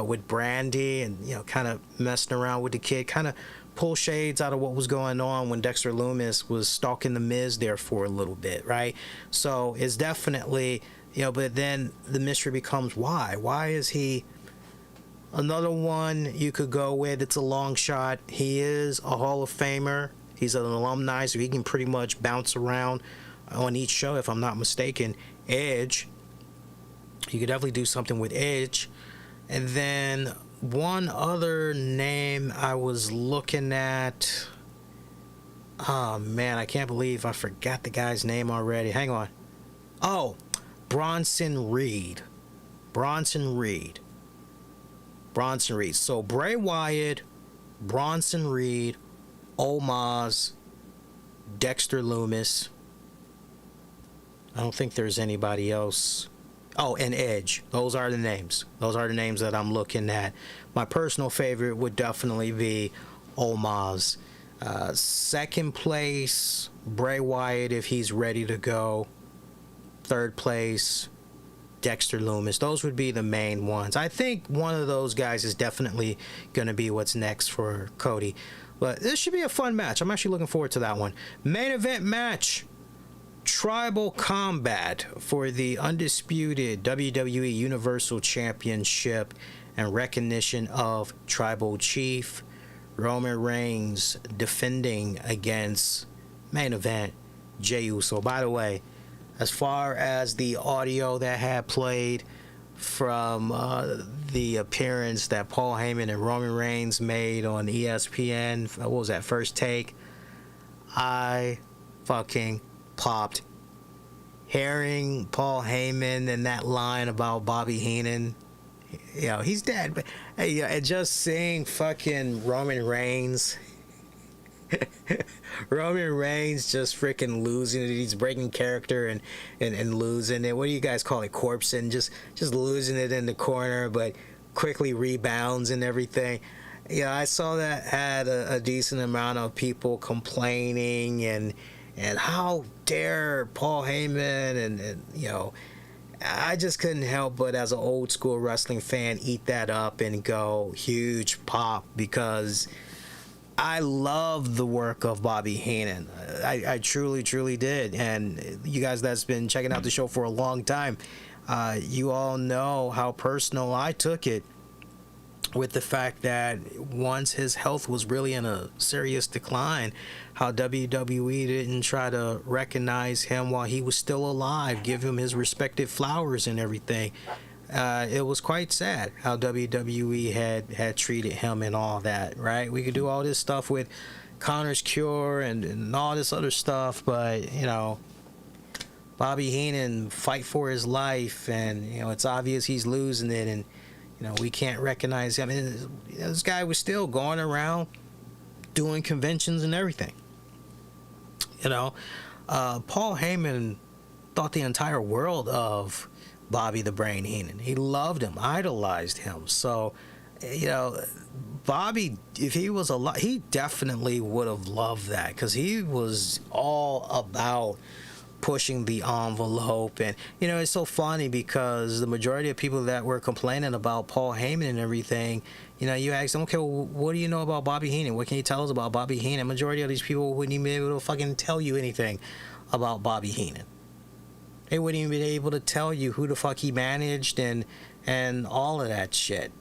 with Brandy and kind of messing around with the kid, kind of pull shades out of what was going on when Dexter Lumis was stalking the Miz there for a little bit, right? So it's definitely, but then the mystery becomes why is he... Another one you could go with, it's a long shot. He is a Hall of Famer. He's an alumni, so he can pretty much bounce around on each show, if I'm not mistaken. Edge. You could definitely do something with Edge. And then one other name I was looking at. Oh, man, I can't believe I forgot the guy's name already. Hang on. Oh, Bronson Reed. So Bray Wyatt, Bronson Reed, Omos, Dexter Lumis. I don't think there's anybody else. Oh, and Edge. Those are the names. Those are the names that I'm looking at. My personal favorite would definitely be Omos. Second place, Bray Wyatt if he's ready to go. Third place, Dexter Lumis. Those would be the main ones. I think one of those guys is definitely going to be what's next for Cody. But this should be a fun match. I'm actually looking forward to that one. Main event match. Tribal Combat for the undisputed WWE Universal Championship and recognition of Tribal Chief Roman Reigns defending against main event Jey Uso. By the way, as far as the audio that had played from the appearance that Paul Heyman and Roman Reigns made on ESPN. What was that, First Take? I fucking popped. Hearing Paul Heyman and that line about Bobby Heenan, you know, he's dead. But and just seeing fucking Roman Reigns. Roman Reigns just freaking losing it. He's breaking character and losing it. What do you guys call it? Corpsing. Just losing it in the corner, but quickly rebounds and everything. Yeah, I saw that had a decent amount of people complaining and how dare Paul Heyman and you know, I just couldn't help but as an old school wrestling fan eat that up and go huge pop because I love the work of Bobby Heenan. I truly did. And you guys that's been checking out the show for a long time, you all know how personal I took it with the fact that once his health was really in a serious decline, how WWE didn't try to recognize him while he was still alive, give him his respective flowers and everything. It was quite sad how WWE had treated him and all that, right? We could do all this stuff with Connor's Cure and all this other stuff, but, you know, Bobby Heenan fight for his life, and, you know, it's obvious he's losing it, and, you know, we can't recognize him. And this guy was still going around doing conventions and everything. You know, Paul Heyman thought the entire world of Bobby the Brain Heenan. He loved him, idolized him. So, you know, Bobby, if he was alive, he definitely would have loved that because he was all about pushing the envelope. And, you know, it's so funny because the majority of people that were complaining about Paul Heyman and everything, you know, you ask them, okay, well, what do you know about Bobby Heenan? What can you tell us about Bobby Heenan? Majority of these people wouldn't even be able to fucking tell you anything about Bobby Heenan. They wouldn't even be able to tell you who the fuck he managed and all of that shit.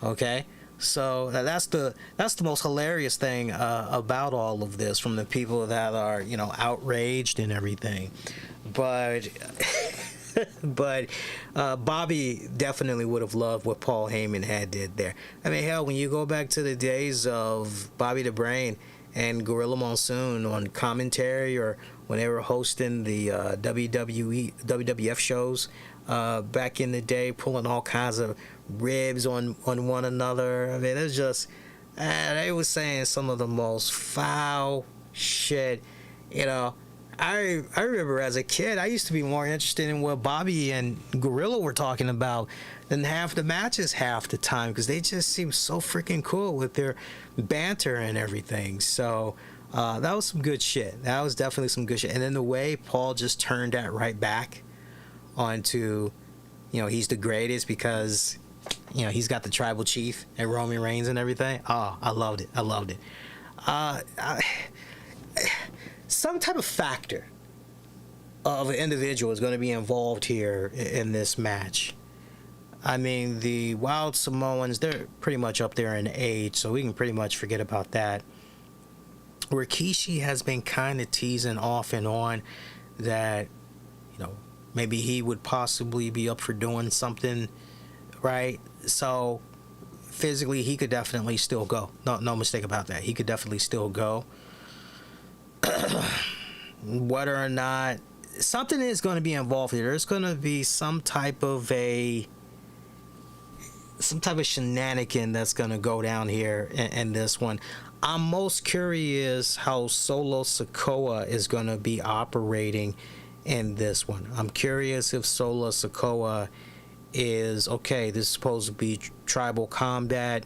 Okay? So that's the most hilarious thing about all of this from the people that are, you know, outraged and everything. But Bobby definitely would have loved what Paul Heyman had did there. I mean, hell, when you go back to the days of Bobby the Brain and Gorilla Monsoon on commentary, or when they were hosting the WWF shows back in the day, pulling all kinds of ribs on one another. I mean, it's just, they were saying some of the most foul shit. You know, I remember as a kid, I used to be more interested in what Bobby and Gorilla were talking about than half the matches half the time, because they just seemed so freaking cool with their banter and everything. So that was some good shit. That was definitely some good shit. And then the way Paul just turned that right back onto, you know, he's the greatest because, you know, he's got the tribal chief and Roman Reigns and everything. Oh, I loved it. Some type of factor of an individual is going to be involved here in this match. I mean, the Wild Samoans, they're pretty much up there in age, so we can pretty much forget about that. Rikishi has been kind of teasing off and on that, you know, maybe he would possibly be up for doing something, right? So physically, he could definitely still go. No mistake about that. He could definitely still go. Whether or not something is going to be involved here, there's going to be some type of shenanigan that's going to go down here in this one. I'm most curious how Solo Sikoa is going to be operating in this one. I'm curious if Solo Sikoa is, okay, this is supposed to be tribal combat.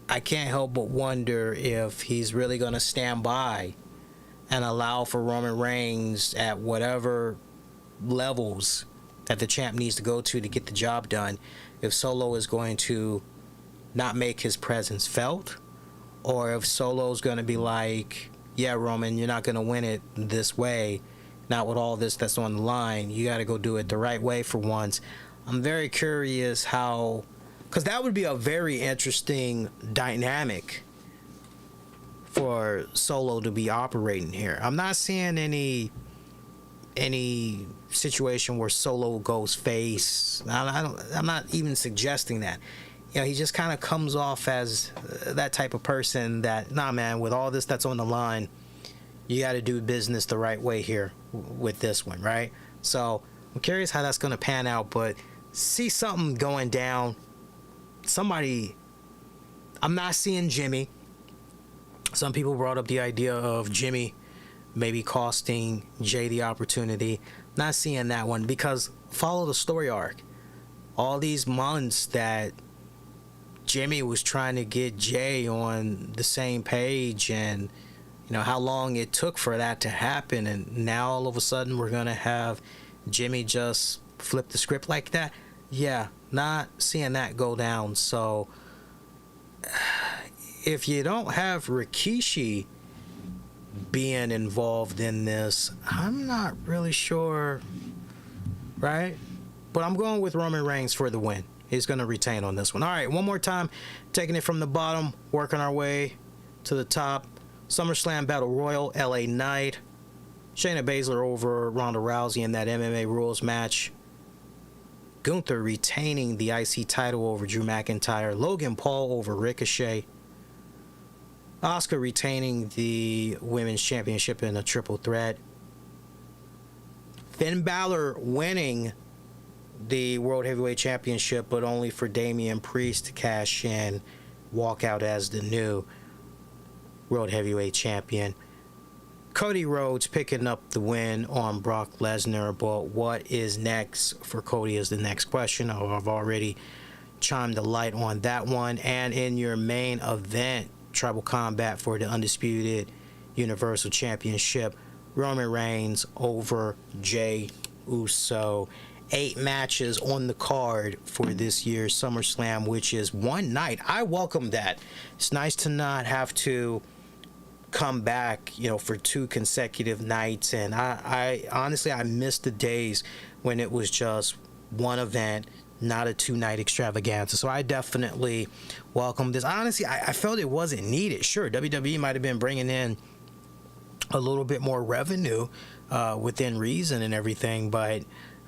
I can't help but wonder if he's really going to stand by and allow for Roman Reigns at whatever levels that the champ needs to go to get the job done. If Solo is going to not make his presence felt, or if Solo's going to be like, yeah, Roman, you're not going to win it this way, not with all this that's on the line. You got to go do it the right way for once. I'm very curious how, because that would be a very interesting dynamic for Solo to be operating here. I'm not seeing any any situation where Solo goes face. I'm not even suggesting that. You know, he just kind of comes off as that type of person that, nah, man, with all this that's on the line, you got to do business the right way here with this one, right? So I'm curious how that's going to pan out, but see something going down. Somebody, I'm not seeing Jimmy. Some people brought up the idea of Jimmy maybe costing Jay the opportunity. Not seeing that one, because follow the story arc. All these months that Jimmy was trying to get Jay on the same page, and you know how long it took for that to happen, and now all of a sudden we're gonna have Jimmy just flip the script like that. Yeah, not seeing that go down. So if you don't have Rikishi being involved in this, I'm not really sure, right? But I'm going with Roman Reigns for the win. He's going to retain on this one. All right, one more time, taking it from the bottom, working our way to the top. SummerSlam Battle Royal, LA Knight. Shayna Baszler over Ronda Rousey in that MMA rules match. Gunther retaining the IC title over Drew McIntyre. Logan Paul over Ricochet. Asuka retaining the Women's Championship in a triple threat. Finn Balor winning the World Heavyweight Championship, but only for Damian Priest to cash in, walk out as the new World Heavyweight Champion. Cody Rhodes picking up the win on Brock Lesnar, but what is next for Cody is the next question. I've already chimed the light on that one. And in your main event, Tribal Combat for the Undisputed Universal Championship, Roman Reigns over Jey Uso. 8 matches on the card for this year's SummerSlam, which is one night. I welcome that. It's nice to not have to come back, you know, for 2 consecutive nights. And I honestly, I miss the days when it was just one event, not a 2-night extravaganza. So I definitely welcome this. Honestly, I felt it wasn't needed. Sure, WWE might have been bringing in a little bit more revenue within reason and everything, but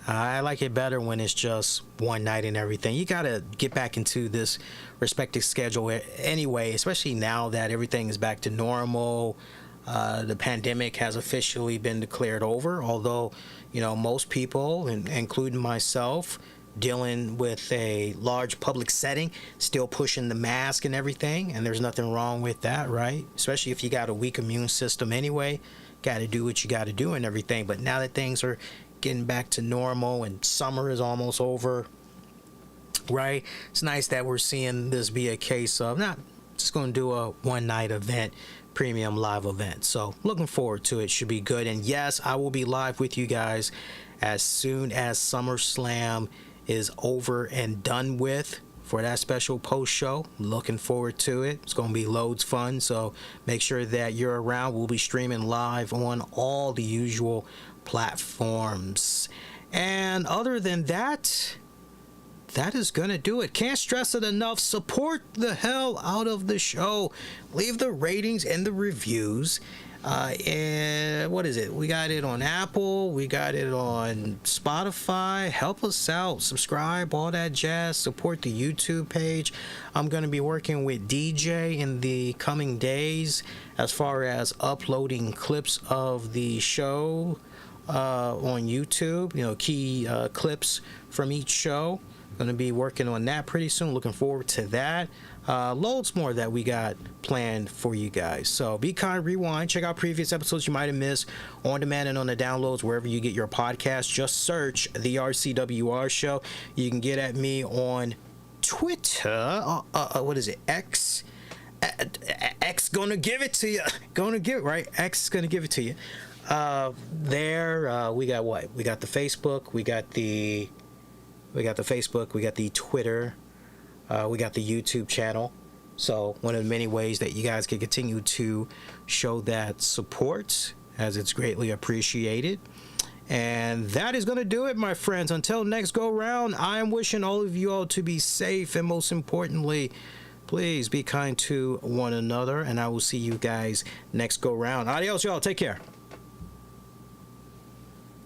I like it better when it's just one night and everything. You got to get back into this respective schedule anyway, especially now that everything is back to normal. The pandemic has officially been declared over, although, you know, most people, including myself, dealing with a large public setting, still pushing the mask and everything, and there's nothing wrong with that, right? Especially if you got a weak immune system anyway, got to do what you got to do and everything. But now that things are getting back to normal and summer is almost over, right? It's nice that we're seeing this be a case of not just going to do a one-night event, premium live event. So looking forward to it. Should be good. And yes, I will be live with you guys as soon as SummerSlam is over and done with for that special post show. Looking forward to it. It's going to be loads fun. So make sure that you're around. We'll be streaming live on all the usual platforms. And other than that, that is going to do it. Can't stress it enough. Support the hell out of the show. Leave the ratings and the reviews. And what is it? We got it on Apple. We got it on Spotify. Help us out. Subscribe, all that jazz. Support the YouTube page. I'm going to be working with DJ in the coming days as far as uploading clips of the show on YouTube. You know, key clips from each show. Going to be working on that pretty soon. Looking forward to that. Loads more that we got planned for you guys. So be kind, rewind, check out previous episodes you might have missed on demand and on the downloads wherever you get your podcast. Just search the RCWR show. You can get at me on Twitter. What is it? X. X gonna give it to you. Gonna give it, right? X is gonna give it to you. There we got what? We got the Facebook. We got the Facebook. We got the Twitter. We got the YouTube channel. So one of the many ways that you guys can continue to show that support, as it's greatly appreciated. And that is going to do it, my friends. Until next go round, I am wishing all of you all to be safe, and most importantly, please be kind to one another, and I will see you guys next go round. Adios, y'all. Take care.